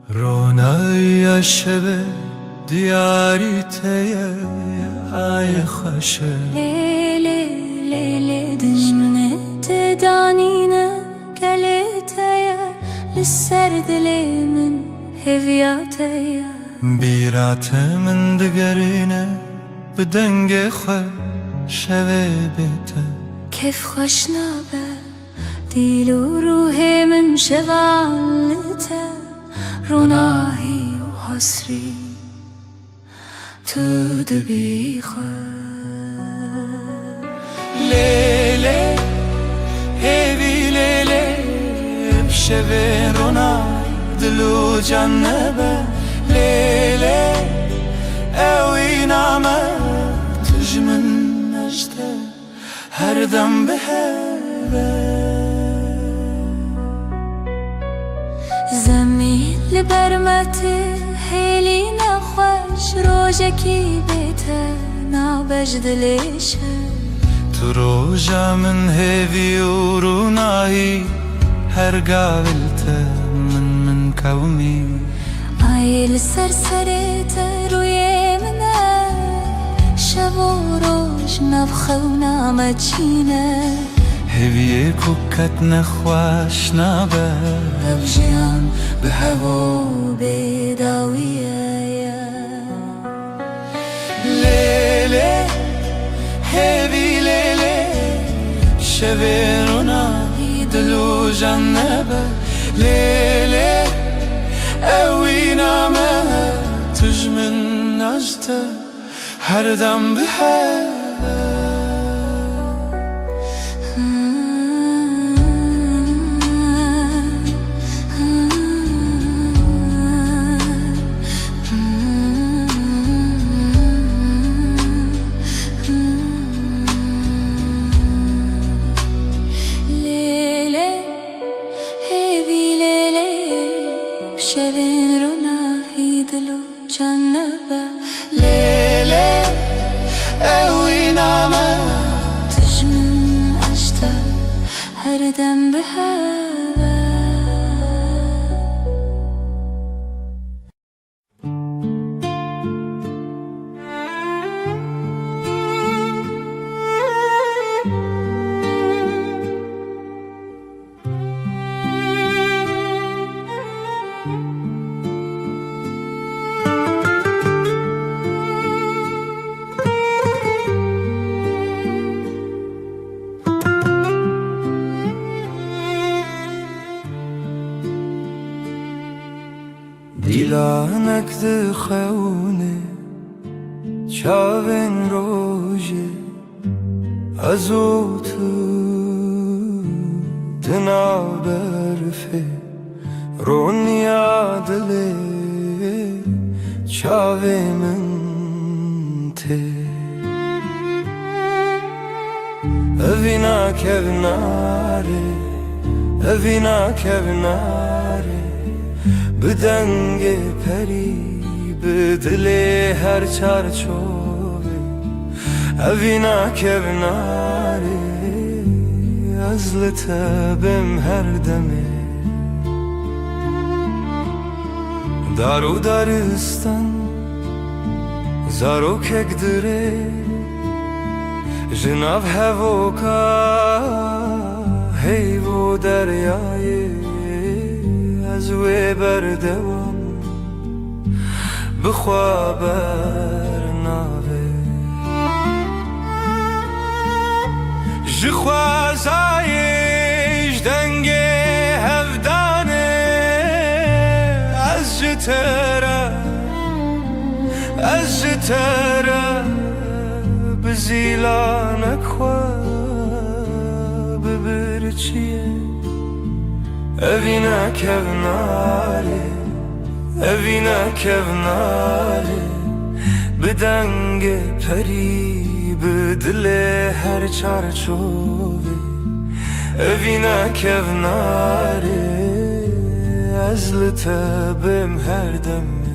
رونای شب دیاری تیه ای خوشه ليلي دجمنة تدانينا كالتايا للسرد من هفياتايا بیرات من دگرینه بدنگ خواه شوه بیته كيف خشنا به ديل وروحي من شغالته روناهي وحسري تدبي لیله هیوی لیله بشوه رونای دلو جنبه لیله اوی نامه تجمن نجده هر دم به زمین لبرمت هیلی نخوش روژکی بیته نابه بجدلش تو روژا من هیوی و رونایی هر قابلت من قومي عيل سرسرت روی منه شب و روز نبخونا مچینه هیوی کوکت نخواش نبه ببجیم به هوا و بداویه لیلی هیوی لیلی شبیرونا دلو جنبه لیلی اوی نامه تجمن نجته هر دم به شبین رو نهی دلو جنبه لیلی اوی نامه تجمن عشته هر دم به هوا دیلانک دخونه چاوین روژه ازو تو دنا برفه رونیا دله چاوی من ته اوینا کبناره اوینا کبناره بدنگ پری به دل هر چارچوبه اوینا کبناره از لطبم هر دمه دارو دارستان زارو کک دره جناب هوکا هیو دریای از وی بردوام بخوا برناوه جخوازایش دنگ هفدانه از جتره بزیلانک خواه ببرچیه اوینا کبناره اوینا کبناره بدنگ پری به دل هر چارچوبه اوینا کبناره از لطبم هر دمه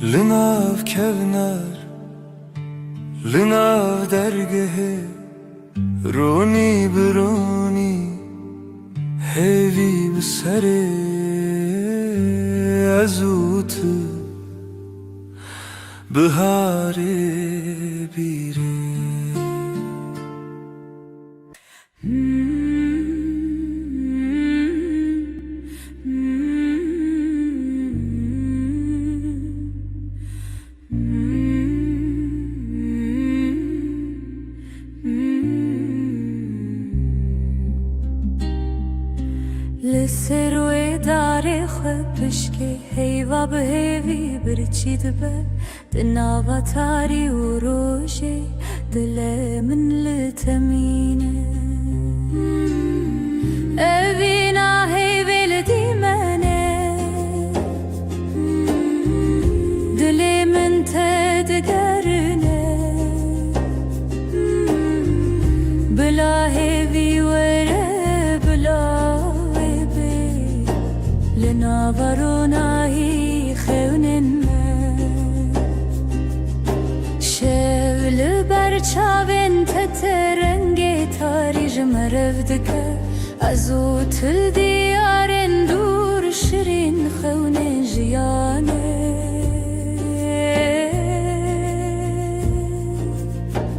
لناف کبنار لناف درگه رونی برونی هیوی بسره ازوت بهاره بیره لسروی داره خبشکی هیوا به هیوی برچید به دناوا تاری و روشی دل من لتمینه اوینا هی ولدی منه دل من تدگرنه بلا هی وره بلا بی لنا وروناهی خونن چاوین تترنگی تاریج مرفدکه ازو تل دیارن دور شیرین خونه جیانه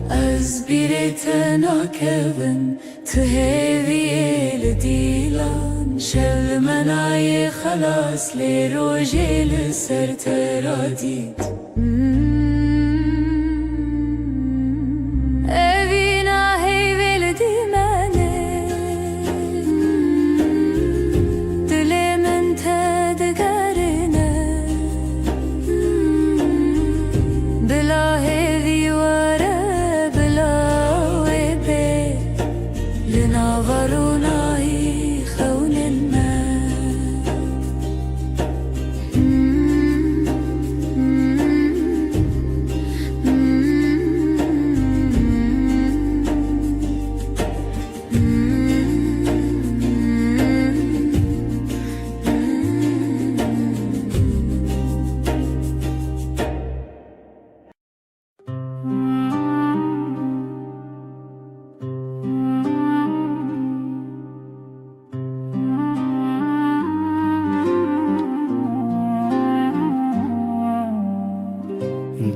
از بیرت ناکبن تو هیوی لدیلان شل منای خلاص لی روژی لسر ترادید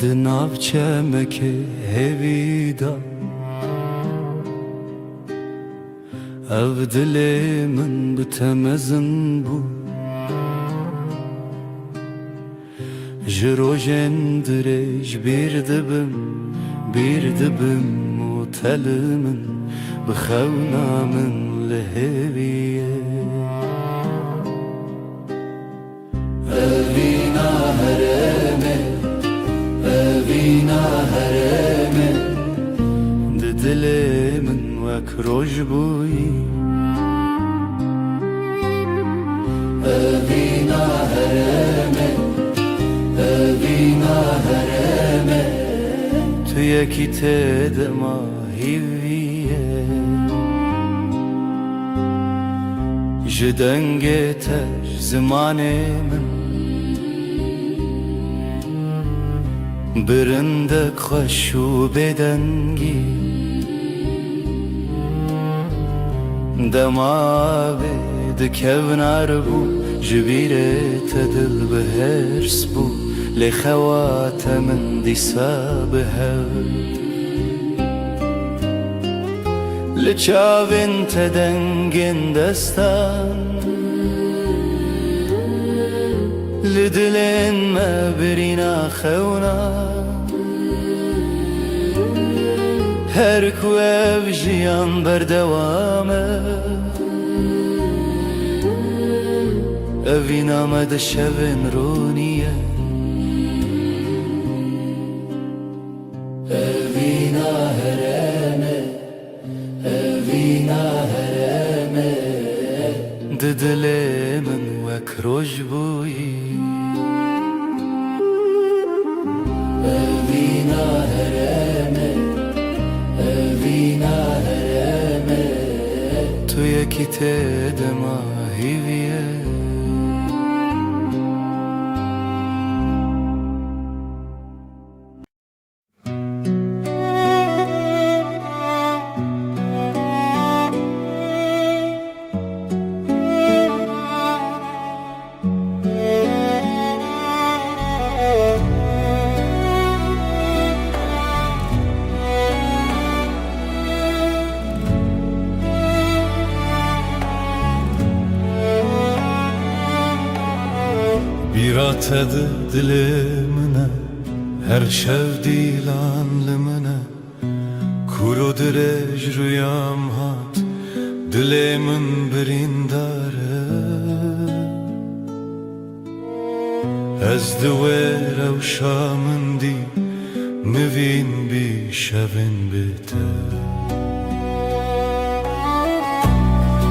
دناف چمک هویدا او دل من بتمزن بو جروجن درج بیر دبم و تل من بخونا من لهویه اوینا هرمه اوینا هرمه دل من وک روش بوی اوینا هرمه اوینا هرمه تو یکی تدما هیویه جدنگ تش زمان من برندک خوش و بدنگی دماغ دکونار بو جبیرت دل بهرس بو لخوات من دیسا بهر لچاوین تدنگین دستان لدلين ما برينا خونا هركوا بجيان بردوامه أفينا ما دشبن رونية أفينا هرامه أفينا هرامه ددلي من وكروج بوي أفينا هرامه أفينا هرامه تو يكي تدما هيفيه Biratedı dilimine her şev dilanlımına Kuru direj rüyam hat dilimin birindare Ez duver ev şamın di نوین بی شوین بهتر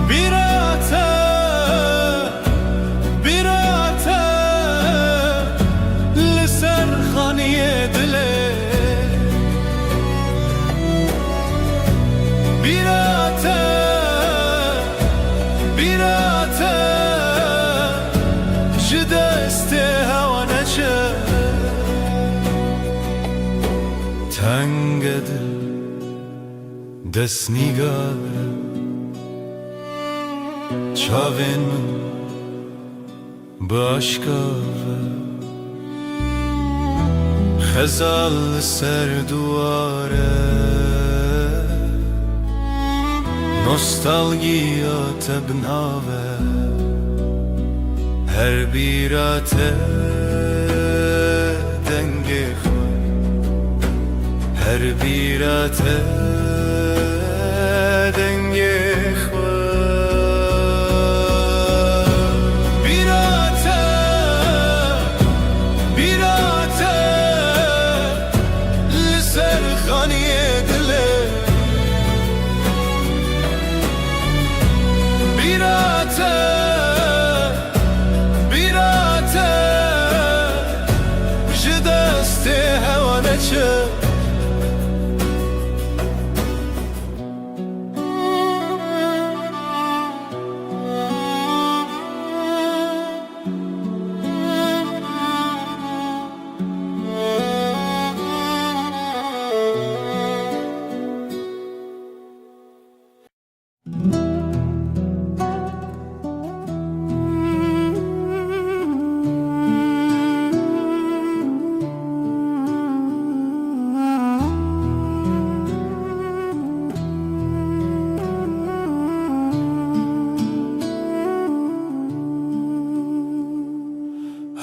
بیراته لسر خانی دله بیراته جدست هوا نچه تنگ دل دست نیگاره چاوین من باشکاوه خزال سر دواره نوستالژیا تبناوه هر بیراته دنگی خواه هر بیراته دنگی بیراته جدست هوا نچه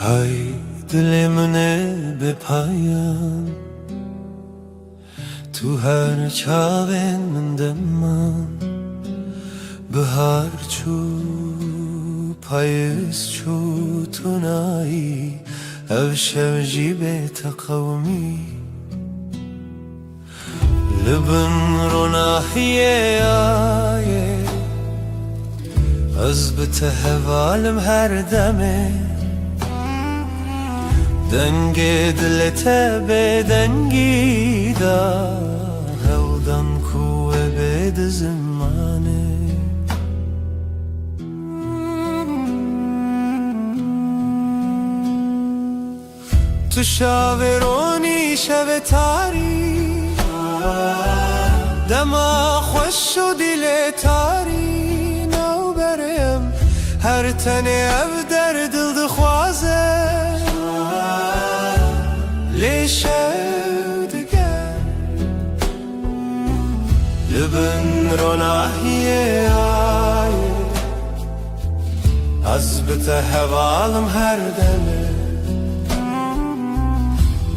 های دل منه به پایان تو هر چاوین من دمان بهار چو پاییز چو تو نایی او شب جیب تقومی لبن رو ناحیه آیه از بتهوالم هر دمه دنگ دلت به دنگی دا هودم کوه بد زمانه تو شاورونی شب تاری دما خوش و دل تاری نو برم هر تنه او در دل دخوازه لیشه دگر لبن رو ناحیه آیه از بته هوالم هر دمه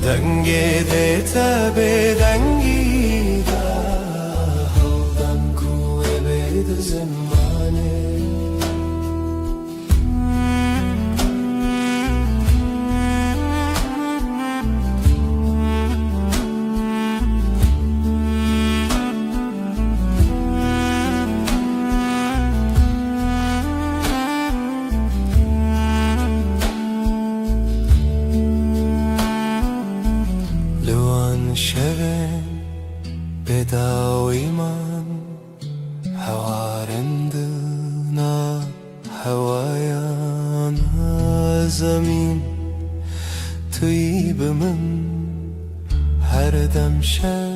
دنگی دیتا به دنگی دا هودم کوه بید زمانه شبن بداوی من هوارندنا هوایان زمین توی به من هر دم شب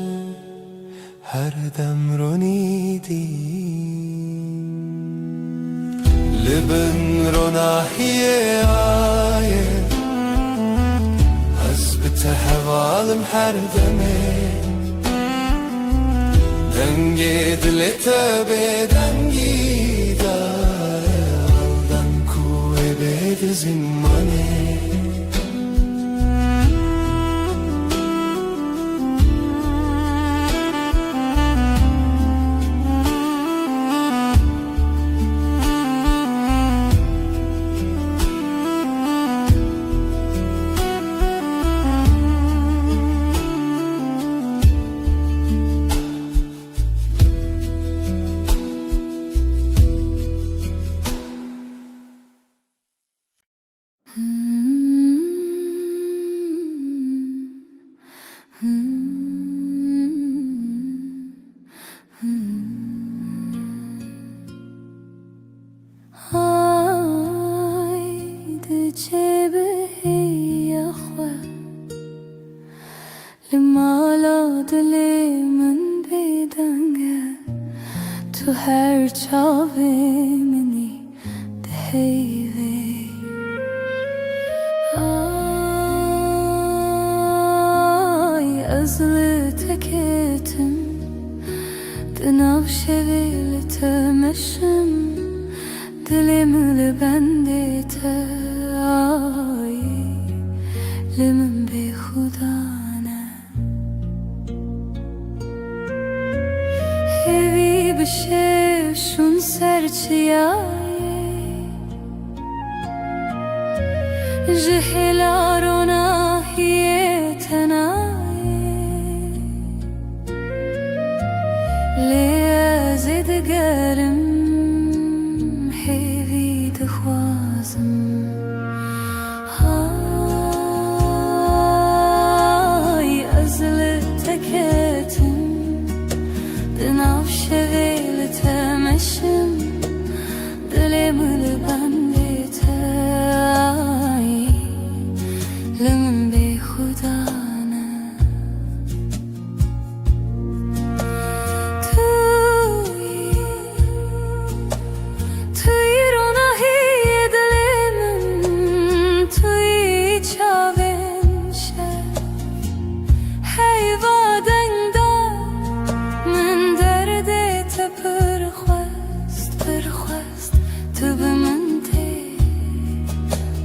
هر دم رو نیدی لبن رو ناحیه آیه تهوالم هر دمه دنگی دلت به دنگی دادم کوه بید زمانه تو هر چاوی منی دهیوی آی ازل تکتم دناو شویل تمشم دلم لبندت آی لمن بی خدانه هیوی بشه شون سرچیای جهلارنا هی تنای لیازد گرم هیوی دخوازم های ازل تکتم دناو شویل تمشم دلم لبندت آی لمن بی خدانه توی روناهی دلم توی چاوین شد حیوادن من دردت پرخواست تو به من تی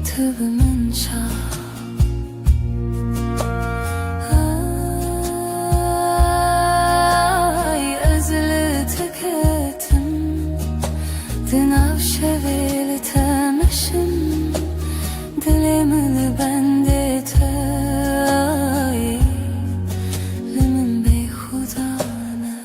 تو به من شا آی ازل تکتم دناو شویل تمشم دلم لبندت آی لمن بی خدانه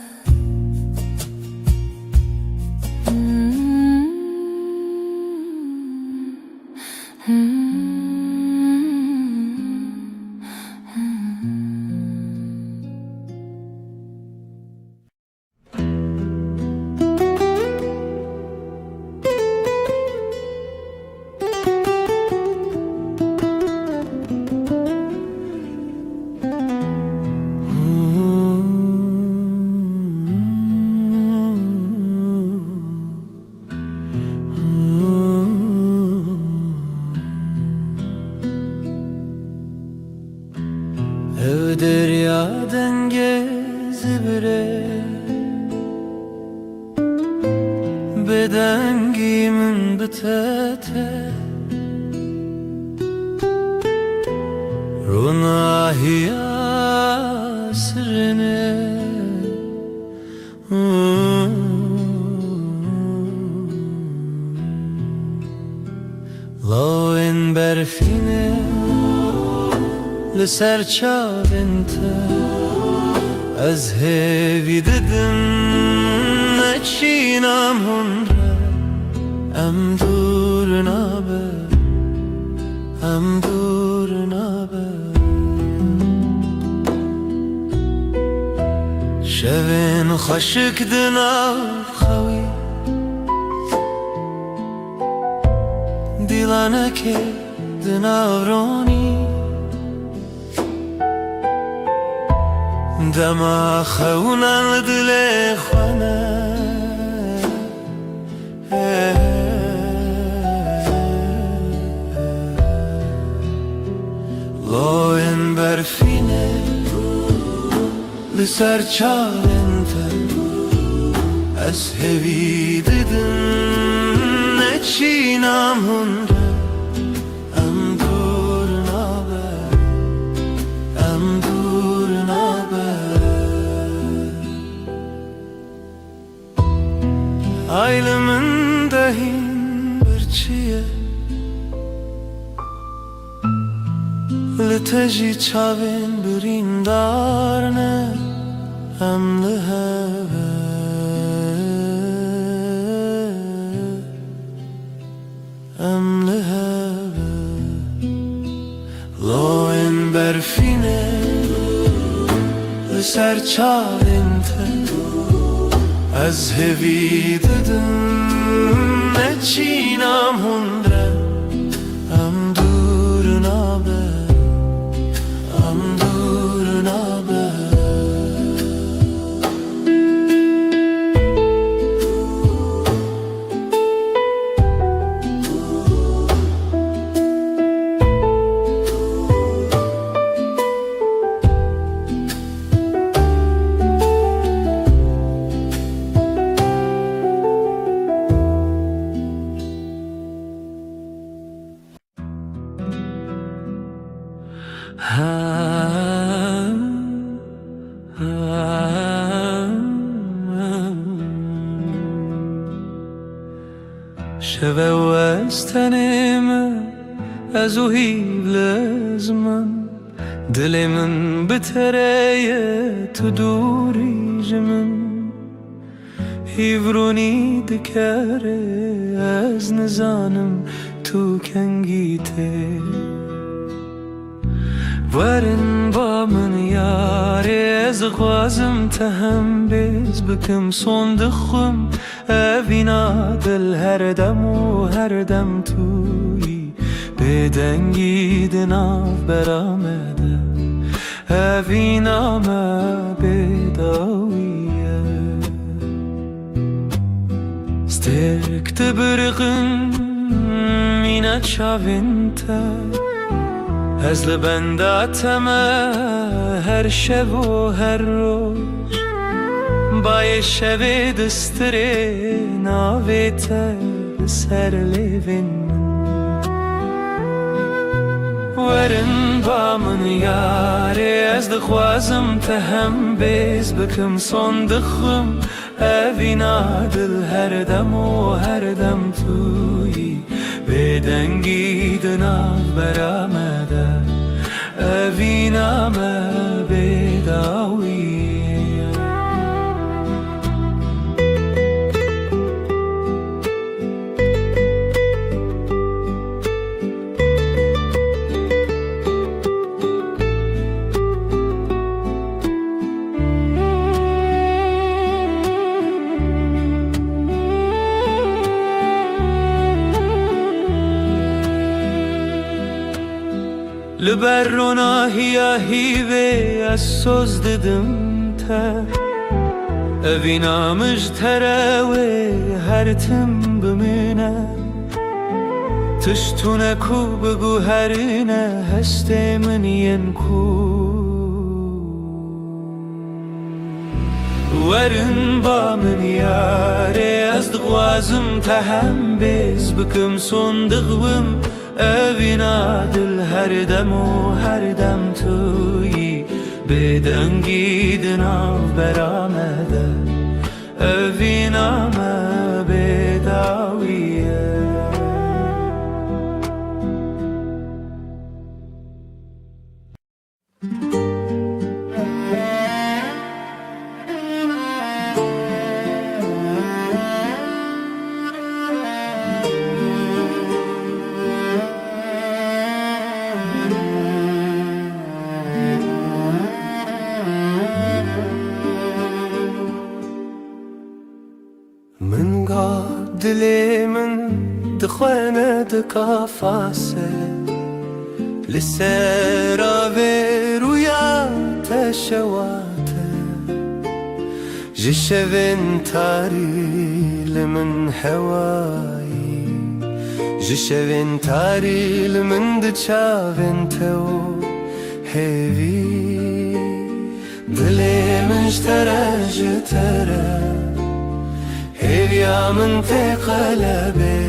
Ev deryadan gezibire Bedengimin bitete Runahiya sirine Lawen berfine لسر چاوینته از هیوی ددم نچینم هنره ام دور نابه ام دور نابه شوین خشک دناو خوی دیلانه که دناو رونی دما خونا لدل خانه لاین برفینه لسر چالنته از هوی ددن نچینم هنده ام دور نابه ام دور نابه Aylımın dahin bir çiye Liteji çavin birin darne Emli heve Emli heve Loin berfine Liser çavinte از هوی ددم نچینم هنره ام دور نابه ام دور نابه شوه و از تنم از او هیل از من دل من بتره تو دوری جمن هیورونی دکره از نزانم تو کنگیته ورن با من یاره از خوازم تهم بیز بکم صندخم اوینا دل هر دم و هر دم توی بدنگی دناف برامده اوینا ما بداویه سترک تبرقن مینا چاوینتا از لبنداتم هر شب و هر روز بای شب دستره ناویت سر لیوین ورن با من یاره از دخوازم تهم بیز بکم صندخم اوینا دل هر دم و هر دم توی بدنگی دناف برامده اوینا ما بداویه لبرنا هیا هیوه از سوز ددم تا اوینا مجتره هر تم بمینه تشتونه کو بگو هرینه هسته من ین کو ورن با من یاره از دغوازم تهم بیز بکم صندقم اوینا دل هر دم و هر دم توی بدنگی دناف برامده اوینا ما بداویه من قاد دلي من دخوانه دكافاسه لسرا برويا تشواته جشفن تاري لمن هواي جشفن تاري لمن دشافن تو هيفي دلي من اشترى جترى هيا من تقلبي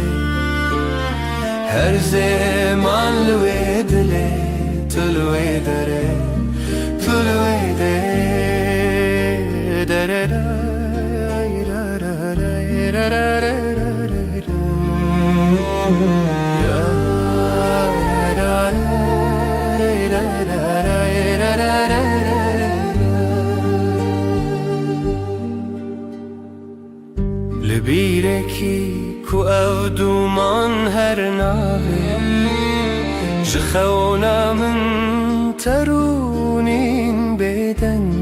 هر زمان لويد لي تلويد ري تلويد لبيركي كو او دومان هر ناوي جخونا من ترونين بدن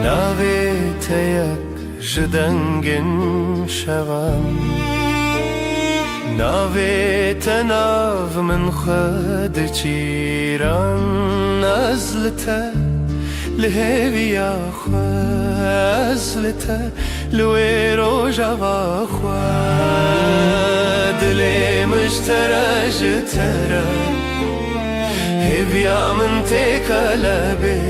ناوي تيك جدنگن شوام ناوي تناف من خد چيران نزلته لهوي يا خزلته لوي روجا باخوا دلي مشترى جترى هبيا من تقلبي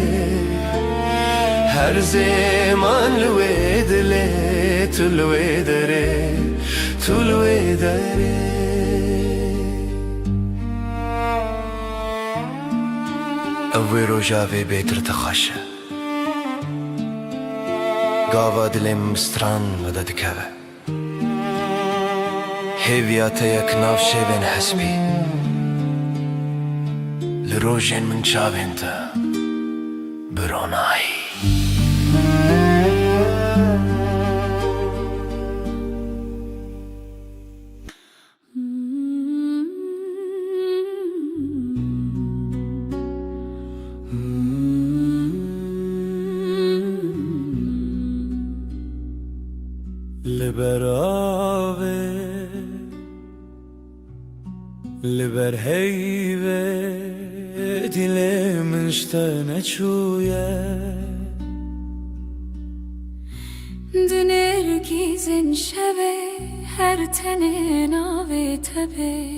هر زمان لوي دلي تلوي دري تلوي دري اوي روجا في بيتر تخشى قاوا دلم ستران مدد كبه هیویات یک ناف شیوین حسبی لروجین من چاوین تا برونایی لبراوه لبر هیوه دل من شتنه چویه دنرگیزن شوه هر تنه ناوه تبه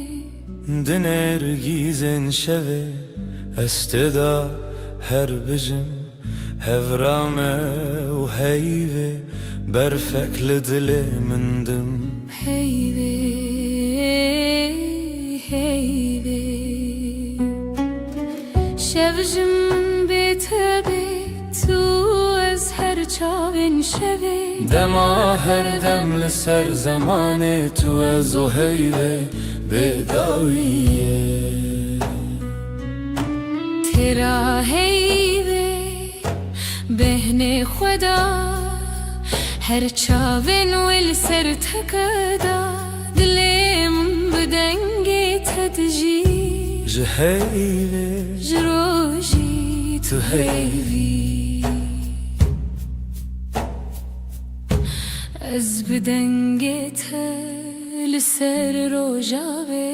دنرگیزن شوه استدا هر بجم هفرامه و هیوه برفک لدل من دم هیوه هیوه شوجم بتبه تو از هر چاوین شوه دما هر دم لسر زمان تو از و هیوه بداویه ترا هیوه بهن خدا هر چاوین ول سر تکدا دلم بدنگی تدجی جهیوه جروجی تو هیوی از بدنگی تل سر روجاوه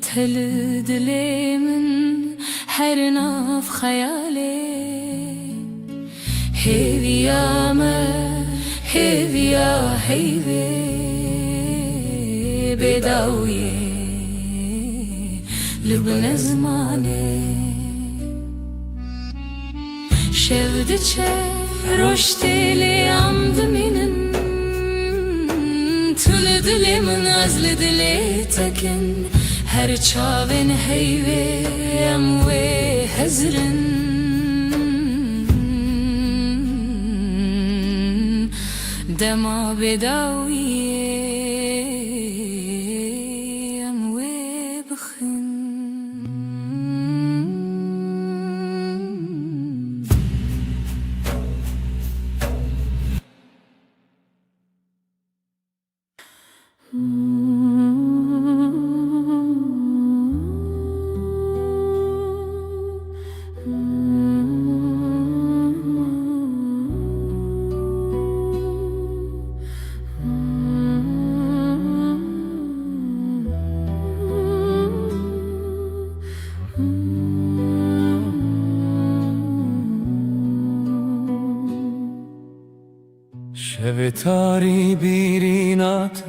تل دلم هر ناف خیاله هیویا ما هیویا هیوی بداویه لبن زمانه شفت چه رشتی لیام دمینن تل دلی من از لدلی تکن هر چاوین هیوی اموی هزرن دما بداویه اموی بخن شب تاری بیرینات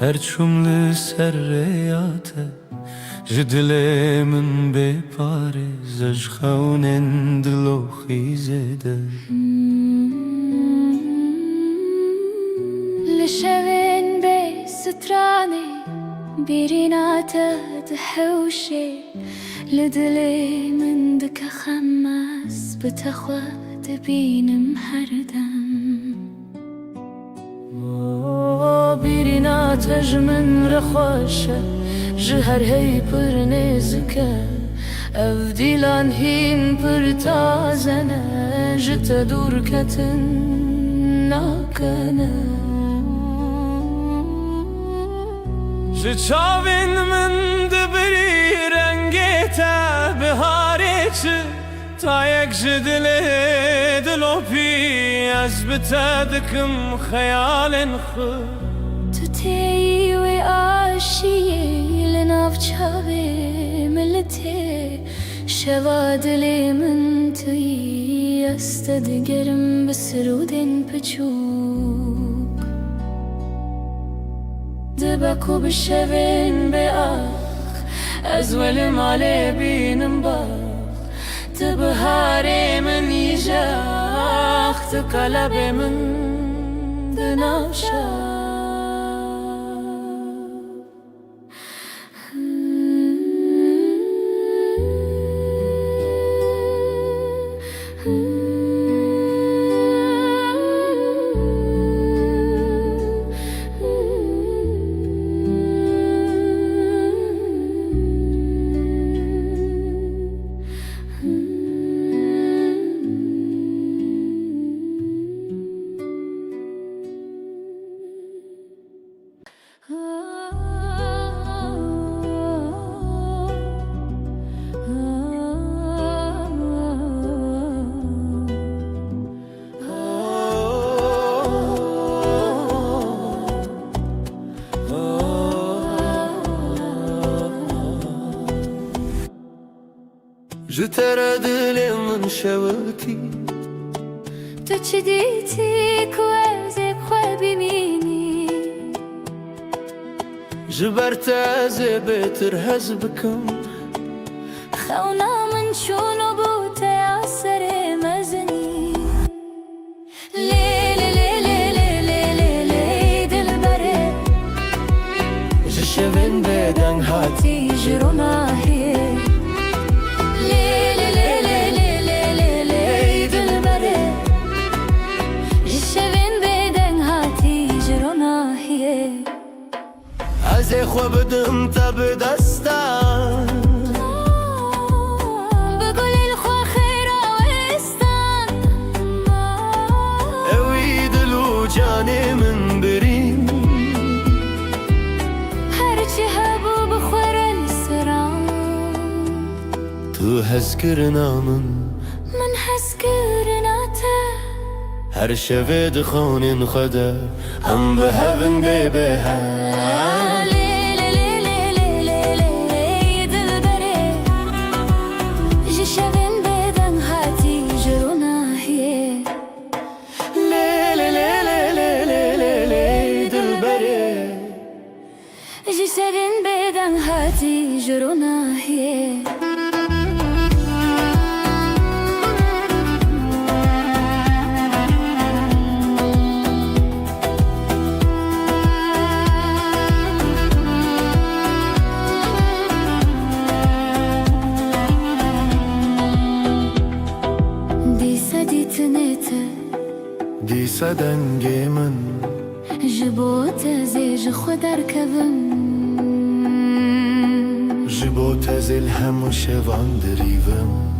هر چوم لسر ریات جدل من بپاره زج خونن دلو خیزده لشوين بي ستراني بيرينات دحوشي لدلي من دك خماس بتخوى تبين محردم بيرينات من رخوشة جهر هي پر نزكا افديلان هين پر تازنه جت دور كتن ناكنه چاوین من دبری رنگیتا بهاری چه تا یک جدل دلو پی از بتدکم خیال خود تتي وعاشي لناف چاوي ملتي شواد لي من توي استدقرم بسرودين بچوك دبكو بشوين بآخ أزول مالي بينم باخ تبهاري من يجاخ تقلب من دناشا جتر دل من شوتی تو چی دیتی که از خواه ببینی جبرت از بهتر هز بکم خونا من شونو بوته اثر مزنی لیلی لیلی لیلی لیلی دل بره جشوین بدن هاتی جرونا هی لیلی لیلی لیلی لیلی دل بره جشوین بدن هاتی جرونا هی از خو بدم تا به دستم بگل الخوا خیر آوستان اوی دلو جان من برین هرچی هبو بخورن سران تو هز کرنا من حس کرناته هر شوه دخون خدا هم به هون به هم لیلی لیلی لیلی دل بره جشوین بدن هاتی جرونا هی لیلی لیلی لیلی لیلی دل بره جشوین بدن هاتی جرونا هی دیسا دنگ من جبوت زیج خود ارکبم جبوت از الهم و شوان دریوم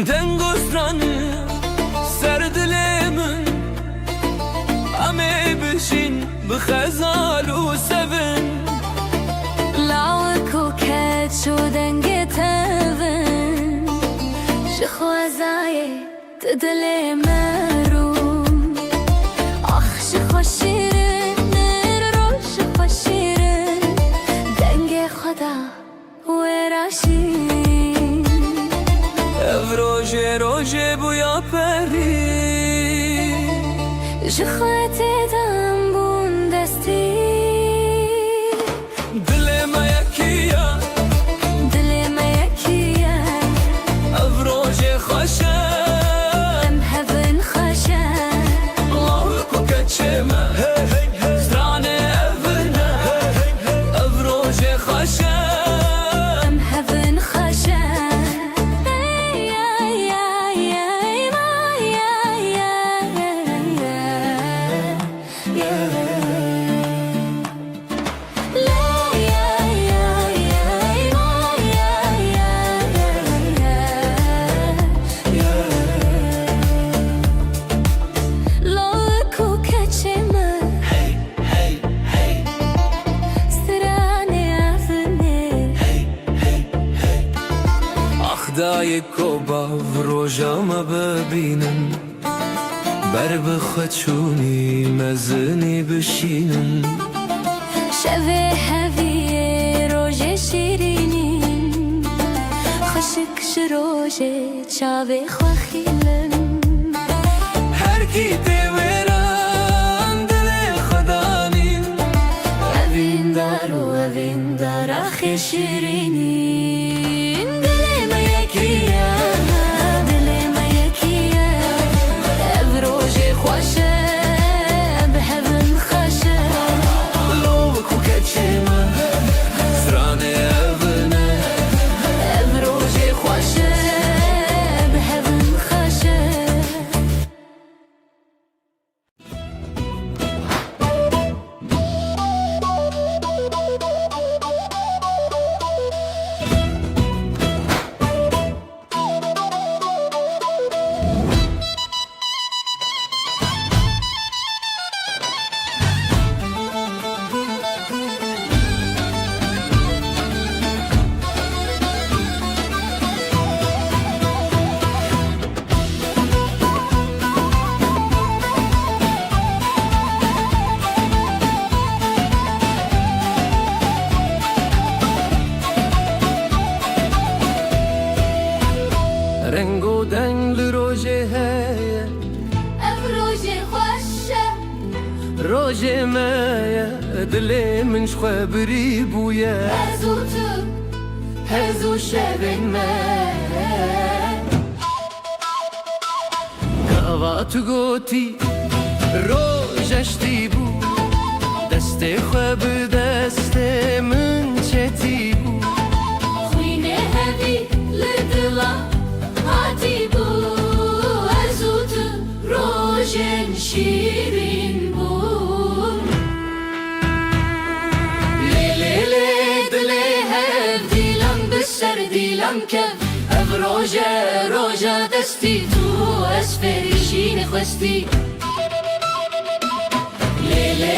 دنگسترانı سردلمن امي بشين بخزال وسفن لاوك وكات شو دنگي تفن شخوازاي تدلي مروم اخ شخو شيرن رو شخو شيرن دنگي خدا وراشين روژه روژه بویا پری جخواتي دم بون دستي دل ما یکیه دلي ما يكيا روژه خوشه ام هفن خشا الله کو کچمه زرانه افرنه روژه خوشه ام هفن خشا خدای کوبا روژاما ببینن بر بخوچونی مزنی بشینن شوه هوی روژه شیرینین خشک شروژه چاوه خواخیلن هر کی دیوران دل خدا نین اوین دار و اوین دار آخی شیرینین دل ما یکیه دل ما یکیه او روژه خوشه به هون خوشه لو کو کچمه زرانه افرنه او روژه خوشه به هون خوشه روجه مایا دل من خبری بویا هزو تو هزو شبن من کاوا تو گوتی روجشتی بو دست خب دست من چتی بو خوینه هوی لدلا هاتی بو هزو تو روژن شیرین بو لیلی دلی هف دیلم بسر دیلم کف اف روژه دستی تو از فریشین خواستی لیلی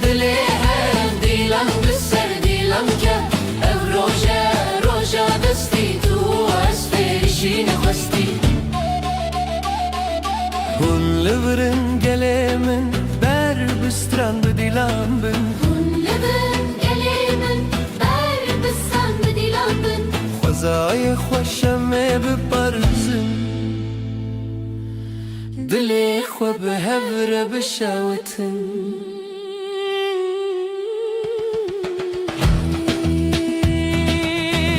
دلی هف دیلم بسر دیلم کف اف روژه دستی تو از فریشین خواستی Hun leveren gelemen ber bistran bedilan bin لبن گلیمن بر بسان بدیلان بن خوزای خوشم بپرزن دلی خو به هفر بشوتن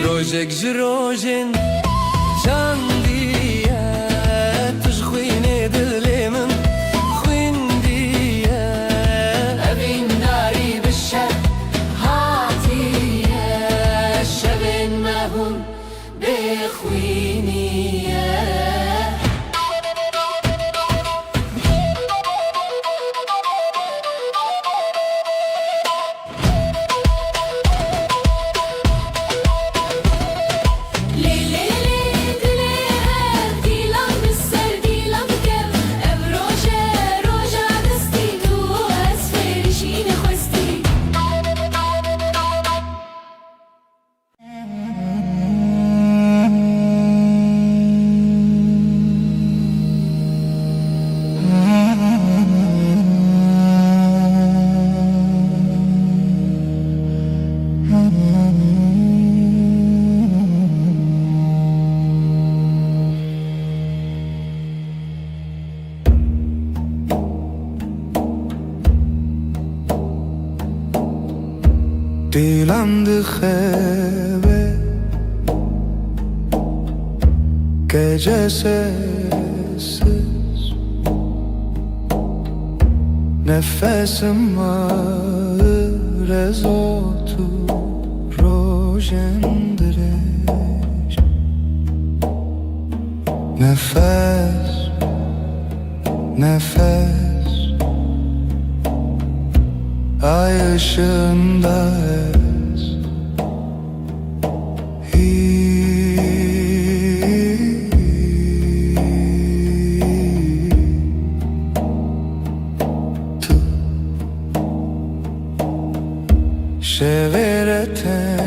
روجك جروجن جاندية تشخويني دلي من خويندية أبي ناري بالشر هاتي الشبن مهون بخوينية دیلم دخبه gecesiz nefesim ağır ezotu rojendireş nefes nefes ay ışığında ez tu şeveretene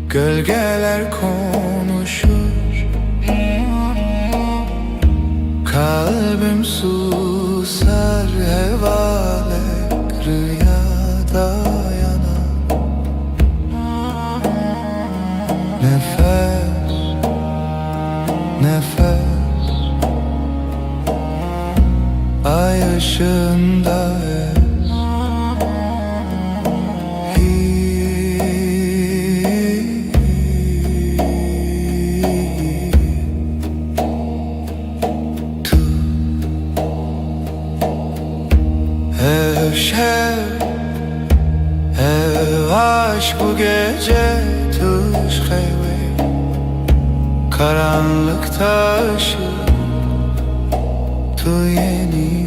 gölgeler konuşur kalbim susar hevalek rüyada yanar nefes nefes ay ışığında ez Ev şev, ev aşk bu gece tuş heyve karanlıkta ışık tu yeni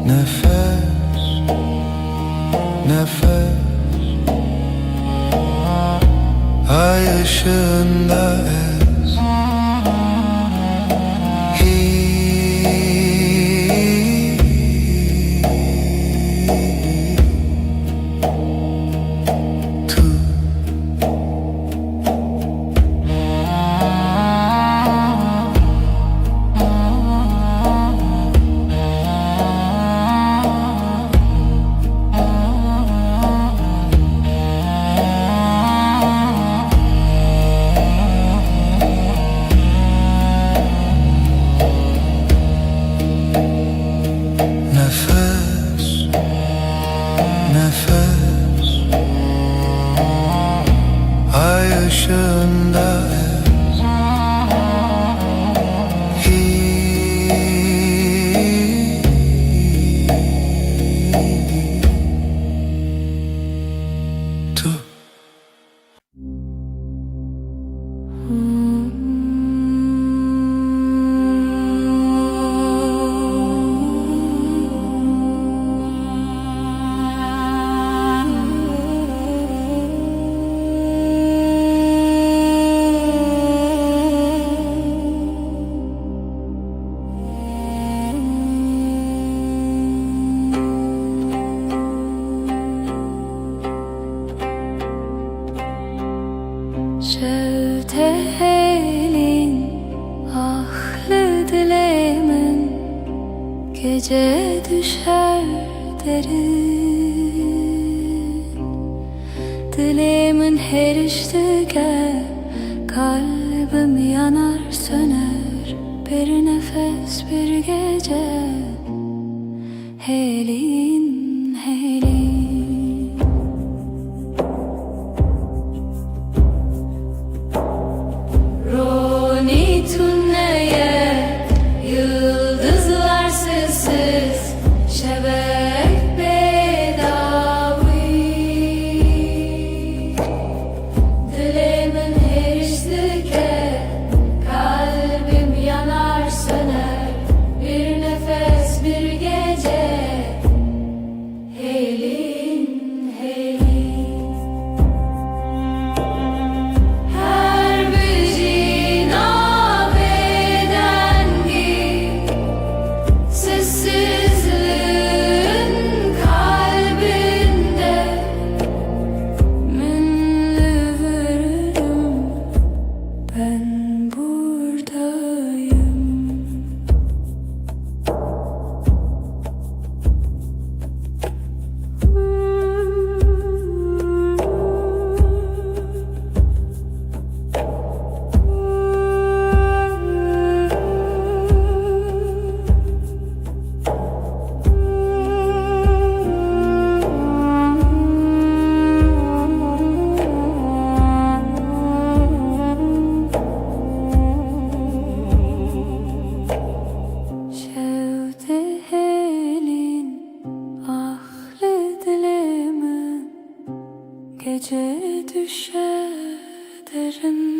nefes, nefes ay ışığında ez düşer derin. Dilimin her iştige kalbim yanar söner. Bir nefes bir gece helin helin. Roni tünneye yıldızlar sessiz şebek bedavi. Dilimin her iştike kalbim yanar söner. Bir nefes bir gece helin helin. Her bir cinab edengi sessizliğin kalbinde minli veririm, ben buradayım. Şevdi helin ahli dilimin gece düşer derin.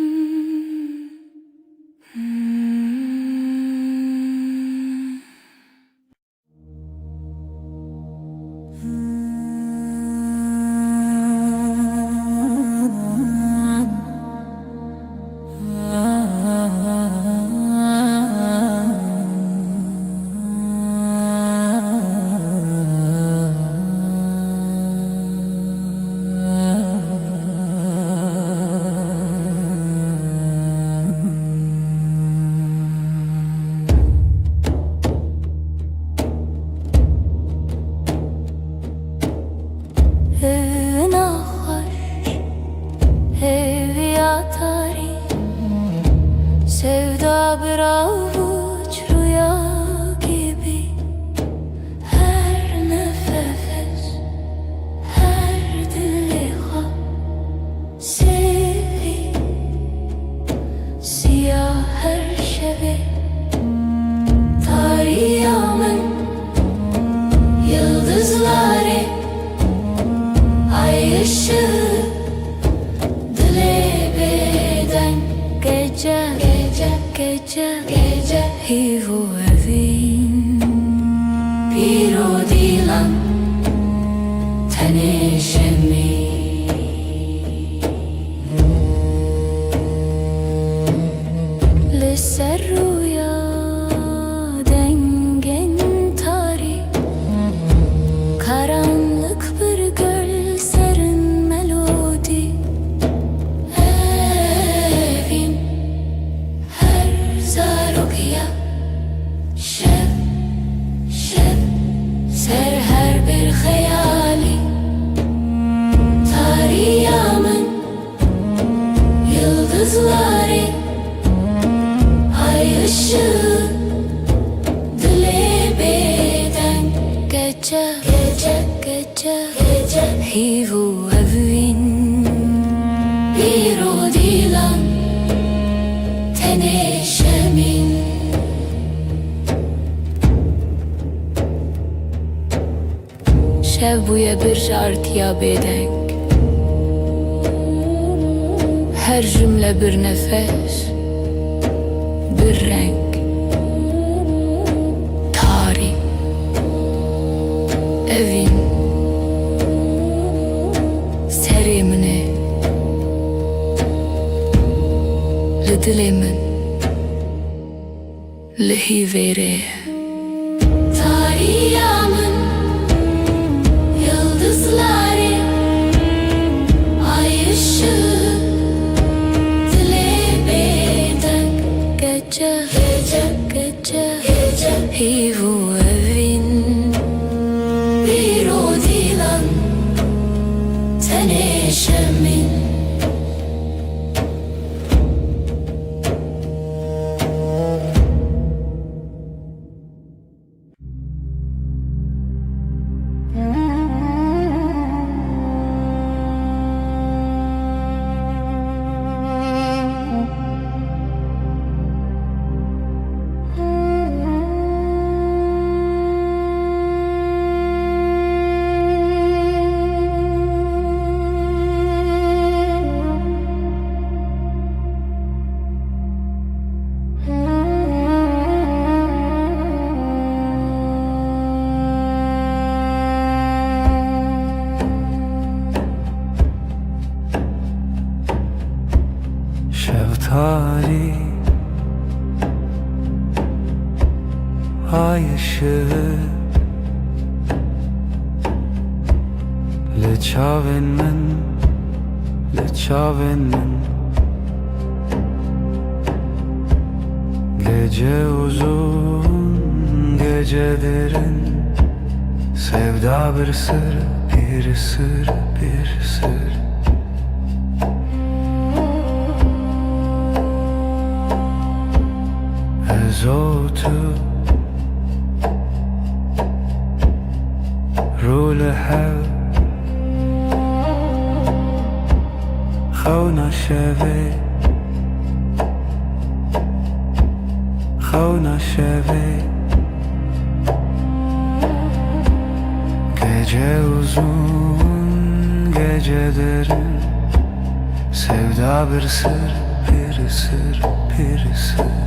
Sevda bir avuç rüya gibi. Her nefes, her diliha sevi. Siyah her şevi tarihimin yıldızları, ay ışığı dile beden gece gece hivu evin piro dilan tanışemi. Liser rüya dengen tarih, karanlık bir göl serin melodi. Evin her zarokya şev ser her bir hayali. Tarihimin yıldızları, ay ışığı dile beden gece hivu evin piro dilan teneşemin. Şev buya bir jartiya bedeng, her cümle bir nefes, bir renk. Tarih evin serimine lidilimin lihi vere. Tarihimin yıldızları, ay ışığı dile beden gece hivu evin çaven min, le çaven min. Gece uzun, gece derin, sevda bir sır, bir sır, bir sır. Ezotu رول حل خونا شوی خونا شوی Gece uzun, gece derin, sevda bir sır, bir sır, bir sır.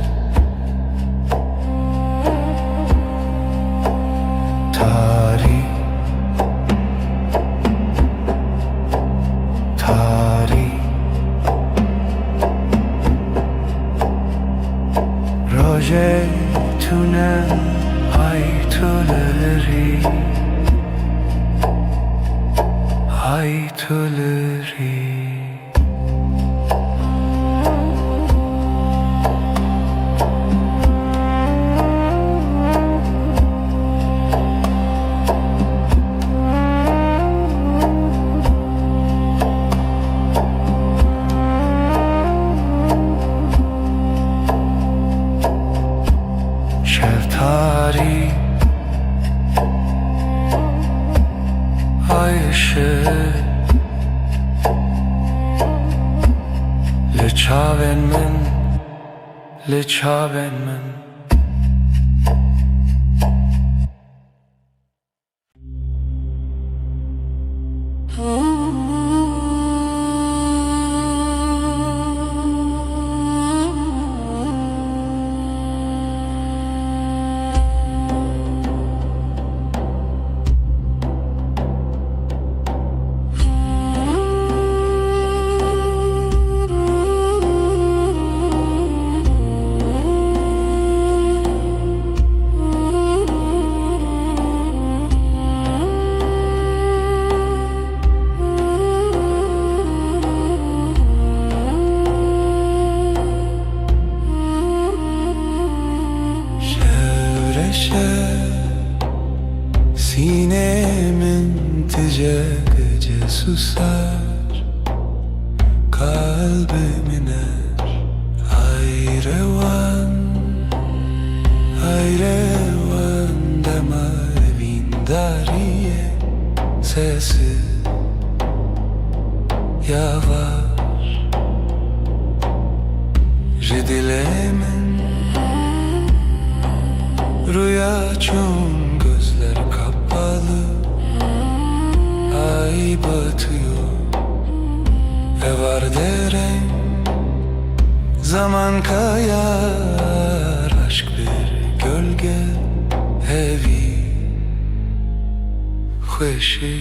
Tarih, tarih, roje tune ay tüleri, ay tüleri. Şeftali ay ışığı le çaven min, le çaven min. Sinemin tice gece susar, kalbim iner hayrevan, hayrevan dema evindariye sesi yavaş. Jidilemin rüya çun gözler kapalı, ay batıyor ve var derem zaman kayar, aşk bir gölge hevi خوشی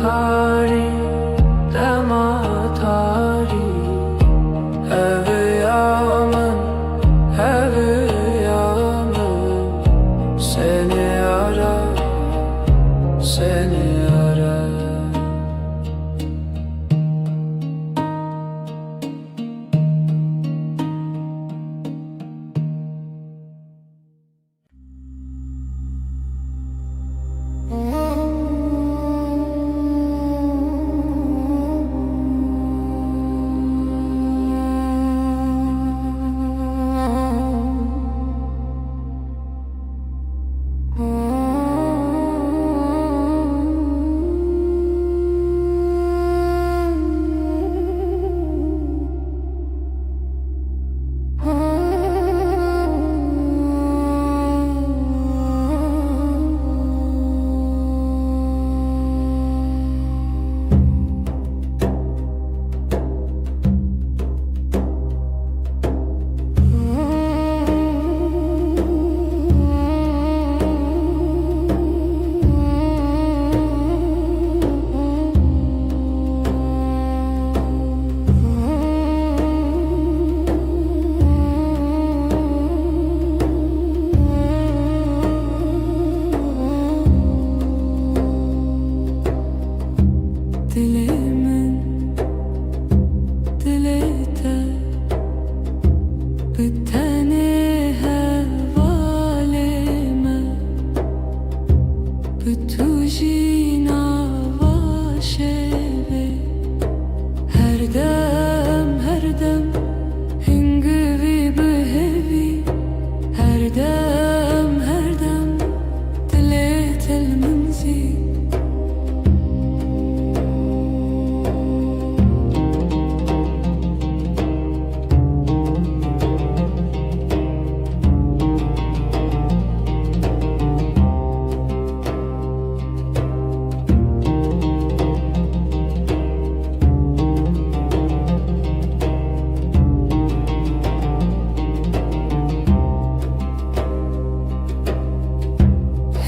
tari, dema tari. Evi yağmın, evi yağmın. Seni arar, seni arar. Dilimin dilete biteni hevalime bitujina vaşevi her dem hingivi behevi her dem dilet el منزي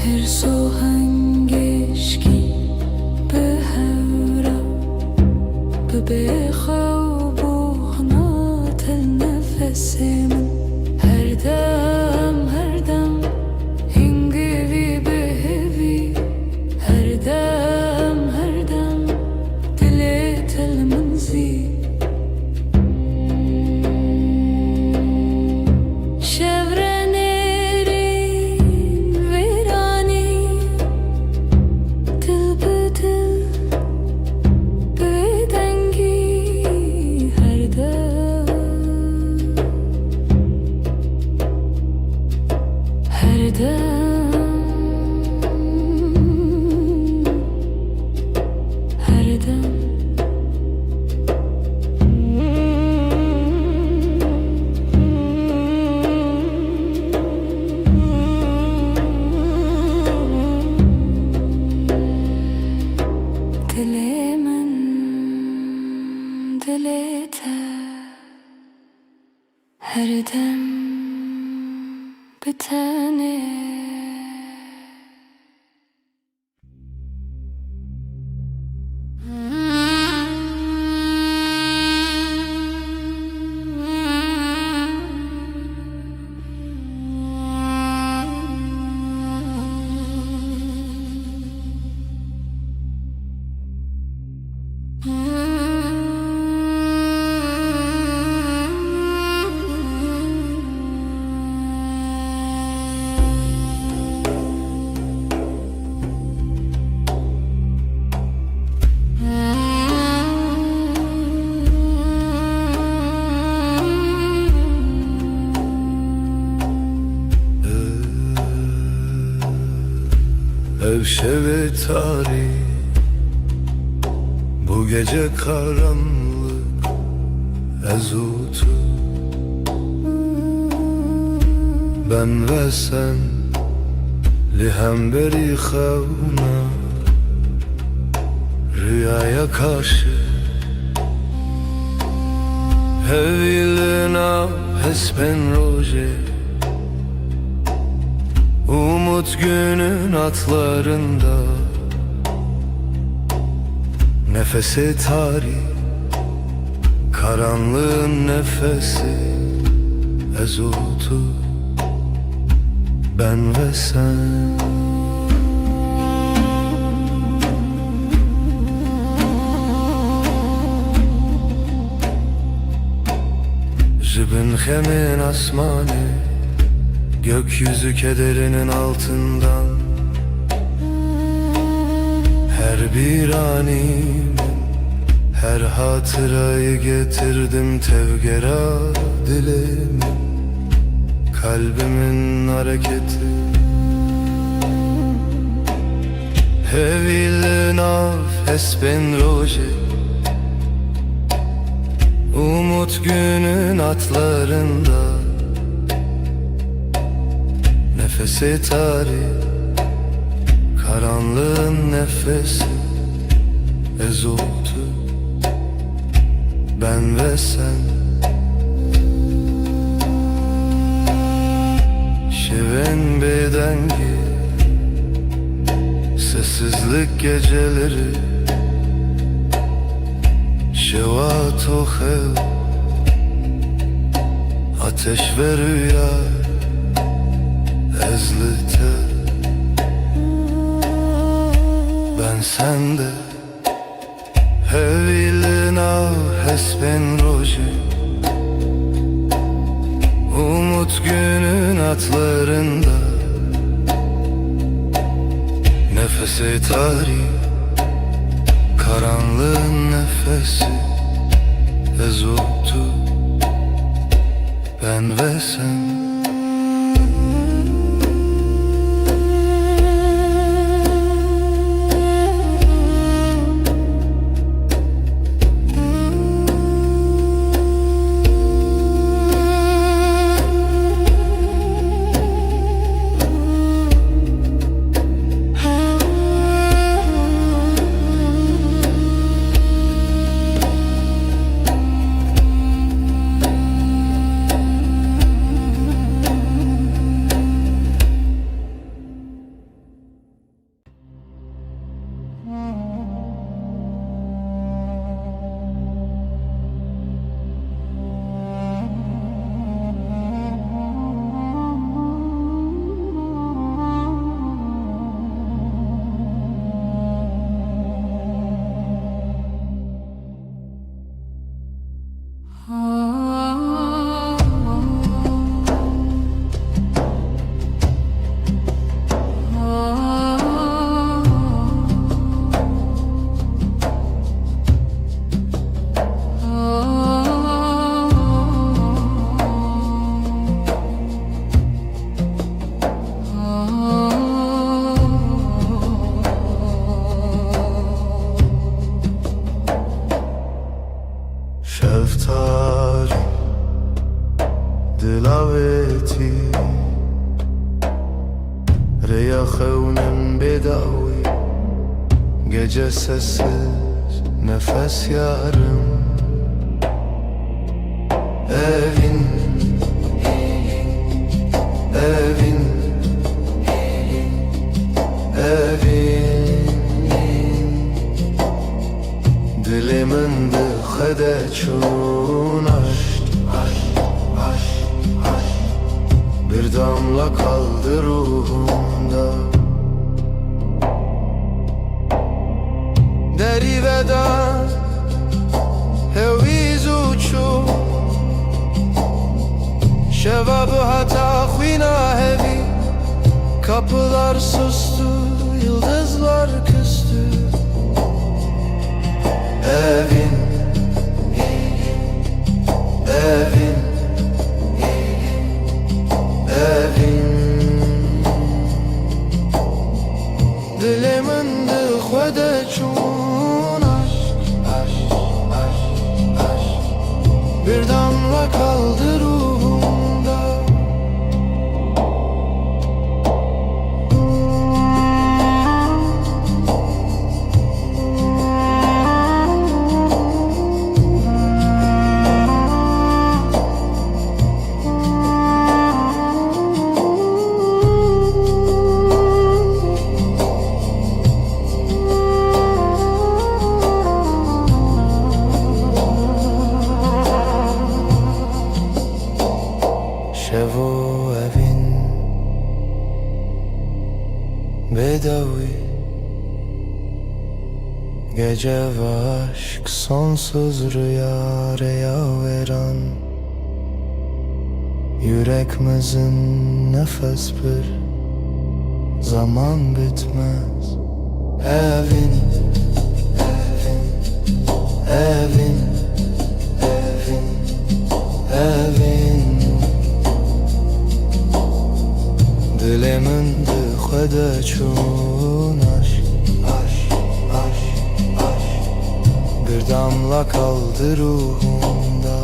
Her sohangeşki behevra bebexa buğnat el nefesimin her dem hingivi behevi her dem dilet el منزي Her dem dilimin dilete her dem biteni. Ev şeve tari, bu gece karanlık ezutu. Ben ve sen lihemberi xevna rüyaya karşı hevilina hesben roje. Umut günün atlarında Nefesi tarih, karanlığın nefesi, ezotu ben ve sen. Jibin hemin asmanı, gökyüzü kederinin altından. Her bir animin, her hatırayı getirdim tevgera dilimin, kalbimin hareketi. Hevil nav esben roje, umut günün atlarında. Nefesi tarih, karanlığın nefesi, ezotu ben ve sen. Şeven bedengi, sessizlik geceleri, şevat o hev, ateş ve rüya, ezlite ben sende. Hevilina hesben roje, umut günün atlarında. Nefesi tarih, karanlığın nefesi, ezotu ben ve sen. Şeftali, dilaveti, reyahevnem bedavi, gece sessiz nefes yarım. Evin, evin, evin, dilimin dıhede çun aşk, bir damla kaldı ruhumda. Deri veda heviz uçu, şevabı hata khina hevi. Kapılar sustu, yıldızlar küstü. Evin, evin, evin, dilimin dıhvede çun aşk, bir damla kaldı ruhumda. Gece ve aşk sonsuz rüya veren, yüreğimizin nefes bir zaman bitmez. Evin, evin, evin, evin dilimin dıxede çun aşk, aşk, aşk, aşk bir damla kaldı ruhumda.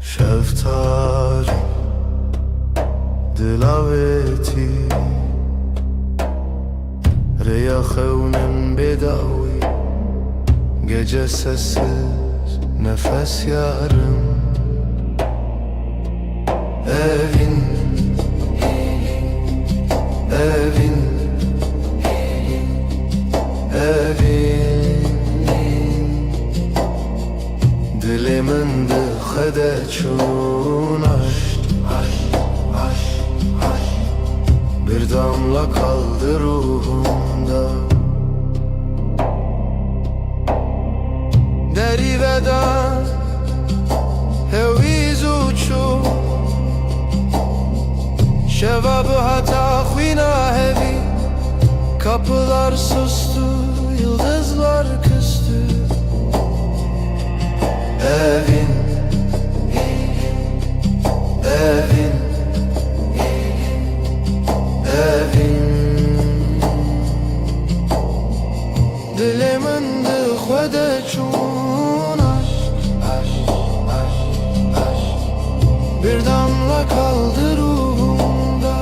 Şeftali dilaveti Reyahevnin bedavi Gece sessiz nefes yarım Evin, evin, evin Dilimin dıxede çun aşk, aşk, aşk, aşk bir damla kaldı ruhumda. Deriveden heviz uçu Şevabı hata khvina hevi Kapılar sustu, yıldızlar küstü. Evin, evin, evin dilimin dıxede çun aşk, aşk, aşk, aşk bir damla kaldı ruhumda.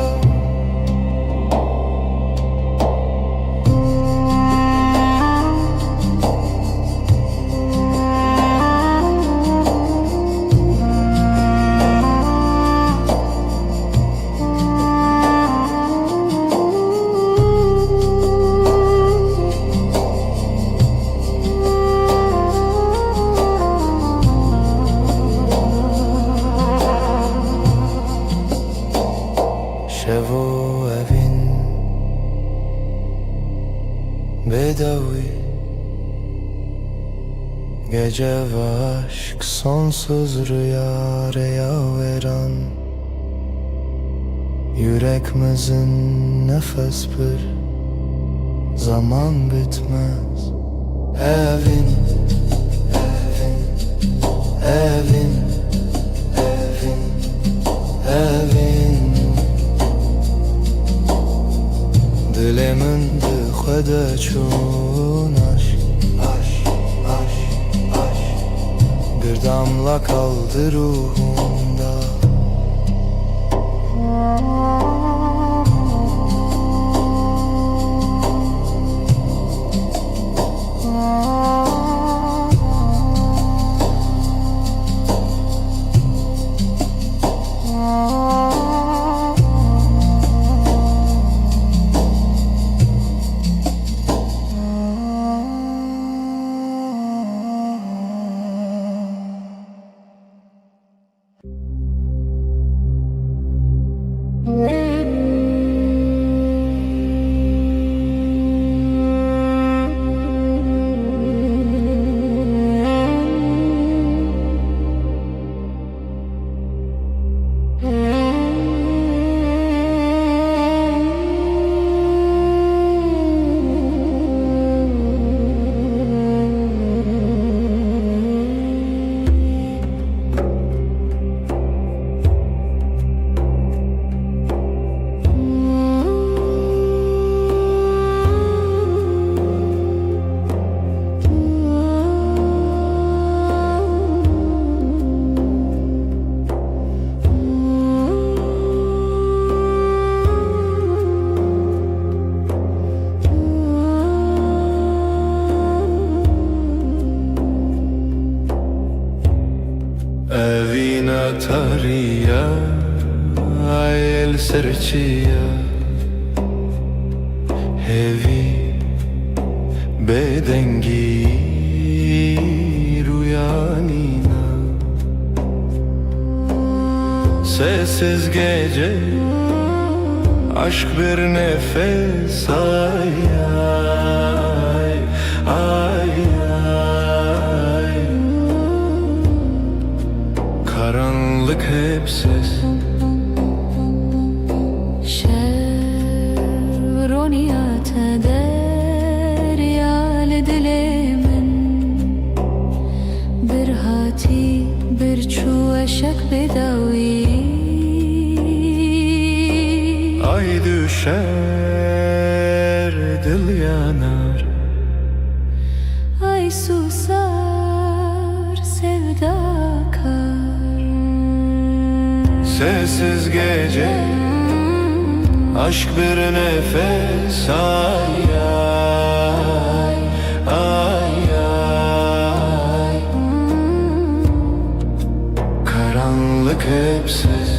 Şevo evin bedavi Gece ve aşk sonsuz rüya veren yüreğimizin nefes bir zaman bitmez. Evin, evin, evin, evin, evin dilimin dıxede çun aşk, aşk, aşk, aşk bir damla kaldı ruhumda. سرچیا هیوی بدنگی rüyanina Sessiz gece aşk bir nefes ay ay ay ay Karanlık hep ses شرونيات دريال دلمن برهاتي برچو اشک بداوی Ay düşer dil yanar Ay susar sevda kar Sessiz gece aşk bir nefes ay ay ay ay Karanlık hep ses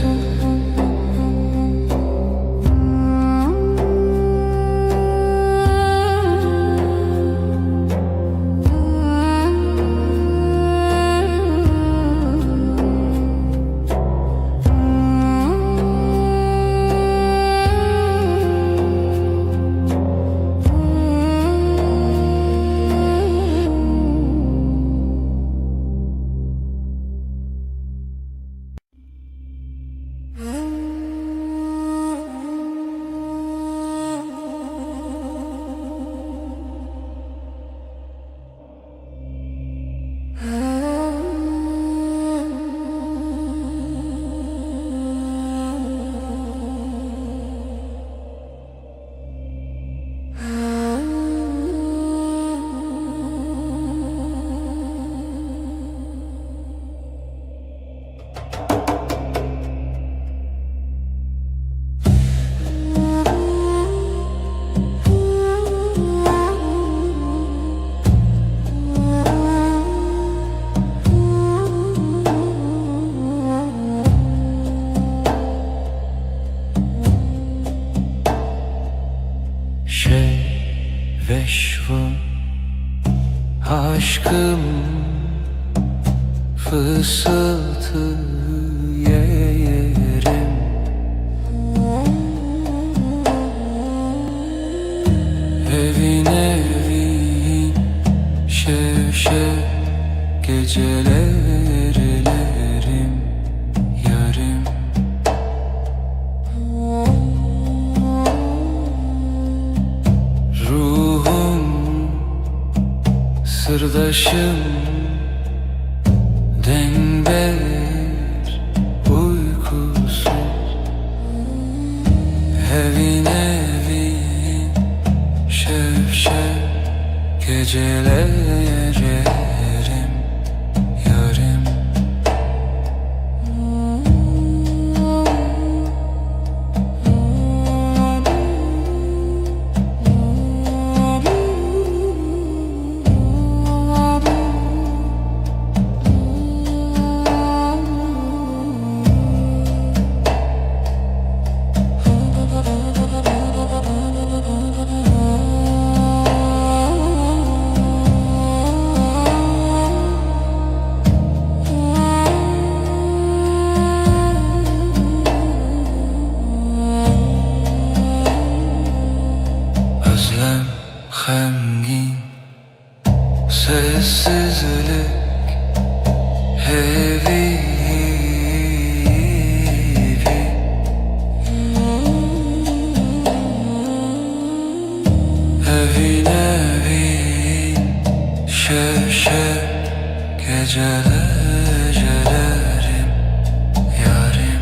Veşvun aşkım fısıltı yerim Evin evin şev şev gecelerlerim yarım Ruhum sırdaşım denber uykusuz Evin evin şev şev gecelerlerim yarım Özlem hemgin sessizlik heavy Evin evin şev şev gecelerim yarım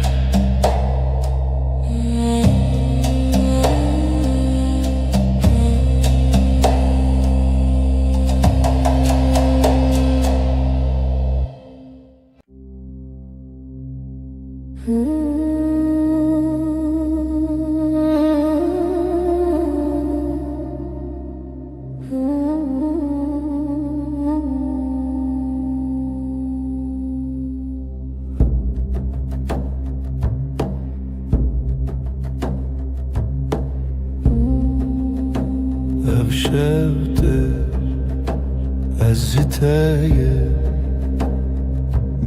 şevşevdir Ez jiteye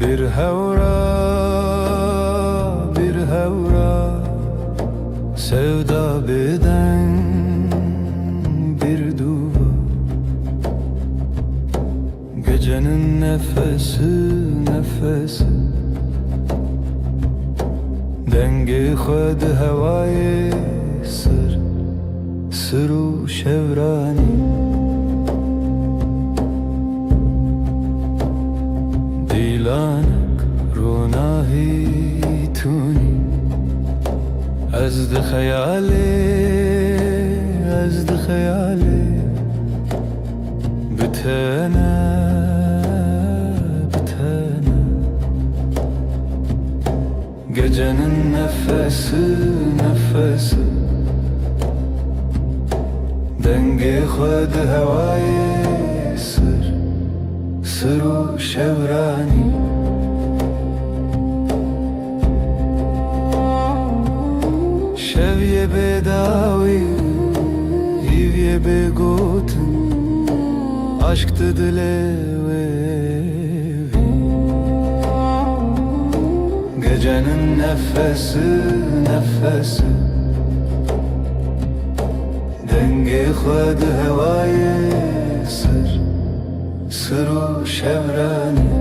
bir hevra Sevda beden bir duva Gecenin nefesi Dengi khud havayı Sır şevrani Dilanak runahi tuni از ده خیالی بتنه Gecenin nefesi Dengi khud havayı Sır şevrani Şevye bedavi Hivye begotin Aşktı dilevi Gecenin nefesi Dengi khud havayı Sır şevrani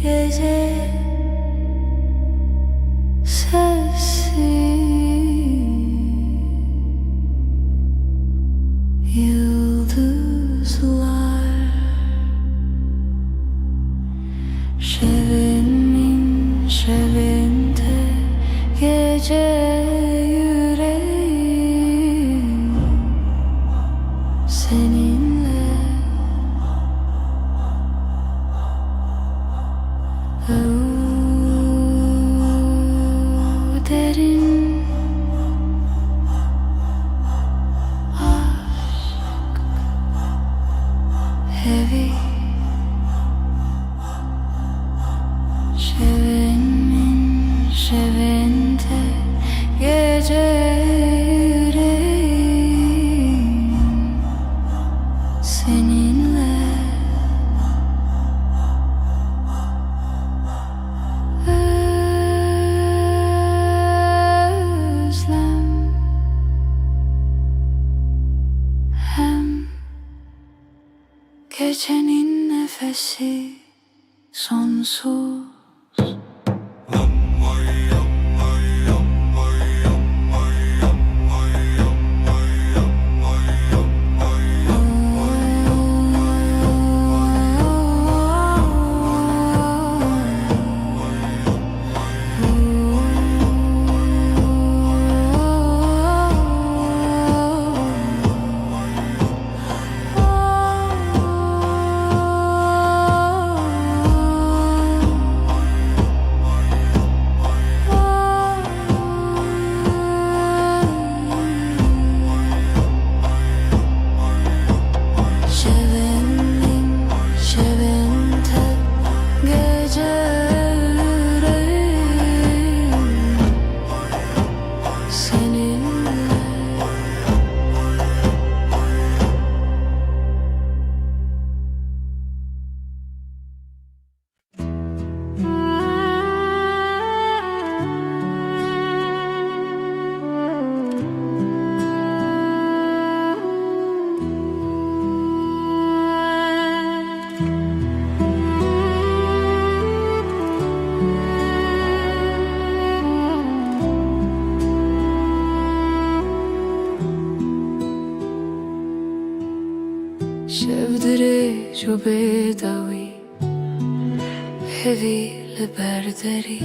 Gece sessiz Yıldızlar şevinde Gece yüreğim seninle Derin aşk heavy şevinde gece yüreğim seninle Gecenin nefesi sonsuz شفدري جو بدوي هذي لبردري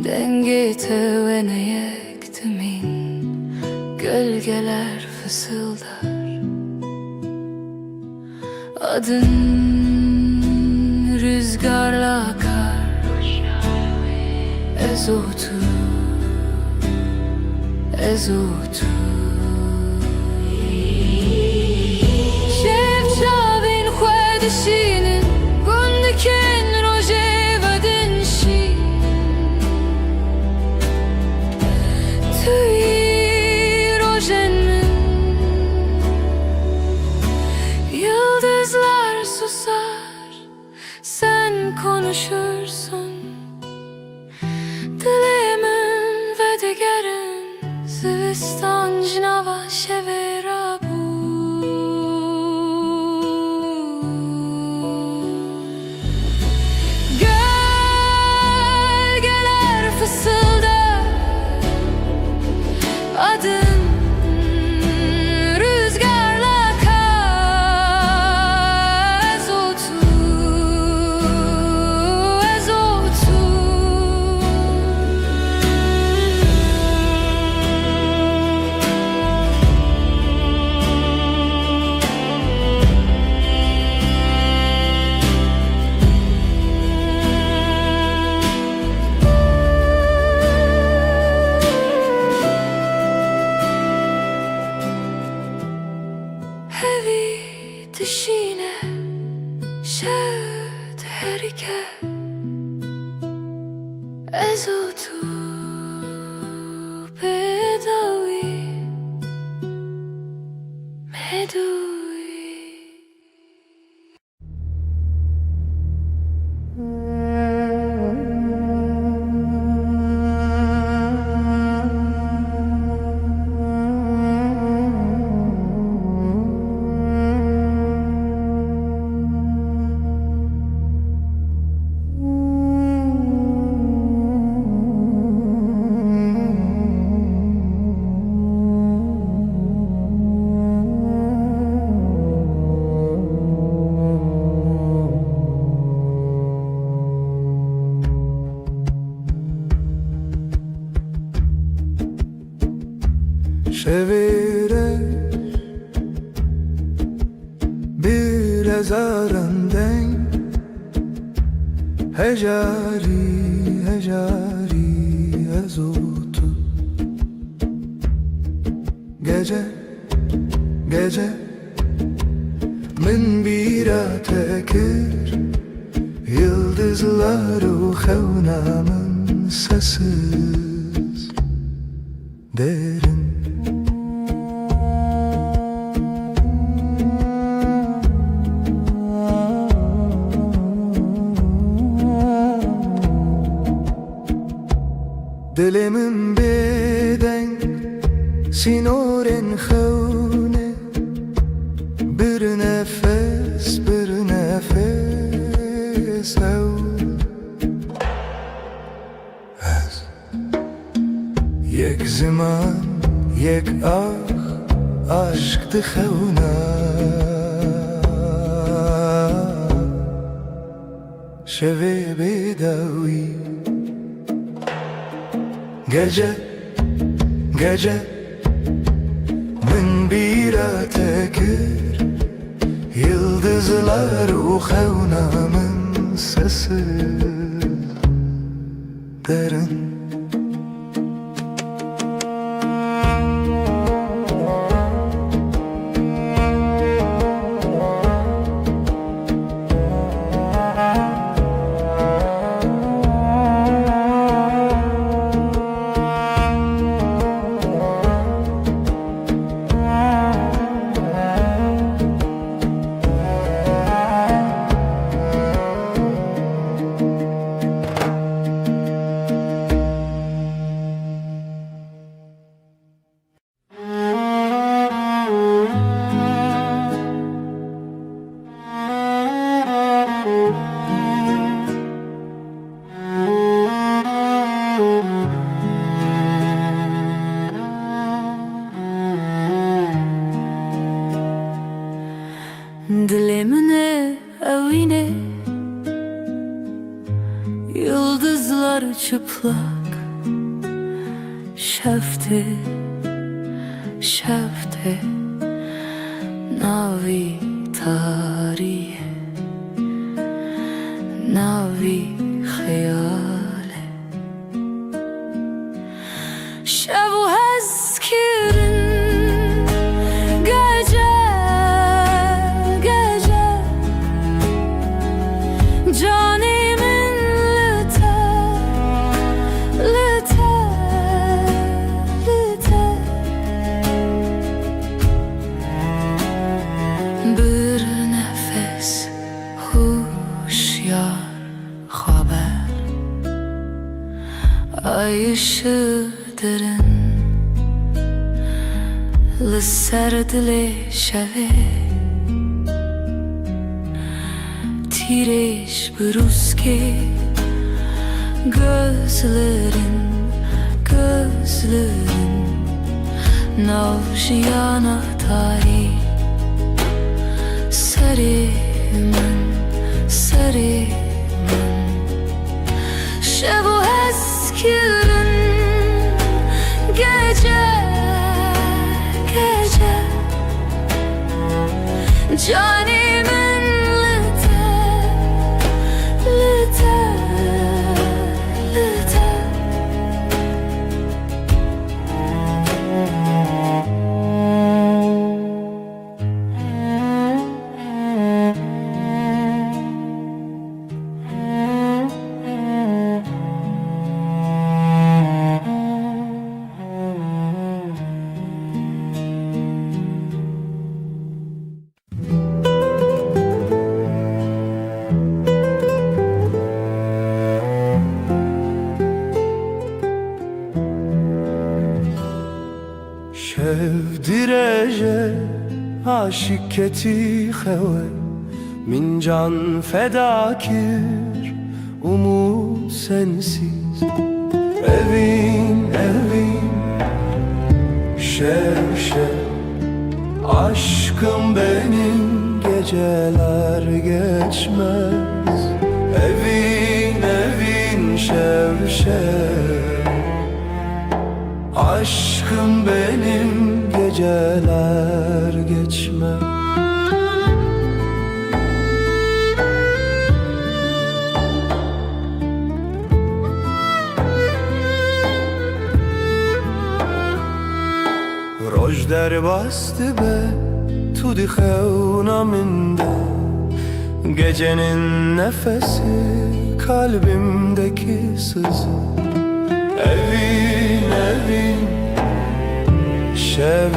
Dengete ve ne yektimin Gölgeler fısıldar Adın rüzgarla akar Ezotu Ezotu Şevçavin xwedişinin Gundikin roje vadin şi Tüy rojen min Yıldızlar susar Sen konuşursun Dilimin ve digerin Zivistan cinava şevera bu Gölgeler fısıldar Adın rüzgarla akar Ezotu Ezotu Hevi dişine şevd herike Ezotu bedavi medui Çevirir bir ezarından Hecari, hecari ezotu Gece, gece min bir tekir Yıldızları xevnamın sessiz derin Dilimin beden sinoren xevne Bir nefes ev Ez Yek zaman yek aşktı xevna Şevi bedavi Gece, gece min bir tekir Yıldızlar xevnamın sesi derin çıplak şefte şefte navi tarihe navi hayale şevu hezkirin gece gece canimin lüte lüte lüte bir nefes huşyar haber ay ışığı derin لسردل شوه تیرش بروز که gözlerin navşiyana tarih sarımın şevu eskirin gece canimin lüte lüte lüte Şevdireje aşık keti xewe min can fedakir umut sensiz evin şev aşkım benim geceler geçmez evin şev aşkım benim geceler geçmez Roj der bastı be tu di xevna minde gecenin nefesi kalbimdeki sızı evin şev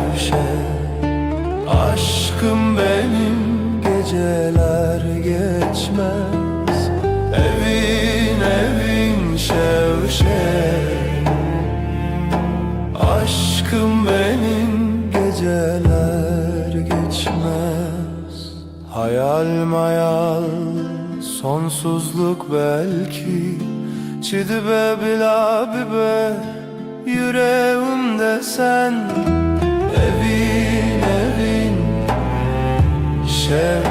aşkım benim geceler geçmez evin şev aşkım benim geceler geçmez hayal mayal sonsuzluk belki Çidibe bila bibe yüreğimde sen evin şev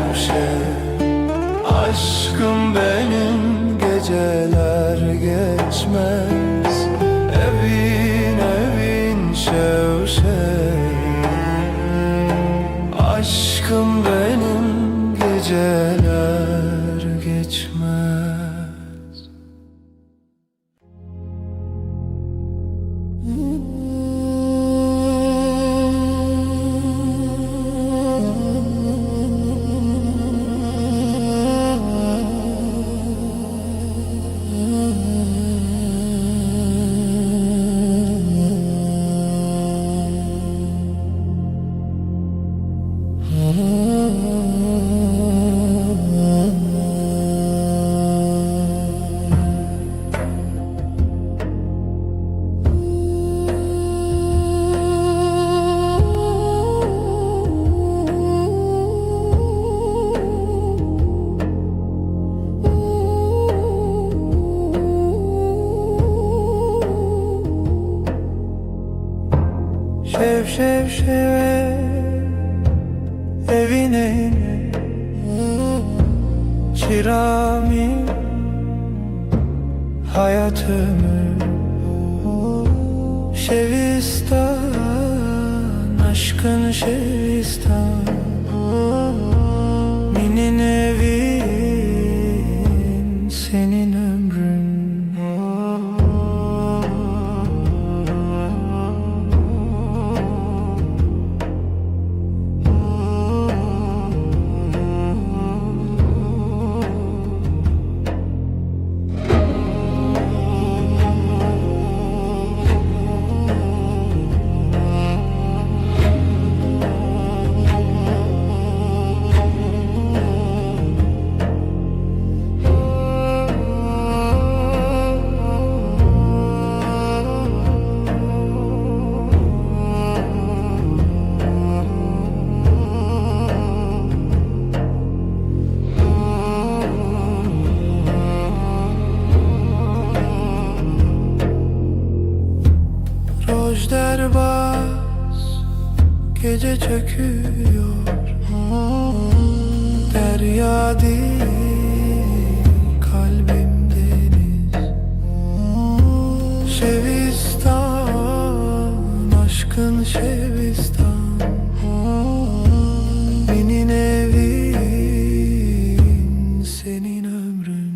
aşkım benim geceler geçmez evin şev aşkım benim geceler geçmez Şev evine çirami hayat ömür. Şevistan, aşkın Şevistan, minin evin, senin ömrün. Rojderbaz gece çöküyor, derya değil kalbim deniz. Şevistan, aşkın Şevistan, benim evin, senin ömrün.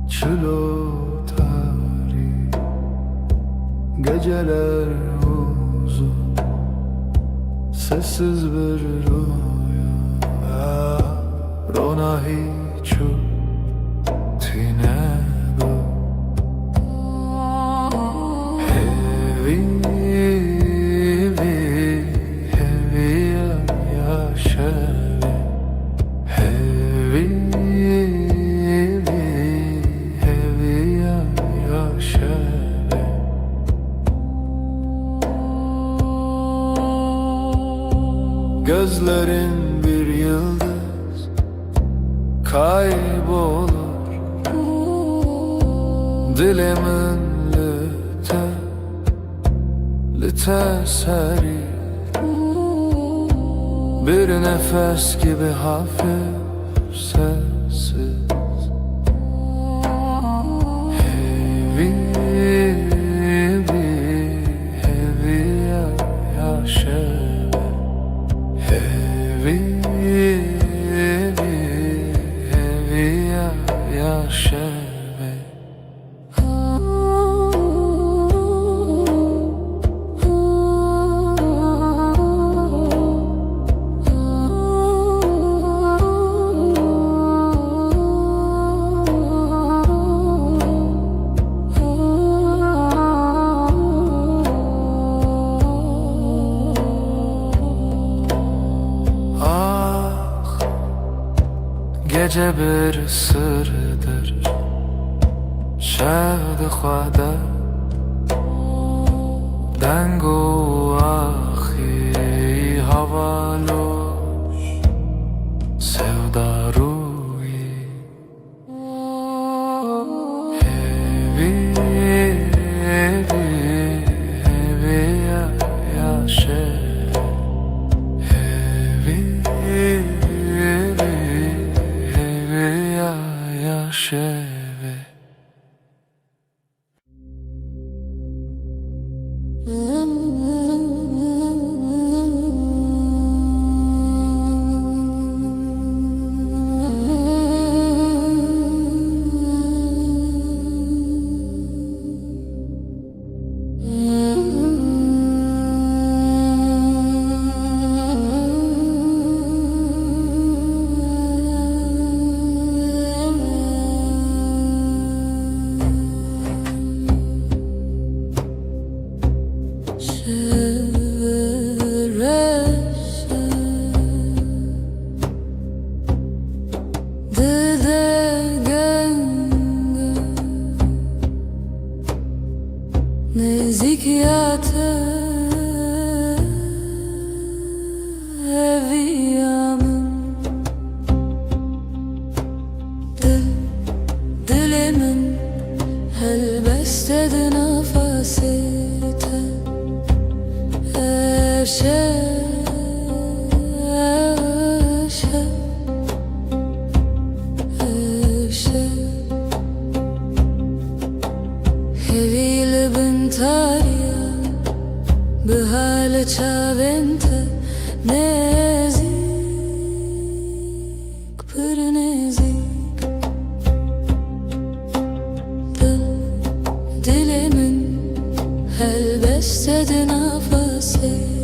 Çilo tarih, geceler uzun, sessiz bir rüya. Rona hiçu tinego, hevi yaşavi, hevi yaşavi. Gözlerin bir yıldız kaybolur, dilimin lüte seri, bir nefes gibi hafif sessiz. Hevi yaşavi, hevi yaşavi. Gece bir sırdır şevd xwada dengo axi havaloş sevdaru Nezikiyate eviyamın dilimin helbestedi nefesite Hevile bintarya Bihale çavente Nezik Pır nezik Dilimin helbestedi nefesite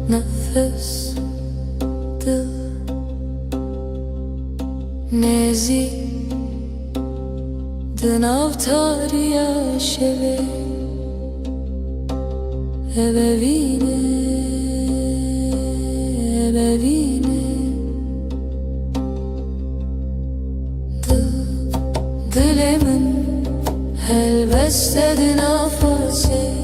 Nefes dil Nezi Dinavtariya şeve Ebevine Dilimin helbestedi nefesite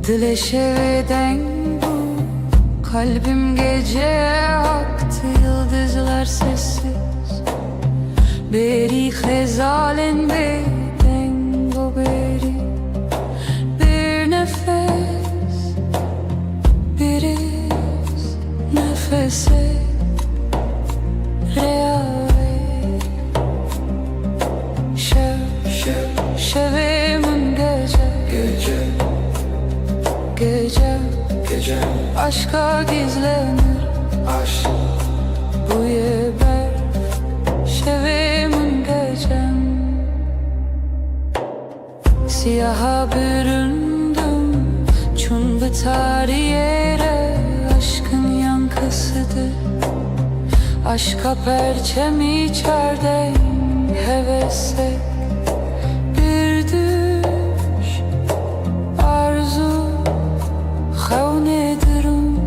Dile şeveden bu kalbim gece aktı yıldızlar sessiz Beri hezalen beden bu beri Bir nefes bir iz nefese reave Şevimin gece Aşka gizlenir aşk Bu yeber Şevimin gecem Siyaha büründüm Çun biter yere Aşkın yankısıdır Aşka perçem içerdeyim hevese bir düş arzu xevnedirim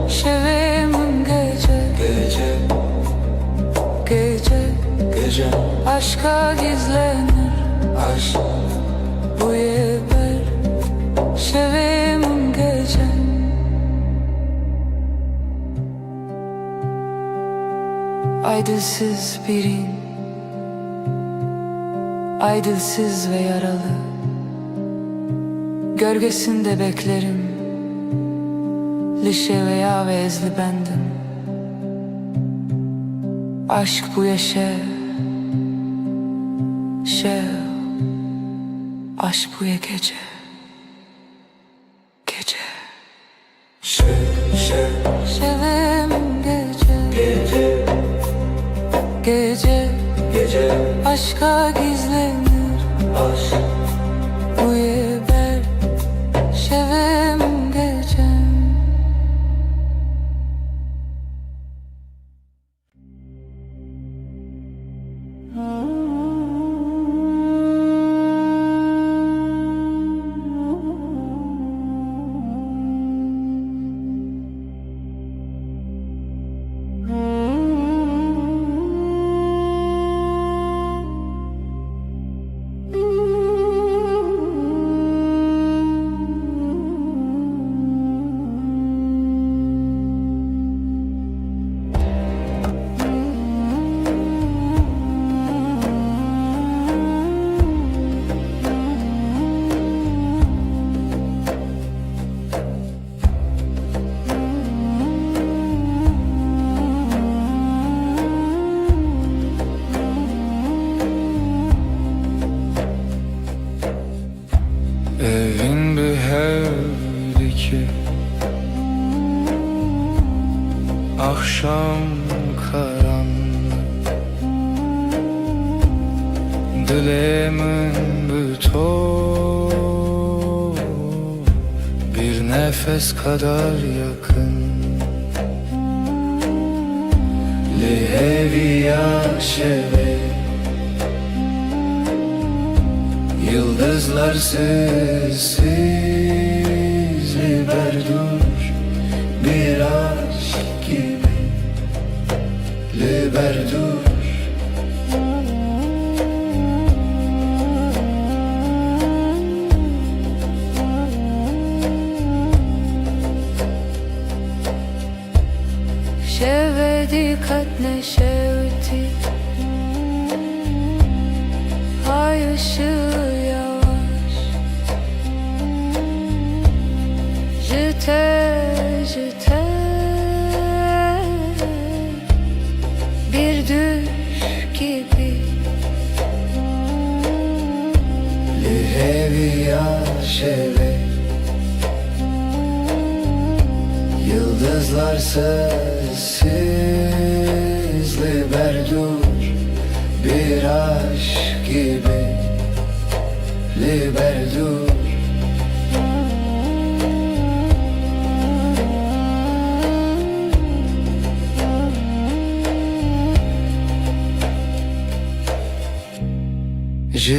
şevim gece aşka gizlenir aşk bu yeber şevim gece. Aydılsız birin, aydılsız ve yaralı, gölgesinde beklerim, lişe veya vezli bendim. Aşk bu yaşa, aşk bu ya gece, şevim gece, aşka gizlenir aşk bu yeber şevim gece. Evin bir evdi ki akşam karanlık, dilemin bütün bir nefes kadar yakın. Lehevi yaşeve yıldızlar sessiz liberdur bir aşk gibi liberdur. Şevedi katne şevdi ay ışığı yavaş jite bir düş gibi Lehevi yaşeve yıldızlar sessiz liberdur bir aşk gibi liberdur.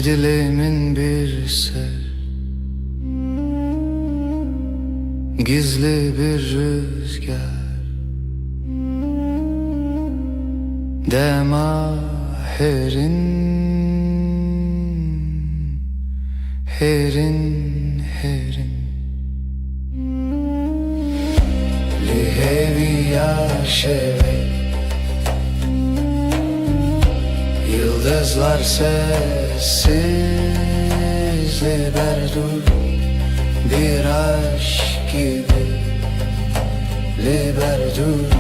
Dilimin bir ser, gizli bir rüzgar, dema herin Lihevi yaşeve yıldızlar sessiz liberdur bir aşk gibi liberdur.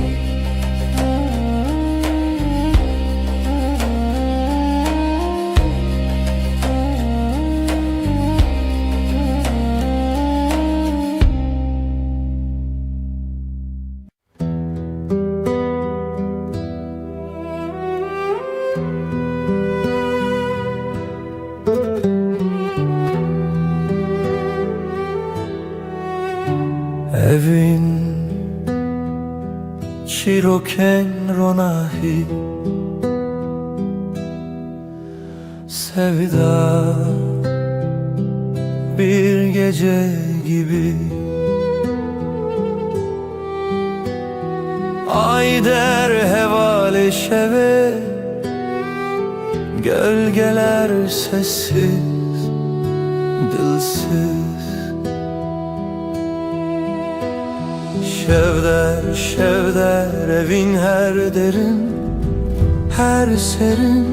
Evin چیروکن روناهی Sevda bir gece gibi Ay der hevale şeve Gölgeler sessiz, dilsiz Şevder evin her derin Her serin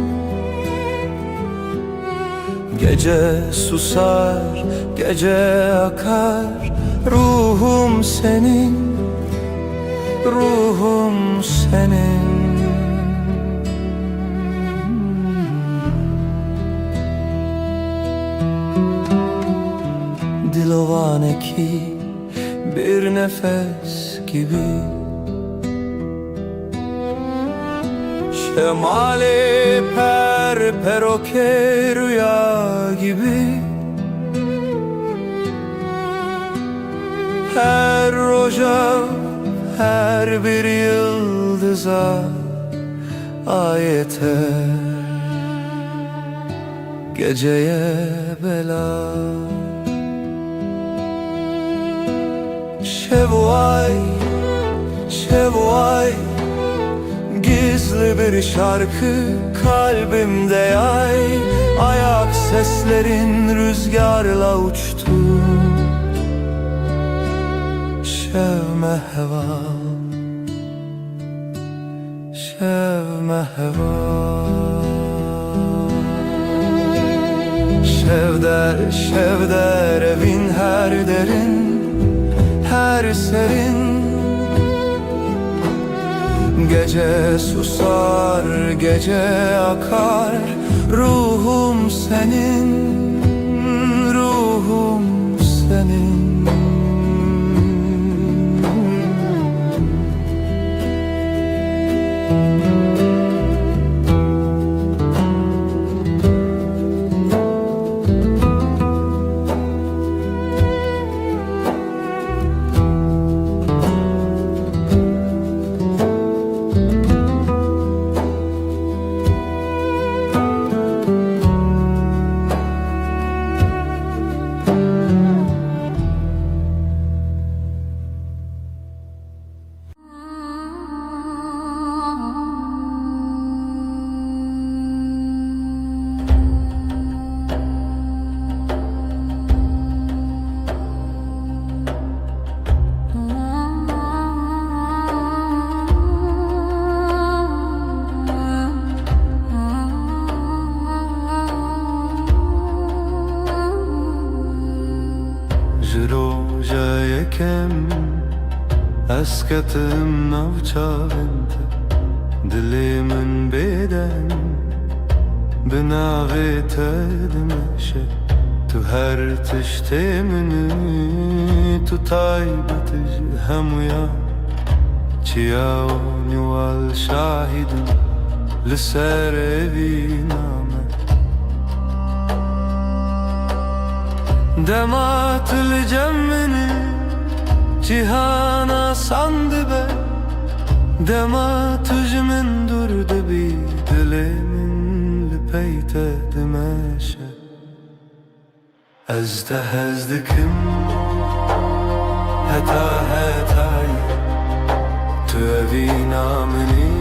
Gece susar, gece akar Ruhum senin, ruhum senin Dilovane bir nefes gibi Şemali peroke rüya gibi Her roja, her bir yıldıza ayeter Geceye bela Şevvay Gizli bir şarkı kalbimde yay Ayak seslerin rüzgarla uçtu Şevme heva Şevme heva Şevder evin her derin Her serin Gece susar, gece akar Ruhum senin, ruhum senin Eskettim navçavente Dilimin beden Binavete demeşe Tu her tiştemini Tu taybetici hemuya Çiyavni val şahidim Lisser evi name Dematil cemmini Cihana sandı be Dema tücmin durdu bi Dilimin lipeyte demeşe Ezdikim Heta hetay Tu evi namini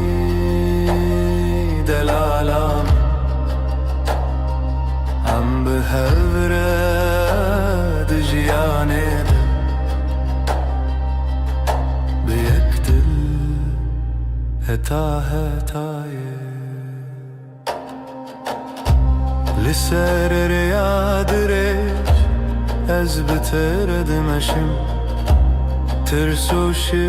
Delalam Am behevre Dijiyane Heta hetaye Lisser riyadereş Ez bitere demeşim Tirsu şekli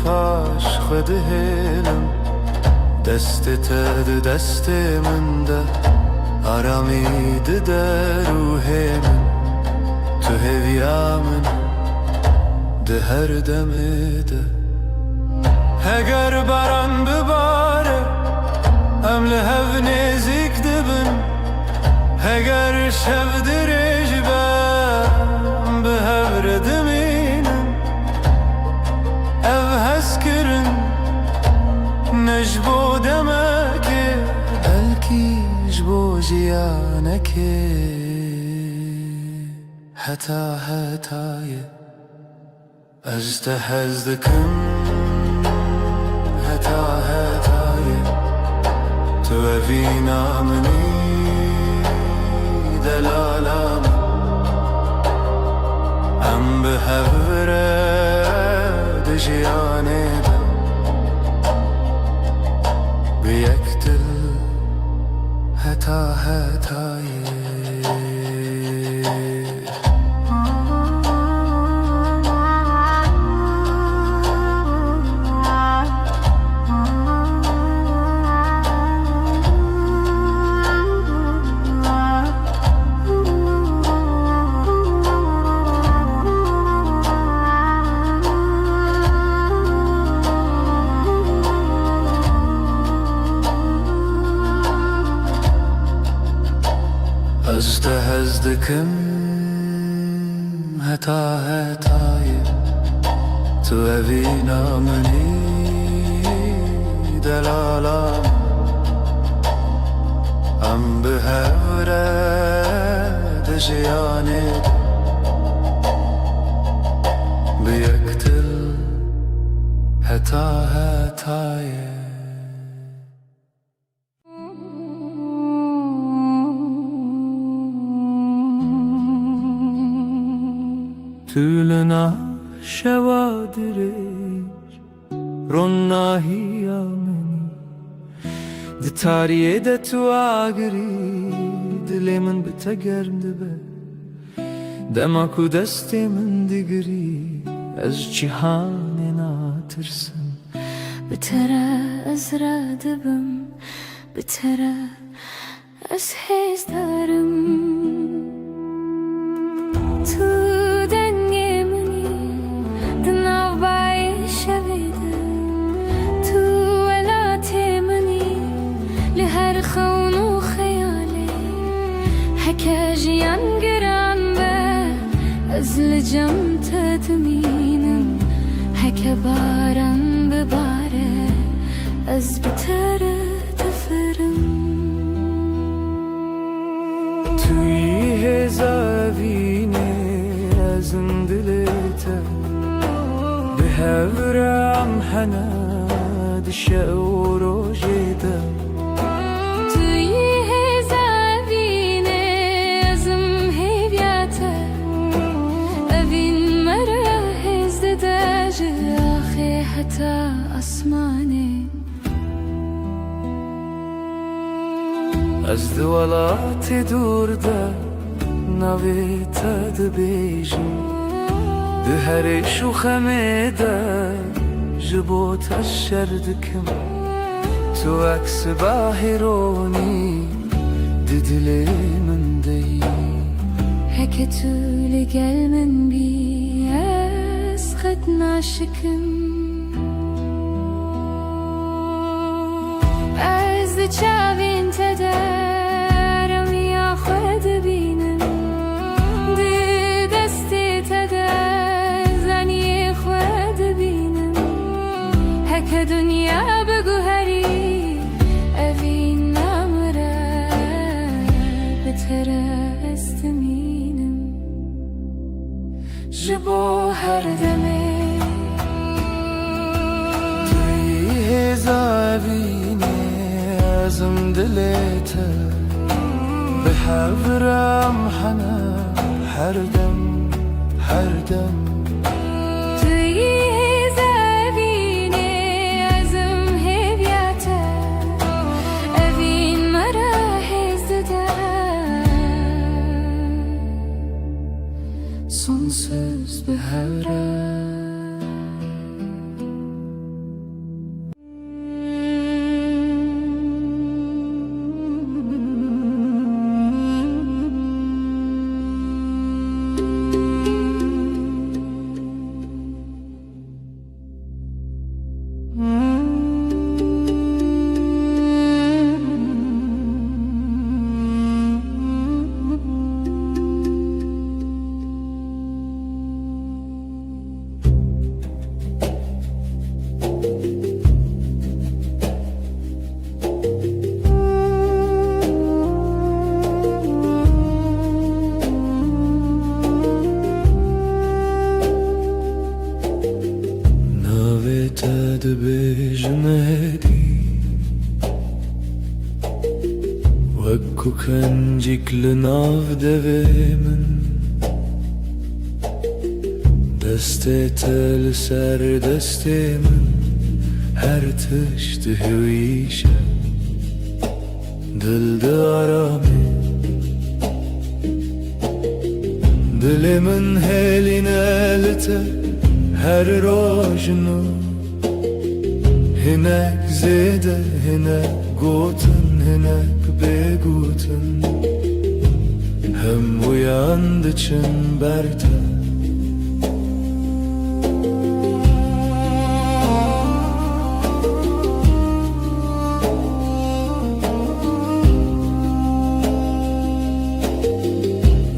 paş Xwedi helim Desti ted destimin de Aramid de ruhimin Tu heviyamin De her demide Eğer baran bibare Emli hev nezik dibin Eğer şevdirej ben Bihevre diminin Ev جبو دمك بلكي جبو جيانك هتا هتاي أجتهزدكم هتا هتاي توفينا مني دلالام أم بهفرة دجياني بيقتل هتا هتاي أجتهزدكم هتا هتاي توفينا مني دلالا أم بهفرة دجياني بيقتل هتا هتاي تولنا شوادرش رنا هي مني دتاريه دتو آگری دل من بتگرد به دماکو دست من دیگری از جهان ناترسم بترى أزرع دبم بترى أسحز دارم تو دنيا مني دناو باي شبيدة تو ولاتي مني لهر خون وخيالي حكا جيان قران با أزل جم تدمينم حكا باران بباره از بتره تفرم توی هزاوینه ازم دلته به هورم حنا دشاو روجیده توی هزاوینه ازم هیبیاته اوین مرا هزده جاخي حتى أسماني از دولات دورده نویتا دبیجم ده هر شوخمه ده جبوت الشردكم تو عكس باهروني ددلي من دي حكيتو لقل من بي أسخد ناشكم از چاوین تدارم یا خود بینم دی دستی تدار زنی خود بینم هک دنیا بگو هری اوین نمره بتره استمینم جبو هر دمه توی هزاوینه ازم دلته به هورم حنا هر دم هر دم توی زمینه ازم هیبیاته اوین مرا هزده sonsuz bir hevra دبيجمدي وكو كنجيك لناف دبيمن دستي تل سر دستي من هر تشتهويشه دل دارامي دل من هلين الته her rojnu hinek zede hinek gotun hinek begutun hem uyandı çın berte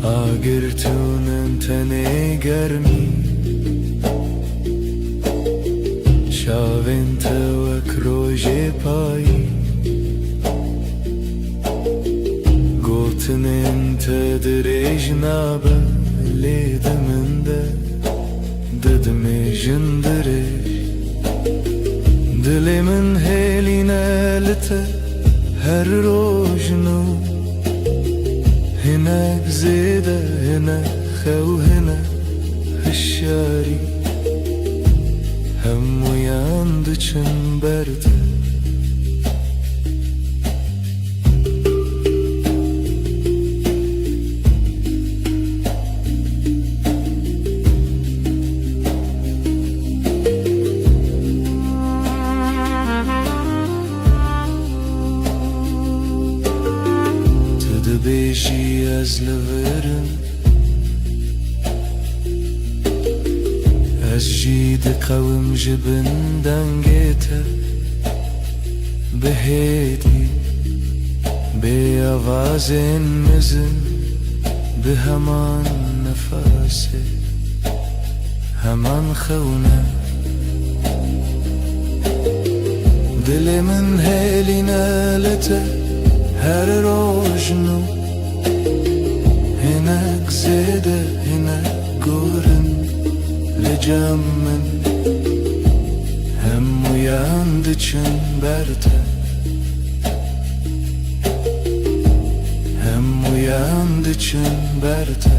agirtunen tene germi شاوين توك روجي باي قوتن انت دريجنا بلي دمن ده ددمي جندريج دلي من هيلينا لته هر روجنو هناك زيدة هناك خو هناك هشاري hem uyandı çemberde Tıdı beji ezleverin از جید قوم جبن دنگیته بهیدی به آوازین مزن به همان نفاسه همان خونه دل من هیلینه لته هر روشنو هناك زیده هناك گورن لجمن hem uyandı çemberde hem uyandı çemberde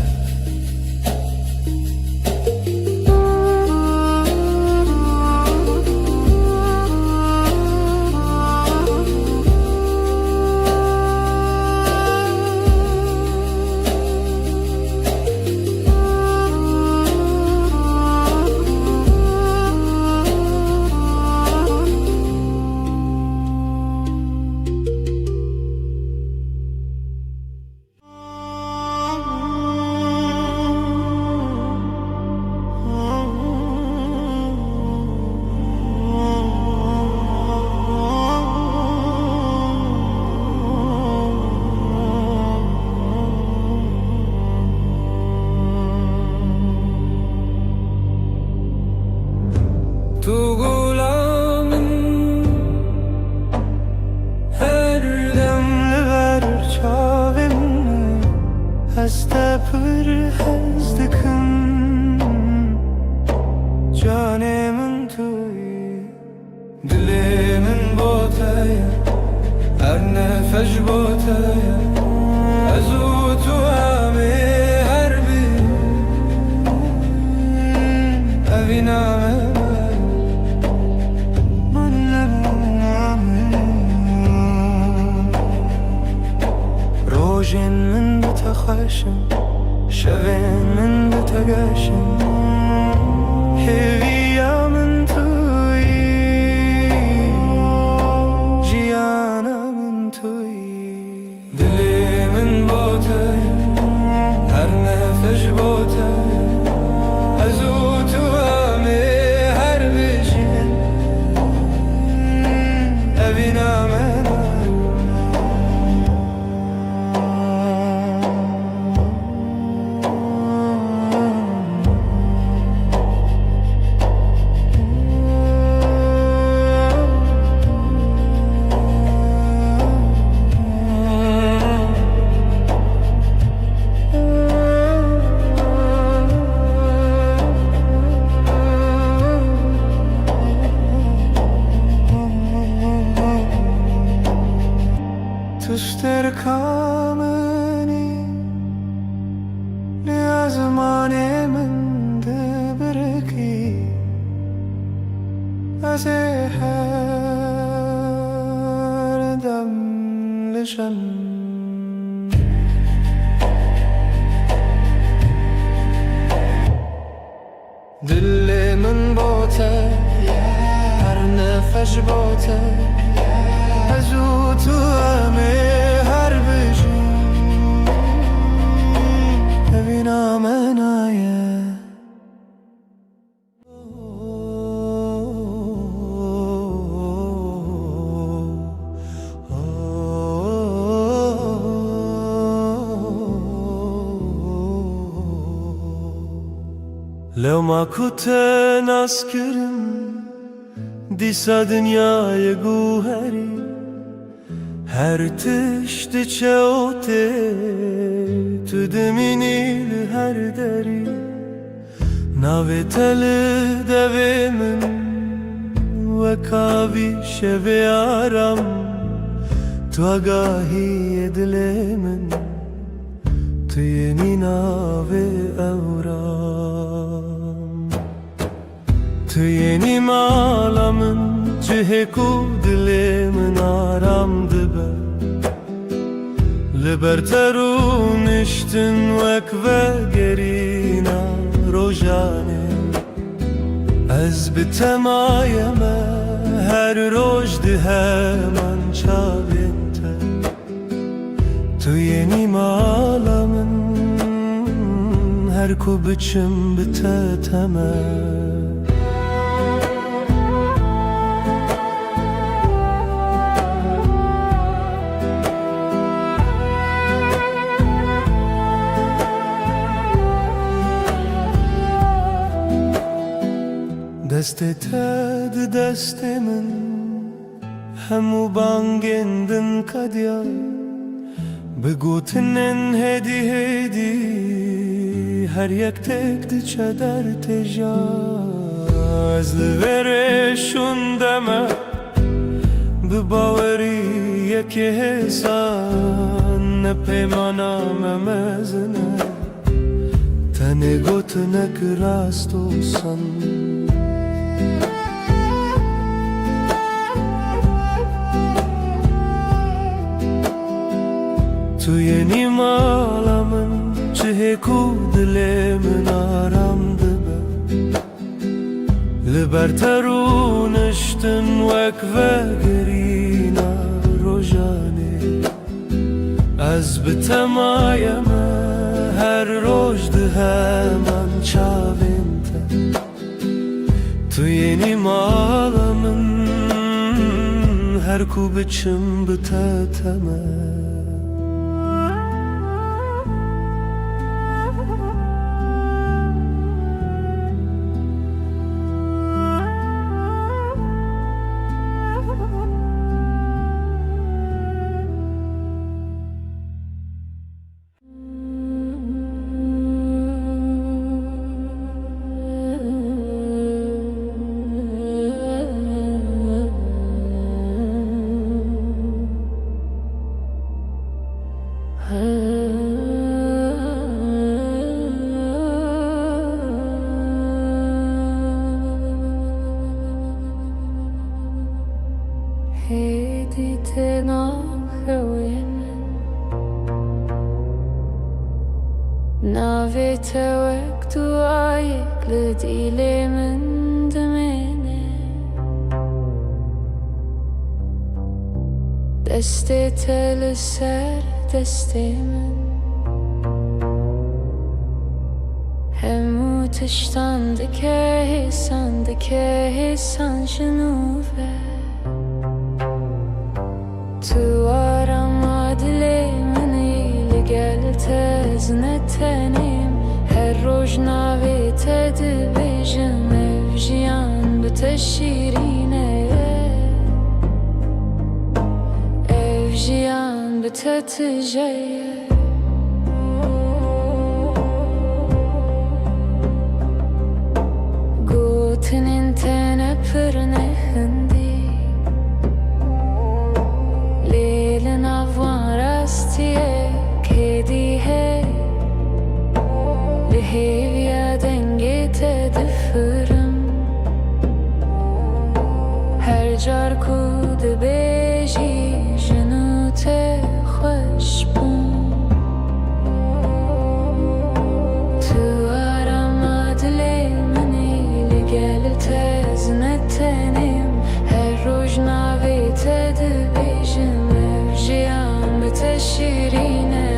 Tu gulamın her demli verir çavimni heste pır hezdikin canımın tüy dilimin botaya her nefes botaya azutu ami her bir eviname روجين من بتخاشم شوين من بتقاشم هيفيا من توي جيانا من توي دلي من بوتاي هر نفش بوتاي أزوت وامي هر بجين أبينا من اشتركامني لأزماني من دبركي أزهر دم لشم دلي من بوته هر نفش بوته ازوتو امي هر بجی ببینم انایه لو ما كنت ناسكرم ديسا دنياي جوهري هر تشت چوته تدميني لهر دري ناوي تل دوي من وكاوي شبي آرام تو آگاهی دل من تو یعنی ناوي اورام تو یعنی مالامن جهكو دل من آرام دبه لبرترون اشتن وك وگرینا روجانه از بتمایمه هر روج ده من چاوینته تو یعنی مالامن هر کو بچم بتتمه دست تد دست من همو بانگندن کدیا بگوتنن هدی هدی هر یک تک دچه در تجا از لورشون دمه بباوری یک حسان نپیمانم مزنه تنه گوتنک راستو سن تو یعنی مالامن چهکو دل من آرام دبه لبرترون اشتن وک وگرینا روجانه از بتمایمه هر روج ده من چاوینته تو یعنی مالامن هر کو بچم بتتمه هيدي تناخوين نافيت وقت وعيك لديلي من دميني دستي تلسر دستي من همو تشتان دكه سان شنوفه تو آرام عدلی منی لگل تزنتنیم هر روز ناوی تد بیجم افجیان بتشیرینه افجیان بتتجیه گوتنین تنه پرنه هندی لیل نوان car ku dibêjî jinu te xweş bûn Tu arama dilê minî li gel te zine tenêm Her roj navê te dibêjim ev jiyan bi te şîrîn e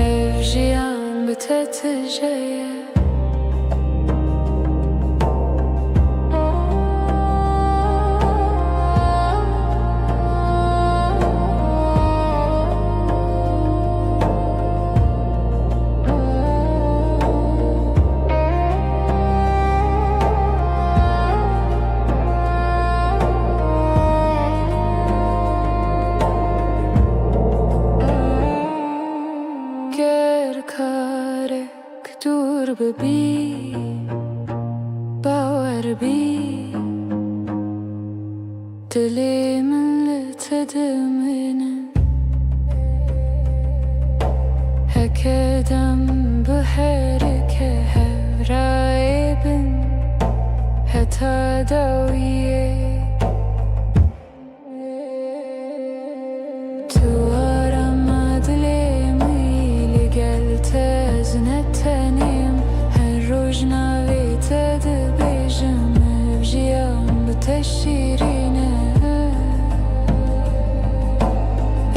Ev jiyan bi te tije ye karek dur bibî bawer bî dilê min li te dimîne heke dem bi herike hevrayê bin heta dawiyê Tu arama dilê zine tenêm Her roj navê te dibêjim ev jiyan bi te şîrîn e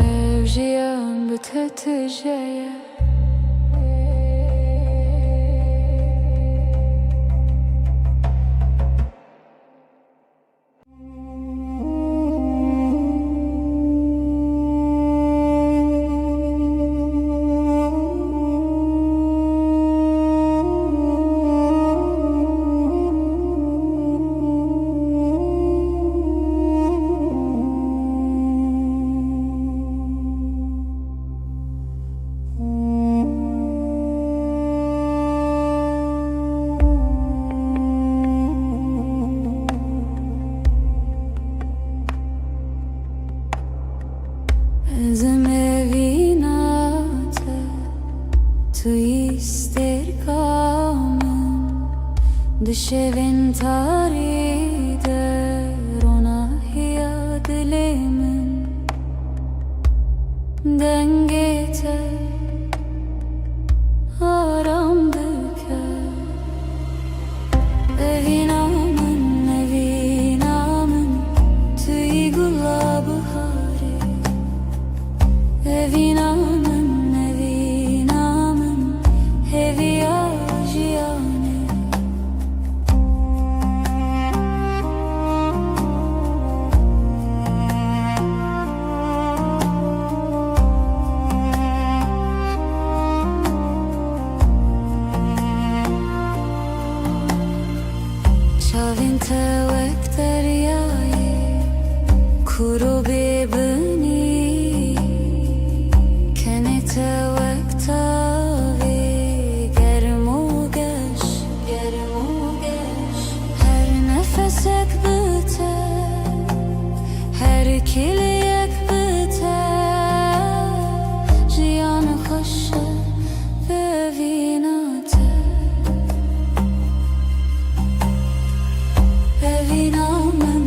Ev jiyan bi te tije ye Ezim evinate tu isterkamın Dışevin tarider ona hiya dilimin Dengete aram büker Evinamın tüy gulabı Evinamın heviya jiyane Çavin te wek deryayê kuru bêbinî Wek tavê germ û geş Her nefesek bi te Her kiliyek bi te Jiyan xweş e bevîna te Evinamın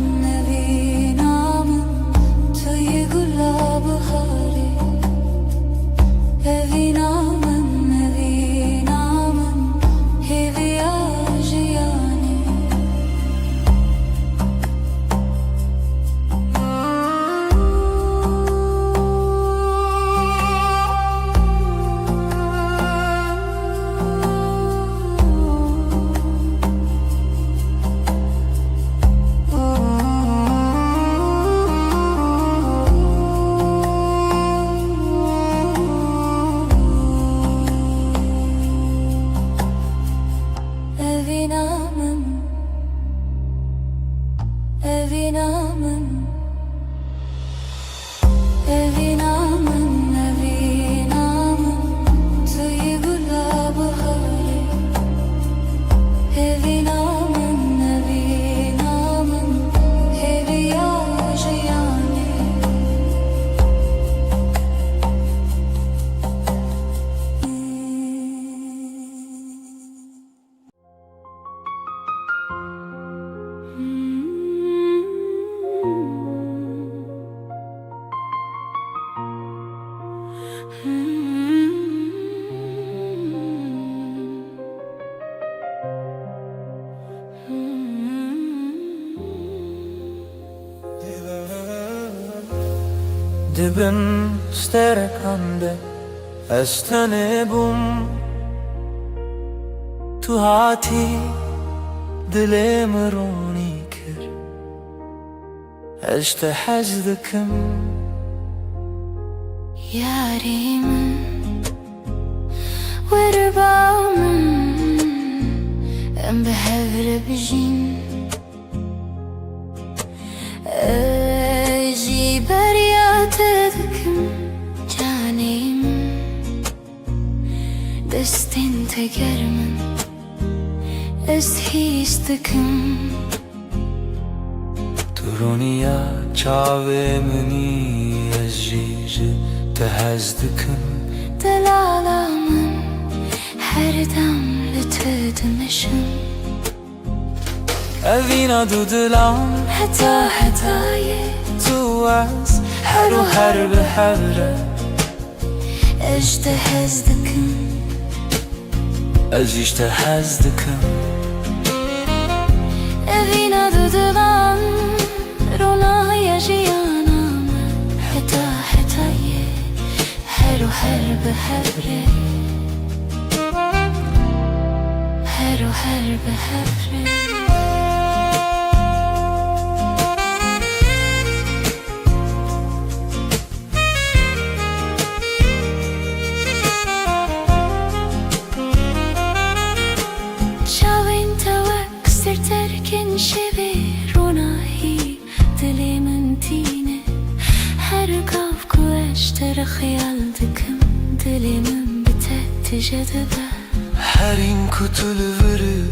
دبن ستركنده استنبم تو هاتی دل مرونی کر اشت حزدكم ياري من وربا من ام بهفر بجين اجي برياتكم جاني من دستين تقرمن استهيستكم ترونيا چاوه مني ازجيج تهزدكم دلالا من هر دم لتدمشم اوینا دو دلام حتى تو از هر به هره اجتهزدكم اجتهزدكم evina dudulan rona yaşayanam heta ye her behavre her behavre شبه روناهی دلی من تینه هر قاف کوشتر خیال دکم دلی من بته جذبه هرین کتل وری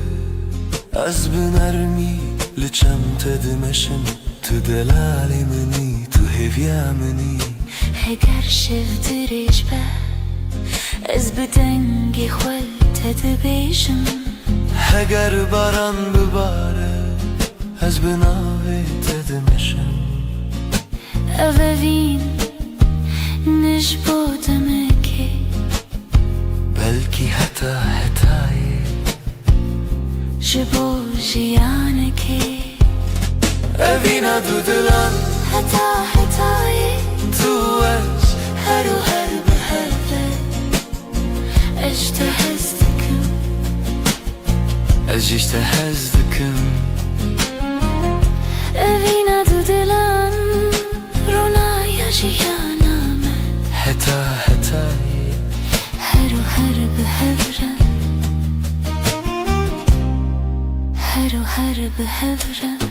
از بنرمی لچم تدمشم تو دلالی منی تو هویا منی هگر شف دریج به از بدنگی خول تدبیشم هگر باران بباره از بناوی تدمشم اوین نش بودم که بلکی حتایی جبو جیانه که اوینا دو دلان حتایی تو از هر به هر اجتهزدكم اجتهزدكم evina dudulan rona yaşayanam حتایی her behavre her behavre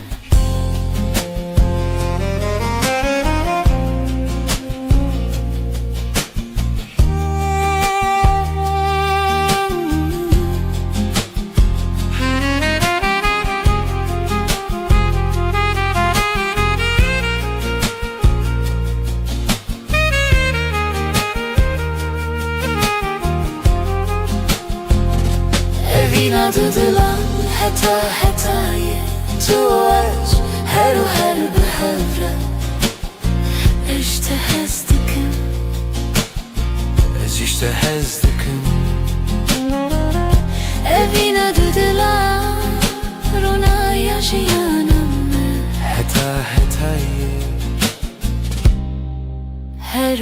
evina dudulan hetaye tu az her behavre اجتهزدكم اجتهزدكم evina dudulan rona yaşayanam حتایی her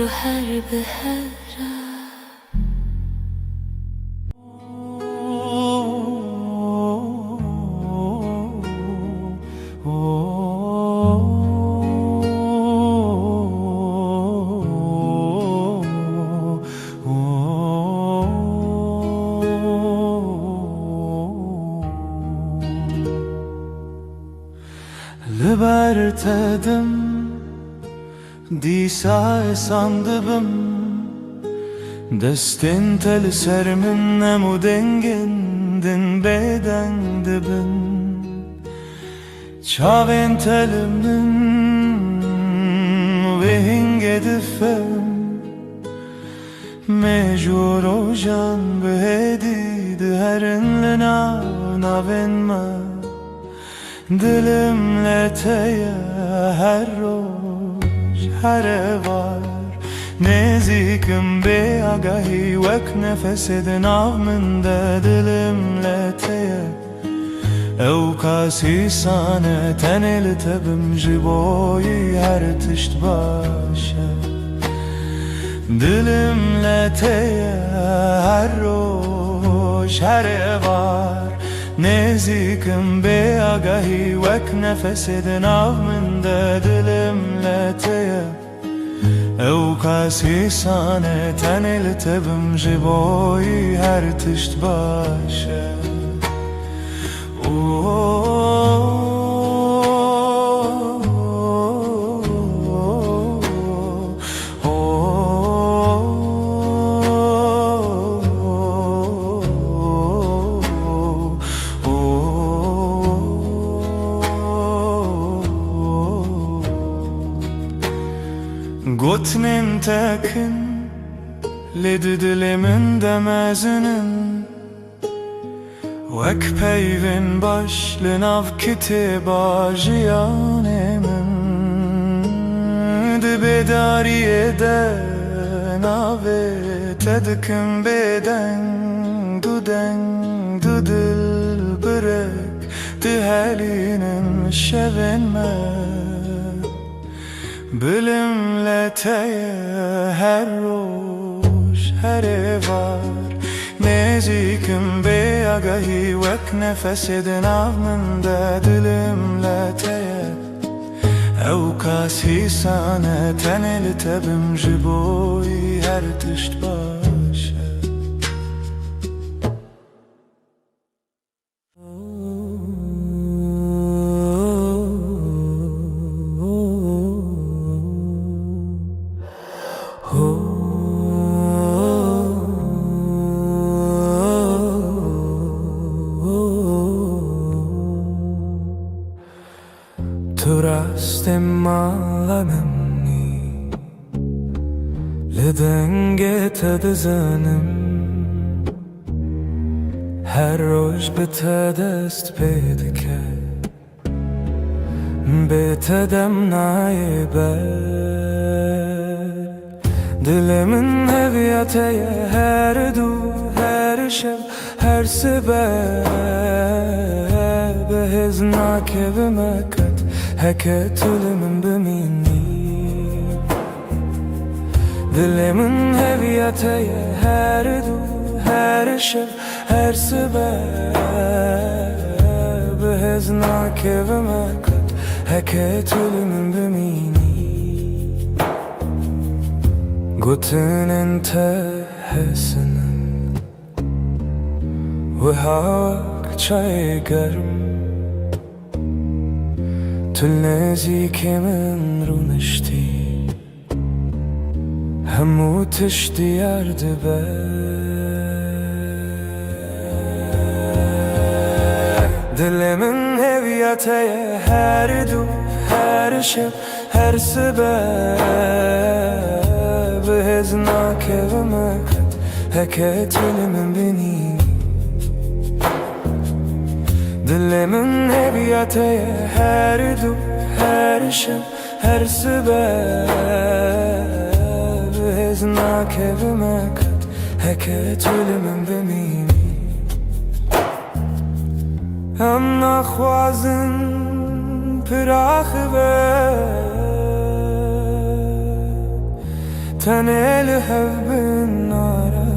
behavre لبرتدم دیسا ساندبم دستین تل سرمن نمو دنگندن بدن دبن چاوین تلمن وهنگ دفم مجور و جان بهدید هرن لنا ناوین ما دلم لتیه هر روز هر var نزیکم به آگاهی وک نفس دناو من ده دلم لتیه او کاسی سانه تنل تبم جبوی هر تشت باشه Dilimle teye her roş her evar Nezikim be agahi vek nefesidin avminde Dilimle teye ev kasi sane tenil tebim jiboyi her tişt başı Gotnin tekin ledi dilimin demezinin Vek peyvin başlın av kitiba jiyanemin Di bedariye de nave tedikim beden Du dil bırek di helinin şevinme Bilimle teye her roş her evar Nezikim be agahi vek nefesidin avminde Dilimle teye ev kasi sane tenil tebim jiboyi her tişt başı Turastemallanımni Lidenge tedzenim Her roş bitedest pedike Bitedem naiber Dilimin heviyateye her du her şev her sebep Beheznak evime kat Heketülümün bimini Dilimin heviyateye her du her şev her sebep Beheznak evime kat Heketülümün bimini Gutinin tehesinin Ve hak çay garım تلنازي كمان رونشتي همو تشتي يارد دل من هويته هر دو هر شب هر سبب هزناك ومكت هكتل من بني دل من هویته هر دو هر شب هر سبب هزناک و مکت هکتول من بمینی هم نخوازن پراخ و تنل هف بنارم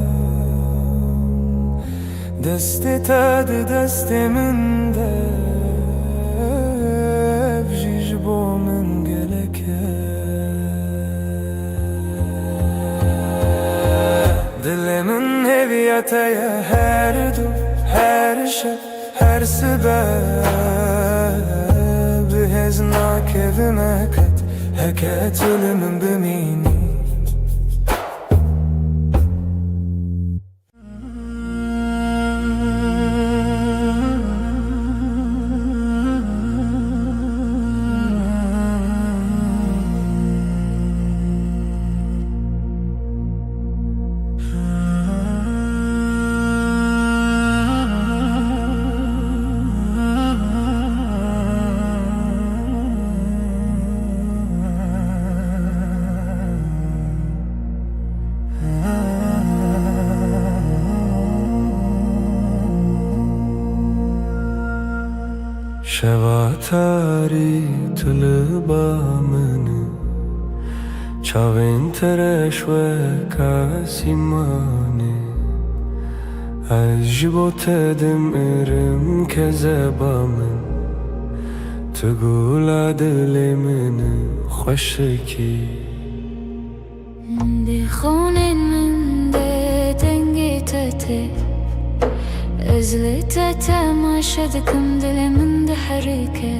دست تد دست من ده بجیج با من گلکه دل من هویته هر دو هر شب هر سبب هزناک و مکت هکتل من بمینی شواتاری طلبا من چاوین ترش و کاسیمانه عجبت دم ارم که زبامن تقول دل من خوشکی دی خونن من ده دنگی تته ازلت تماشا دکم دل من ده حرکه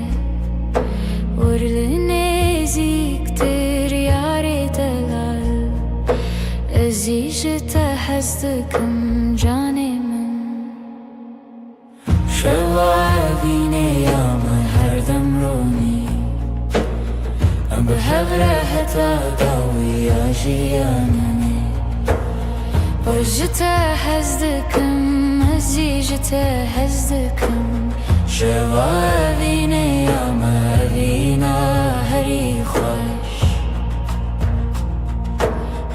ورلنی زیکتر یاری دلال ازیجت حزدکم جانی من شوابینه یام هر دم رونی ام به هفره حتا داوی آجیانه وجت حزدکم ازیجت حزدکم شوابینه یام هرینا هری خوش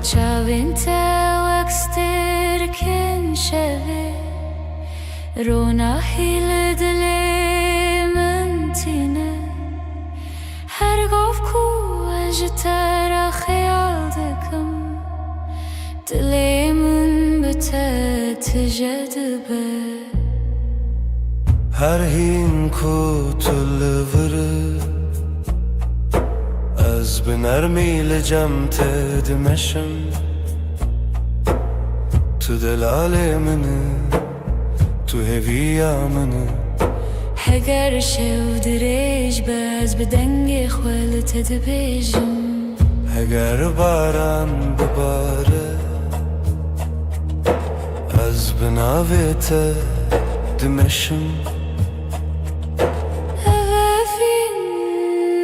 چاوین تا وکستر کن شوه رونا هیل دل من تینه هر گفت کو اجتر خیال دکم دل من بتت جدبه هر هین کو تلوره از بنرمی لجم تدمشم تو دلال منه تو هویا منه هگر شو دریج باز بدنگ خولت دبیجم اگر باران بباره از بناویت دمشم اوفین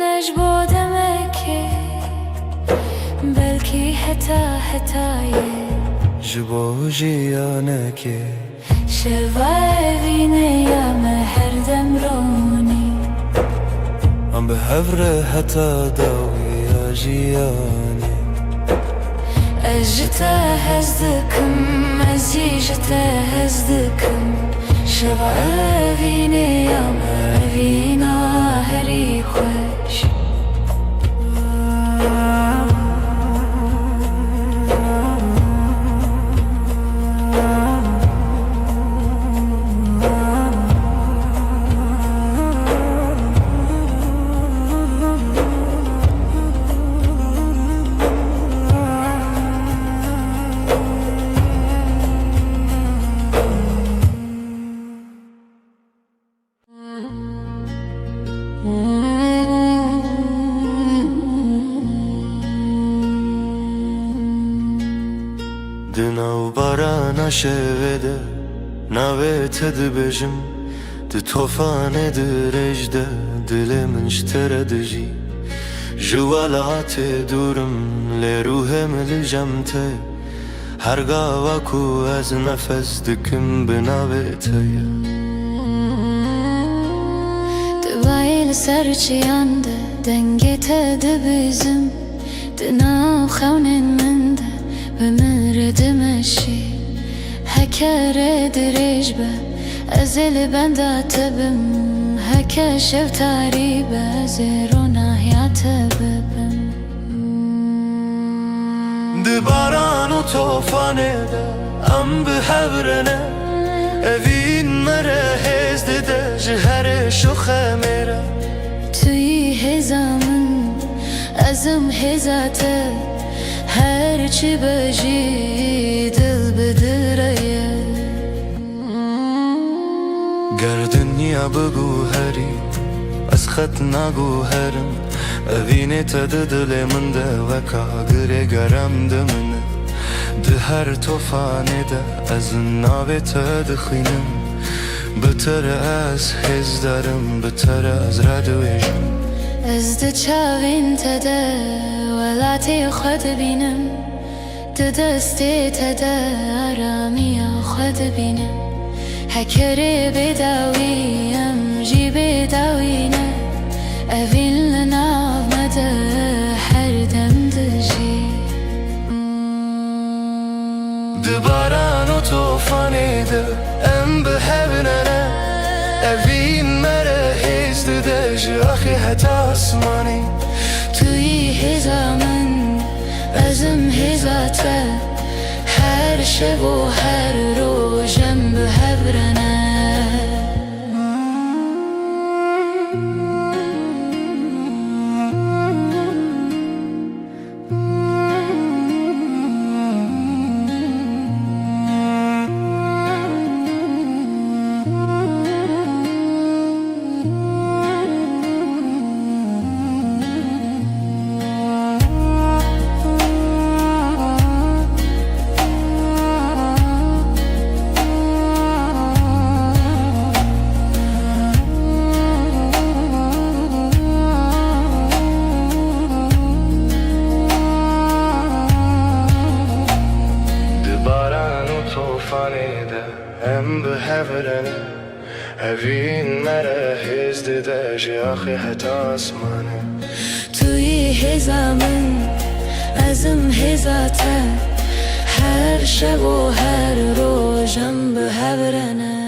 نجبو دمکه بلکی حتایه جبو جیانکه شوابینه یام هر دم رونی ام به هفره حتا داوی آجیانه اجتا حزدکم ازیجتا حزدکم شوابینه یام هرینا هری خوش دناو باران شوده ناویت دبجم د توفان درجده دل من اشتره دجی جوالات دورم لروهم لجمته هرگاه وکو از نفس دکم بناویته دبایل سرچیانده دنگی تدبیزم دناو خونن منده بمرد مشی هکر دریج به ازل بندات بم هک شو تاری به زیرو نهیات ببم دباران و توفانه ده ام به هبرنه اوین مره هزده ده جهر شخه میره توی هزامن ازم هزاته هر چی بجی دل بدره گردنیا بگو هری از خط نگو هرم اوینه تده دل من ده و کاغره گرم ده منه ده هر توفانه ده از ناوه تده خینم بتر از هز دارم بتر از ردویجم از ده چاوین تده ولاتی خود بینم ده دستی تده آرامی خود بینم هکری بداویم جی بداوینه اوین لناو مده هر دم دجی دباران و توفانه ده ام به هبنانه اوین مره هزده ده جاخی حتی اسمانی توی هزامن ezim hizate her şev و her rojem bi hevrene ام به هفرنه هفین مره هزد داجی آخی حتی آسمانه توی هزامن ازم هزاته her şev و her rojem bi hevrene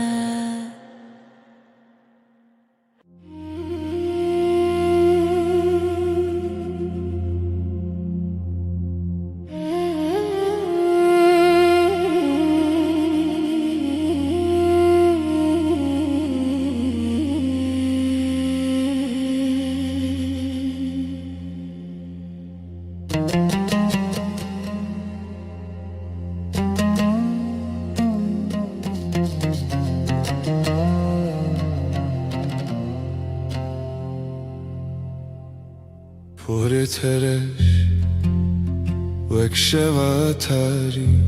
پر ترش وک شواتاری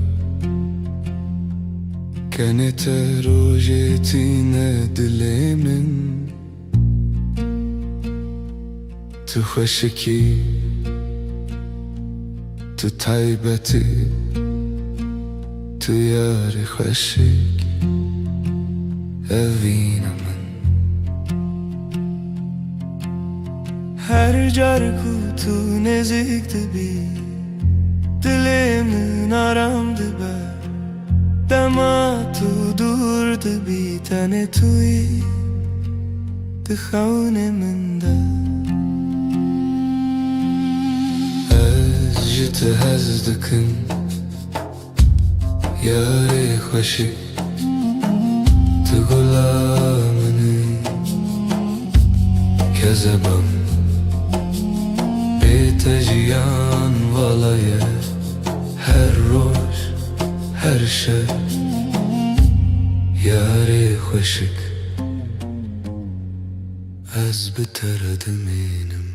كانت روجتينا دلي من تخشكي تتعيبتي تياري خشك أفينا من her carku tu nezikti bi dilimin aramdı be dema tu durdu bir tane tuyi dıhavne minde ez jite hezdikin yari hoşik tu gulamını kezebam تجيان والله her روز her şey yari خوشك az biterdim benim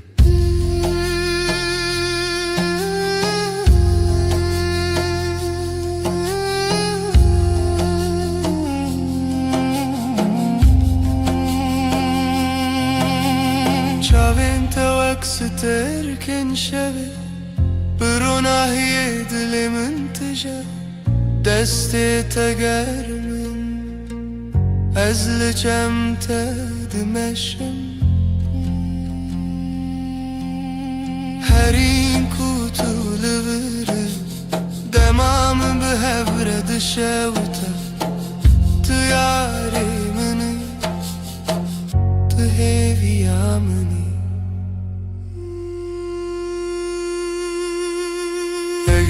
ستركن شبه بروناهي دلي منتجه دستي تقرمن أزلجم تدمشم هرين كوتو لبري دمام بهبرد شوته تياري مني تهيفي يامني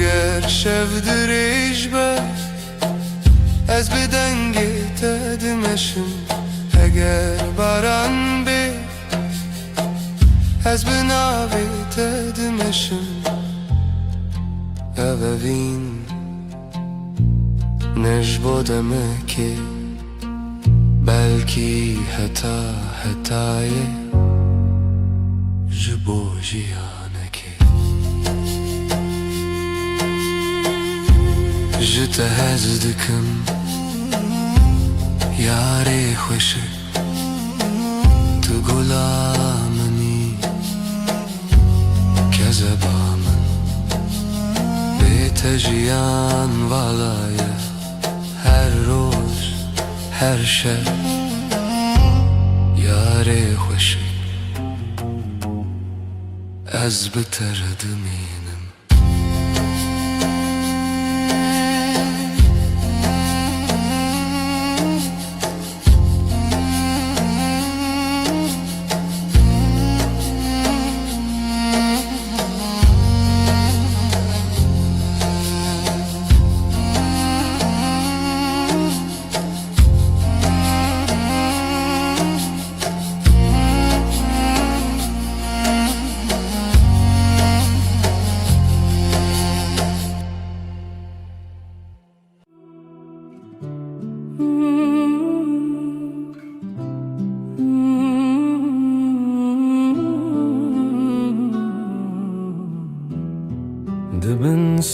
اگر شفدر اجبر از به دنگی تدمشم اگر باران بی از به ناوی تدمشم اوین نجبو دمکی بلکی حتای جبو جیانکی جت هزدکم یاری خوشک تو غلامنی کذبامن بتجیان والایه her روز her شب یاری خوشک از بتردم اینم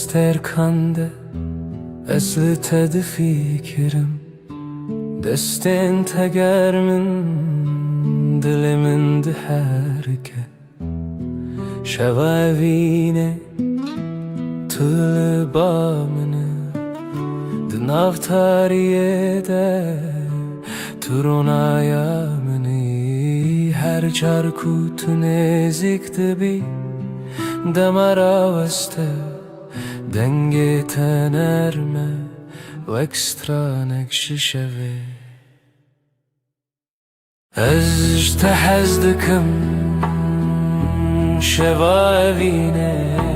sterkande Esli tedi fikrim Desten tegermin Dilimin diherke Şeva evine Tülı bamını Dınav tariyede Turuna yamını Her çarku tünezik dibi Demara veste Denge tenerme و اکسترا نکشی شوی از تحز دکم شوا وینه